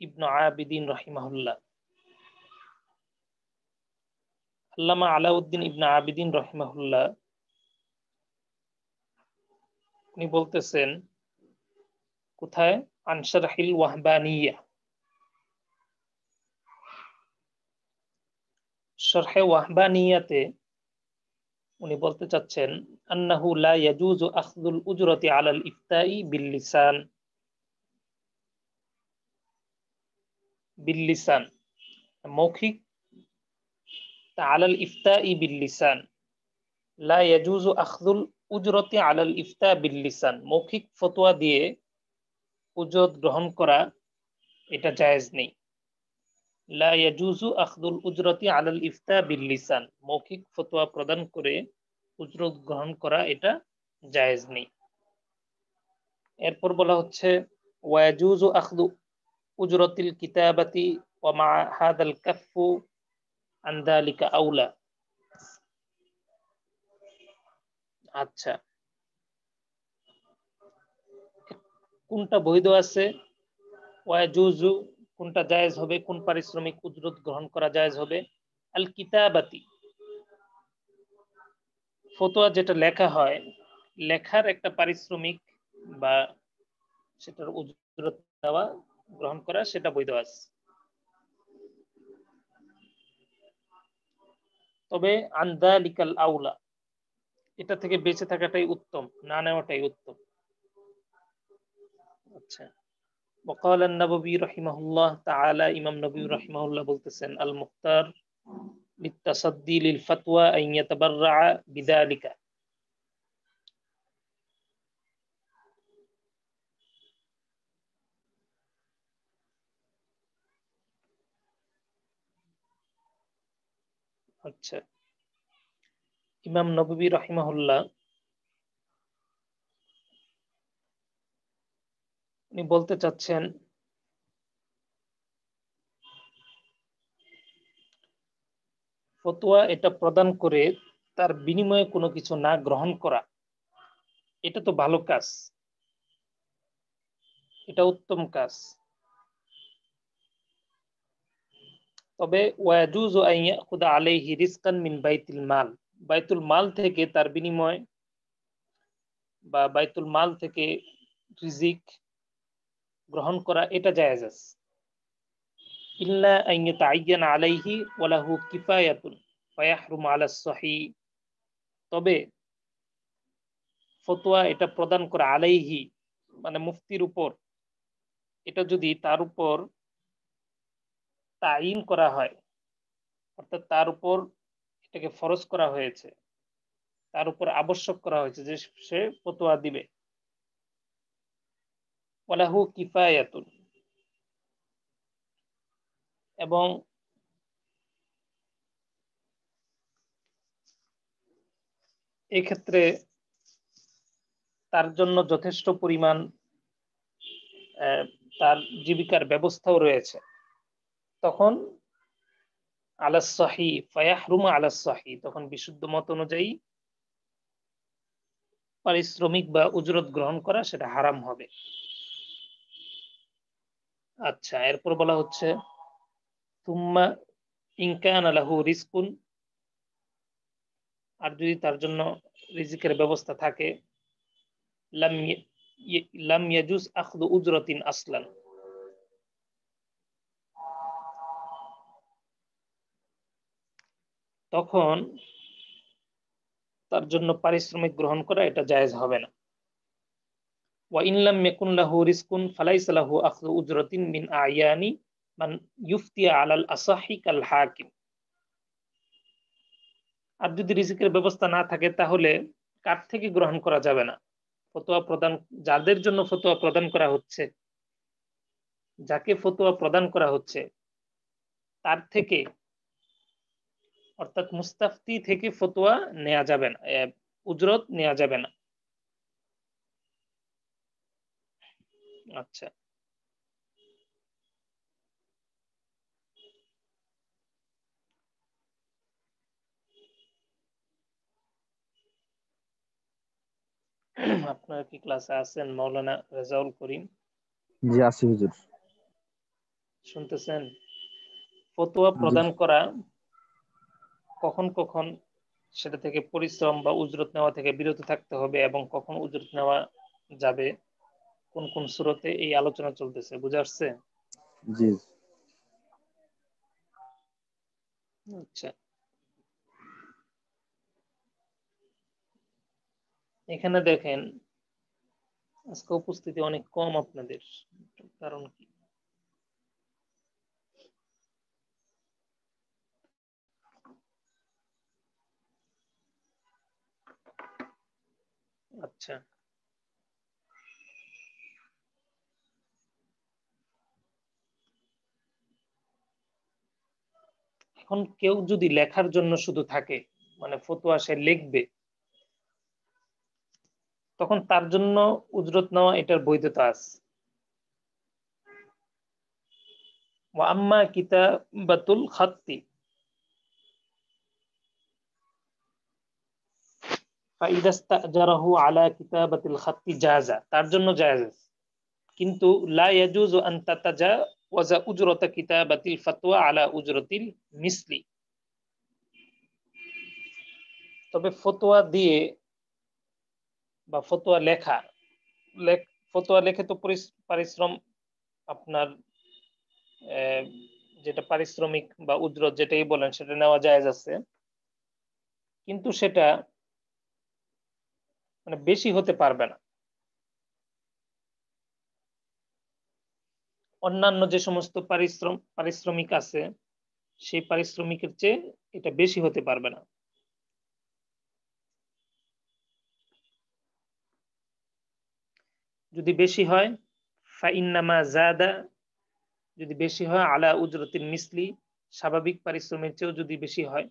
ইবনু আবিদিন রাহিমাহুল্লাহ, আল্লামা আলাউদ্দিন ইবনু আবিদিন রাহিমাহুল্লাহ উনি বলতেছেন, কোথায়? আন শারহিল ওয়াহবানিয়া, শারহে ওয়াহবানিয়াতে উনি বলতে চাচ্ছেন আন্নাহু লা ইয়াজুজু আখযুল উজরতি আলাল ইফতাই বিল লিসান, মৌখিক, আলাল ইফতাই বিল লিসান, লা ইয়াজুজু আখযুল উজরতি আলাল ইফতা বিল লিসান, মৌখিক ফতোয়া দিয়ে উজরত গ্রহণ করা এটা জায়েজ নেই। লা ইয়াজুজু আখযুল উজরতি আলাল ইফতা বিল লিসান, মৌখিক ফতোয়া প্রদান করে উজরত গ্রহণ করা এটা জায়েজ নেই। এরপর বলা হচ্ছে ওয়াজুজু আখযু উজরতিল কিতাবাতি ওয়া মা হাদাল কাফফু আন যালিকা আউলা, আচ্ছা, কোনটা বৈধ আছে, ওয়াজুজু কোনটা জায়েজ হবে, কোন পারিশ্রমিক উজরত গ্রহণ করা জায়েজ হবে। আল কিতাবাতি ফতোয়া যেটা লেখা হয়, লেখার একটা পারিশ্রমিক বা সেটার উজরত দেওয়া গ্রহণ করা সেটা বৈধ আছে। তবে আনদালিকাল আউলা এটা থেকে বেঁচে থাকাটাই উত্তম, না নেওয়াটাই উত্তম। আচ্ছা, وقال النووي رحمه الله تعالى ইমাম নববী রাহিমাহুল্লাহ বলতেছেন আল মুখতার লিতাসাদ্দি লিল ফাতওয়া আন ইয়াতাবাররা বিযালিকা। আচ্ছা, ইমাম নববী রাহিমাহুল্লাহ উনি বলতে চাচ্ছেন ফতোয়া এটা প্রদান করে তার বিনিময়ে কোনো কিছু না গ্রহণ করা, এটা তো ভালো কাজ, এটা উত্তম কাজ। তবে ওয়াজুজু আন ইয়াখুদা আলাইহি রিজকান মিন বাইতুল মাল, বাইতুল মাল থেকে তার বিনিময় বা বাইতুল মাল থেকে রিজিক গ্রহণ করা এটা জায়েজ আছে। ইল্লা আন ইয়াতাআয়্যানা আলাইহি ওয়া লাহু কিফায়াতুন ফায়াহরুমু আলা সহিহ, তবে ফতোয়া এটা প্রদান করা আলাইহি মানে মুফতির উপর, এটা যদি তার উপর তাইন করা হয়, অর্থাৎ তার উপর এটাকে ফরজ করা হয়েছে, তার উপর আবশ্যক করা হয়েছে যে সে ফতোয়া দিবে, ওয়ালাহু কিফায়াতুন, এবং এক্ষেত্রে তার জন্য যথেষ্ট পরিমাণ তার জীবিকার ব্যবস্থাও রয়েছে, তখন আলাস সহি ফায়াহরুমু আলাস সহি, তখন বিশুদ্ধ মত অনুযায়ী পারিশ্রমিক বা উজরত গ্রহণ করা সেটা হারাম হবে। আচ্ছা, এরপর বলা হচ্ছে তুম্মা ইন কানা লাহু রিজকুন, আর যদি তার জন্য রিজিকের ব্যবস্থা থাকে, লাম ইয়াজুজ আখযু উজরাতিন আসলান, তখন তার জন্য পারিশ্রমিক গ্রহণ করা এটা জায়েজ হবে না। ওয়া ইন লাম ইয়াকুন লাহু রিজকুন ফালাইসা লাহু আখযু উজরাতিন মিন আয়ানি মান ইউফতি আলাল আসাহি কাল হাকিম, আর যদি রিজিকের ব্যবস্থা না থাকে তাহলে কার থেকে গ্রহণ করা যাবে না, ফতোয়া প্রদান, যাদের জন্য ফতোয়া প্রদান করা হচ্ছে, যাকে ফতোয়া প্রদান করা হচ্ছে তার থেকে, অর্থাৎ মুস্তাফতি থেকে ফতোয়া নেওয়া যাবে না, উজরত নেওয়া যাবে না। আচ্ছা, আপনারা কি ক্লাসে আছেন? মাওলানা রেজাউল করিম জি আছি হুজুর। শুনতেছেন? ফতোয়া প্রদান করা কখন কখন সেটা থেকে পরিশ্রম বা উজরত নেওয়া থেকে বিরত থাকতে হবে এবং কখন উজরত নেওয়া যাবে, কোন কোন সূরতে, এই আলোচনা চলতেছে, বুঝা আসছে? জি আচ্ছা, এখানে দেখেন আজকে উপস্থিতি অনেক কম আপনাদের, কারণ কি? আচ্ছা, এখন কেউ যদি লেখার জন্য শুধু থাকে, মানে ফতোয়া সে লিখবে, তখন তার জন্য উজরত নেওয়া এটার বৈধতা আছে। ওয়া আম্মা কিতাবাতুল খাত্তি ফাইদা ইস্তাজারাহু আলা কিতাবাতিল খাত্তি জাযা, তার জন্য জায়েজ আছে। কিন্তু লা ইয়াজুজু আন তাতাজাওয়াজা উজরাতা কিতাবাতিল ফাতওয়া আলা উজরাতিল মিসলি। তবে ফতোয়া দিয়ে বা ফতোয়া লেখা, ফতোয়া লেখে তো পারিশ্রম আপনার যেটা পারিশ্রমিক বা উজরত যেটাই বলেন সেটা নেওয়া জায়েজ আছে, কিন্তু সেটা মানে বেশি হতে পারবে না। অন্যান্য যে সমস্ত পারিশ্রমিক আছে সেই পারিশ্রমিকের চেয়ে এটা বেশি হতে পারবে না। যদি বেশি হয় ফাইন্নামা জাদা, যদি বেশি হয় আলা উজরতিল মিসলি, স্বাভাবিক পারিশ্রমের চেয়েও যদি বেশি হয়,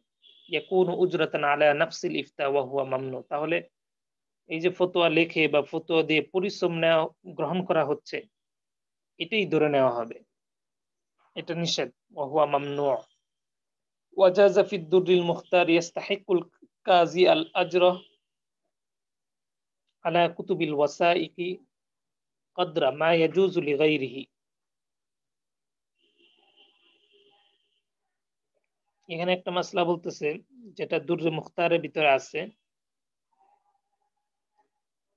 ইয়াকুনু উজরাতান আলা নাফসিল ইফতা ওয়া হুয়া মামনু, তাহলে এই যে ফতোয়া লেখে বা ফতোয়া দিয়ে পরিশ্রম নেওয়া গ্রহণ করা হচ্ছে এটাই ধরে নেওয়া হবে, এটা নিষেধ। ওয়া হুয়া মামনু। ওয়াজাযা ফিদ দুররিল মুখতার ইস্তাহিকুল কাজী আল আজরা আলা কুতুবিল ওয়াসাইকি কদরা মা ইয়াজুজু লিগাইরিহি। এখানে একটা মাসলা বলতেছে যেটা দুররে মুখতারের ভিতরে আছে,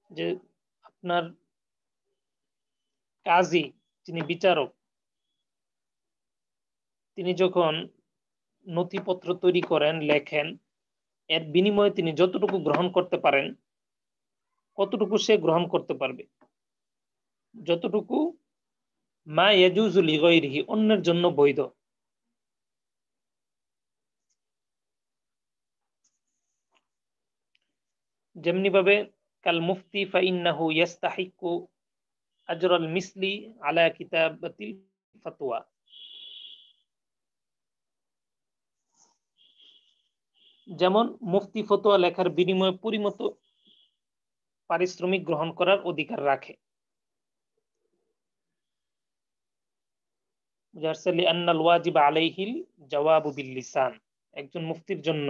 যে আপনার কাজী যিনি বিচারক, তিনি যখন নথিপত্র তৈরি করেন, লেখেন, এর বিনিময়ে তিনি যতটুকু গ্রহণ করতে পারেন, কতটুকু সে গ্রহণ করতে পারবে, যতটুকু মা ইয়াজুজু লিগাইরিহি, অন্যের জন্য বৈধ। যেমনি ভাবে কাল মুফতি ফাইন্নাহু ইয়াস্তাহিকু আজরাল মিসলি আলা কিতাবাতিল ফাতওয়া, যেমন মুফতি ফতোয়া লেখার বিনিময়ে পরিমতো পারিশ্রমিক গ্রহণ করার অধিকার রাখে। লিআন্নাল ওয়াজিব আলাইহিল জাওয়াবু বিল লিসান, একজন মুফতির জন্য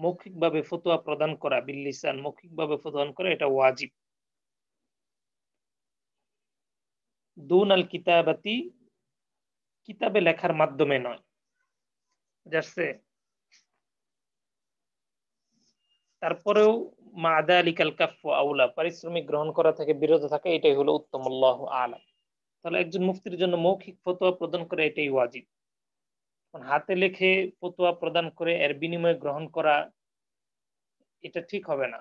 মৌখিকভাবে ফতোয়া প্রদান করা, বিল লিসান, মৌখিকভাবে প্রদান করা এটা ওয়াজিব। দুন আল কিতাবাতি, কিতাবে লেখার মাধ্যমে নয়। যাচ্ছে তারপরেও মা যালিকাল কাফফু আউলা, পারিশ্রমিক গ্রহণ করা থেকে বিরত থাকা এটাই হলো উত্তম, আল্লাহু আ'লাম। তাহলে একজন মুফতির জন্য মৌখিক ফতোয়া প্রদান করে এটাই ওয়াজিব। হাতে লেখে ফতোয়া প্রদান করে এর বিনিময়ে গ্রহণ করা এটা ঠিক হবে না।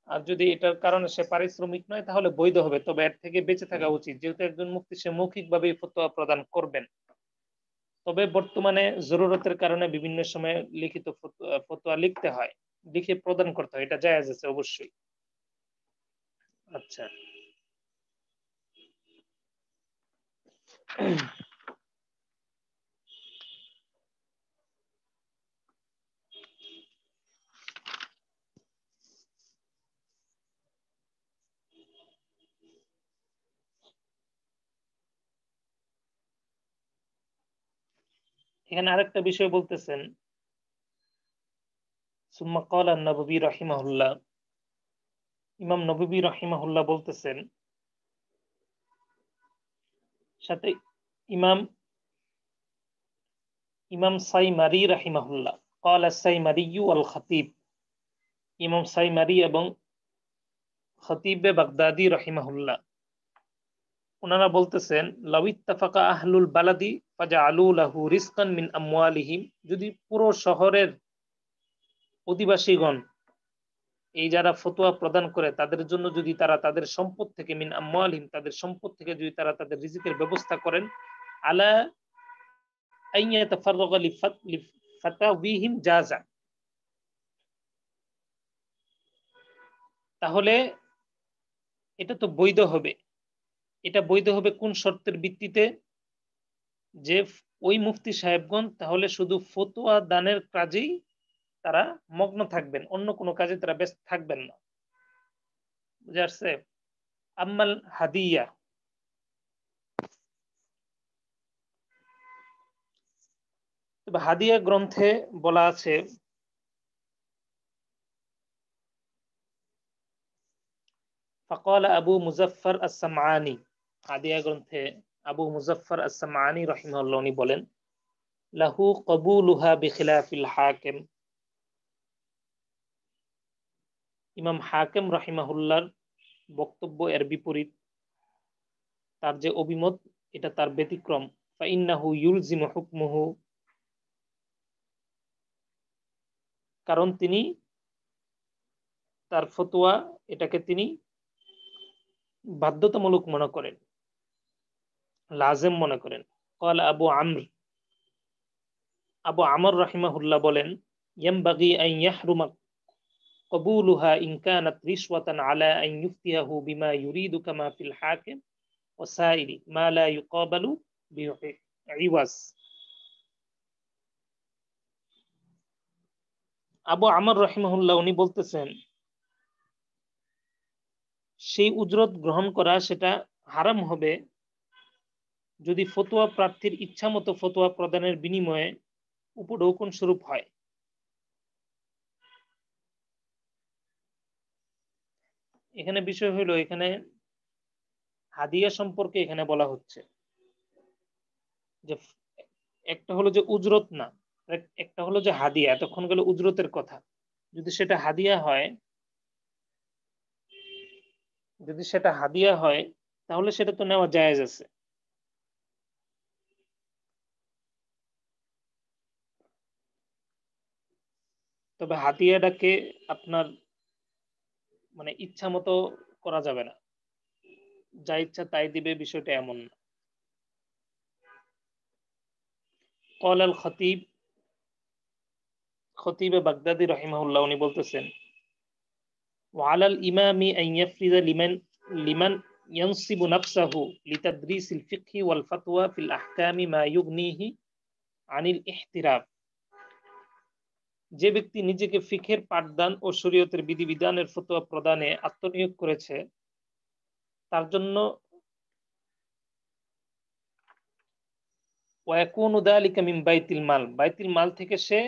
আর যদি এটার কারণে সে পারিশ্রমিক নয় তাহলে বৈধ হবে, তবে এর থেকে বেঁচে থাকা উচিত, যেহেতু একজন মুফতি সে মৌখিকভাবে ফতোয়া প্রদান করবেন। তবে বর্তমানে জরুরতের কারণে বিভিন্ন সময় লিখিত ফতোয়া লিখতে হয়, লিখে প্রদান করতে হয়, এটা জায়েজ আছে অবশ্যই। আচ্ছা, এখানে আরেকটা বিষয় বলতেছেন, সুম্মা ক্বালা আন-নববী রাহিমাহুল্লাহ, ইমাম নববী রাহিমাহুল্লাহ বলতেছেন, সাথে ইমাম সাইমারি রাহিমাহুল্লাহ, ক্বালা সাইমারি ওয়াল খতীব, ইমাম সাইমারি এবং খতীবে বাগদাদি রাহিমাহুল্লাহ ওনারা বলতেছেন, লাউ ইত্তাফাকা আহলুল বালাদি ফাজআলু লাহু রিজকান মিন আমওয়ালিহিম, যদি পুরো শহরের অধিবাসীগণ, এই যারা ফতোয়া প্রদান করে তাদের জন্য যদি তারা তাদের সম্পদ থেকে, মিন আমওয়ালিহিম, তাদের সম্পদ থেকে যদি তারা তাদের রিজিকের ব্যবস্থা করেন, আলা আইয়াতাফাররাগা লিফাতাওয়িহিম জাযা, তাহলে এটা তো বৈধ হবে। এটা বৈধ হবে কোন শর্তের ভিত্তিতে? যে ওই মুফতি সাহেবগণ তাহলে শুধু ফতোয়া দানের কাজেই তারা মগ্ন থাকবেন, অন্য কোনো কাজে তারা ব্যস্ত থাকবেন না। বুঝা আসছে? আম্মাল হাদিয়া, তবে হাদিয়া গ্রন্থে বলা আছে ফাকাল আবু মুজাফফর আস-সামআনি, হাদিয়া গ্রন্থে আবু মুজাফফর আস-সামআনি রাহিমাহুল্লাহ উনি বলেন, লাহু কবুলুহা বিখিলাফিল হাকিম, ইমাম হাকিম রাহিমাহুল্লাহর বক্তব্য এর বিপরীত, তার যে অভিমত এটা তার ব্যতিক্রম। ফাইন্নাহু ইউলজিমু হুকমুহু, কারণ তিনি তার ফতোয়া এটাকে তিনি বাধ্যতামূলক মনে করেন, লাজেম মনে করেন। قال আবু আমর রাহিমাহুল্লাহ বলেন, ইয়ামবাগি আন ইয়াহরুমা কবুলুহা ইন কানাত রিশওয়াতান আলা আন ইফতিয়াহু বিমা ইউরিদু কামা ফিল হাকিম ওয়া সাইরি মা লা ইউকাবালু বিইওয়াজ। আবু আমর রাহিমাহুল্লাহ উনি বলতেছেন, সেই উজরত গ্রহণ করা সেটা হারাম হবে যদি ফতোয়া প্রার্থীর ইচ্ছা মতো ফতোয়া প্রদানের বিনিময়ে উপঢৌকন স্বরূপ হয়। এখানে বিষয় হলো, এখানে হাদিয়া সম্পর্কে এখানে বলা হচ্ছে যে একটা হলো যে উজরত না, একটা হলো যে হাদিয়া। এতক্ষণ গেল উজরতের কথা। যদি সেটা হাদিয়া হয় তাহলে সেটা তো নেওয়া জায়েজ আছে। তবে হাদিয়াটাকে আপনার মানে ইচ্ছা মতো করা যাবে না, যা ইচ্ছা তাই দিবে, বিষয়টা এমন না। قال খতিব বাগদাদি রাহিমাহুল্লাহ উনি বলতেছেন, وعلى الإمام أن يفرض لمن ينصب نفسه لتدريس الفقه والفتوى في الأحكام ما يغنيه عن الاحتراف। যে ব্যক্তি নিজেকে ফিকহের পাঠদান ও শরীয়তের বিধিবিধানের ফতোয়া প্রদানে আত্মনিয়োগ করেছে, তার জন্য ওয়াকুনু যালিকা মিন বাইতিল মাল, বাইতুল মাল থেকে সে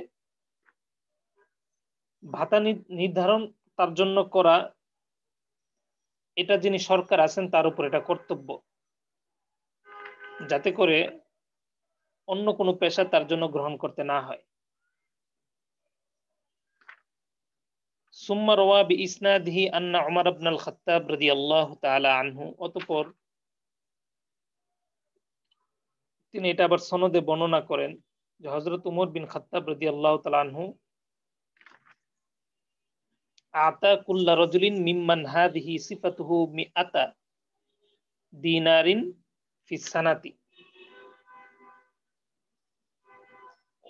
ভাতা নির্ধারণ তার জন্য করা, এটা যিনি সরকার আছেন তার উপর এটা কর্তব্য, যাতে করে অন্য কোনো পেশা তার জন্য গ্রহণ করতে না হয়। সুম্মা রাওয়া বিইসনাদিহি আন্না উমর ইবনে আল খাত্তাব রাদিয়াল্লাহু তাআলা আনহু, অতঃপর তিনি এটা আবার সনদে বর্ণনা করেন যে হযরত উমর বিন খাত্তাব রাদিয়াল্লাহু তাআলা আনহু আতা কুল্লা রাজুলিন মিম্মান হাদিহি সিফাতুহু মিআতা দিনারিন ফিস সানাতি।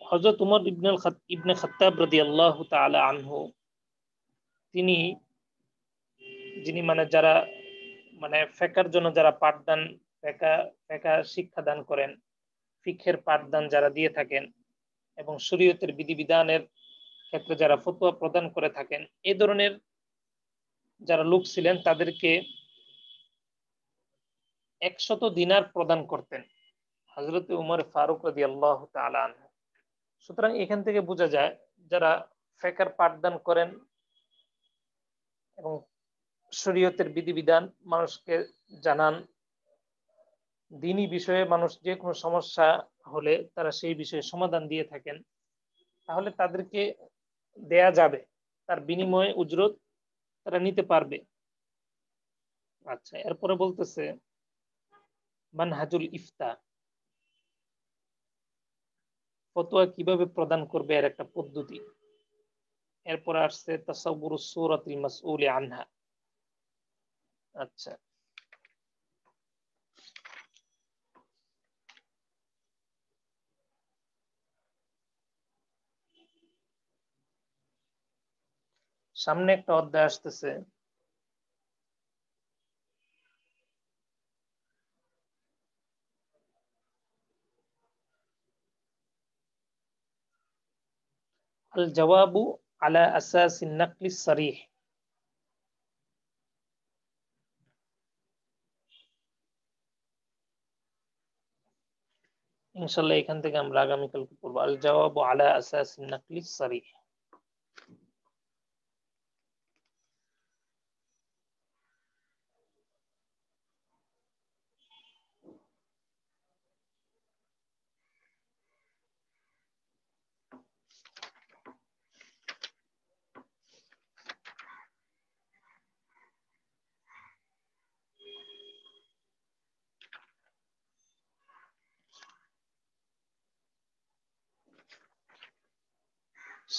হযরত উমর ইবনে খাত্তাব রাদিয়াল্লাহু তাআলা আনহু তিনি, যিনি মানে যারা মানে ফিকহের জন্য যারা পাঠদান ফিকহ শিক্ষা দান করেন, ফিকহের পাঠদান যারা দিয়ে থাকেন এবং শরীয়তের বিধিবিধানের ক্ষেত্রে যারা ফতোয়া প্রদান করে থাকেন, এই ধরনের যারা লোক ছিলেন তাদেরকে 100 দিনার প্রদান করতেন হযরত উমর ফারুক রাদিয়াল্লাহু তাআলা আনহু। সুতরাং এখান থেকে বোঝা যায় যারা ফিকহের পাঠদান করেন এবং শরীয়তের বিধিবিধান মানুষকে জানান, দ্বীনি বিষয়ে মানুষ যে কোনো সমস্যা হলে তারা সেই বিষয়ে সমাধান দিয়ে থাকেন, তাহলে তাদেরকে দেয়া যাবে, তার বিনিময়ে উজরত তারা নিতে পারবে। আচ্ছা, এরপরে বলতেছে মানহাজুল ইফতা, ফতোয়া কিভাবে প্রদান করবে এর একটা পদ্ধতি। এরপরে আসছে তাসাউরুস সূরাতিল মাসউলি আনহা। আচ্ছা, সামনে একটা অধ্যায় আসতেছে, আল জওয়াবু আলা আসাসিন নাকলিস সরিহ। ইনশাআল্লাহ এখান থেকে আমরা আগামীকালকে পড়ব আল জওয়াবু আলা আসাসিন নাকলিস সরিহ।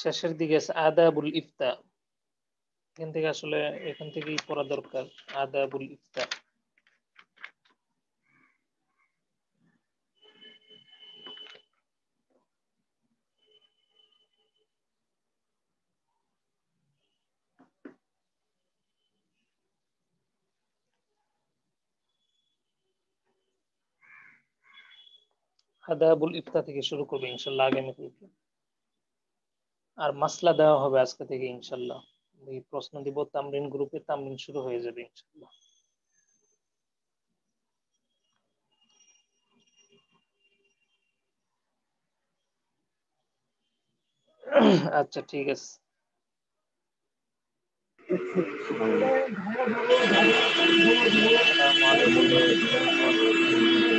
শেষের দিকে আছে আদাবুল ইফতা, এখান থেকে আসলে এখান থেকেই পড়া দরকার, আদাবুল ইফতা। আদাবুল ইফতা থেকে শুরু করবে ইনশাল্লাহ আগামীকালকে। আর মাসলা দেওয়া হবে আজকে থেকে ইনশাল্লাহ। এই প্রশ্ন দিব তামরিন গ্রুপে, তামরিন শুরু হয়ে যাবে ইনশাল্লাহ। আচ্ছা ঠিক আছে। আসসালামু আলাইকুম।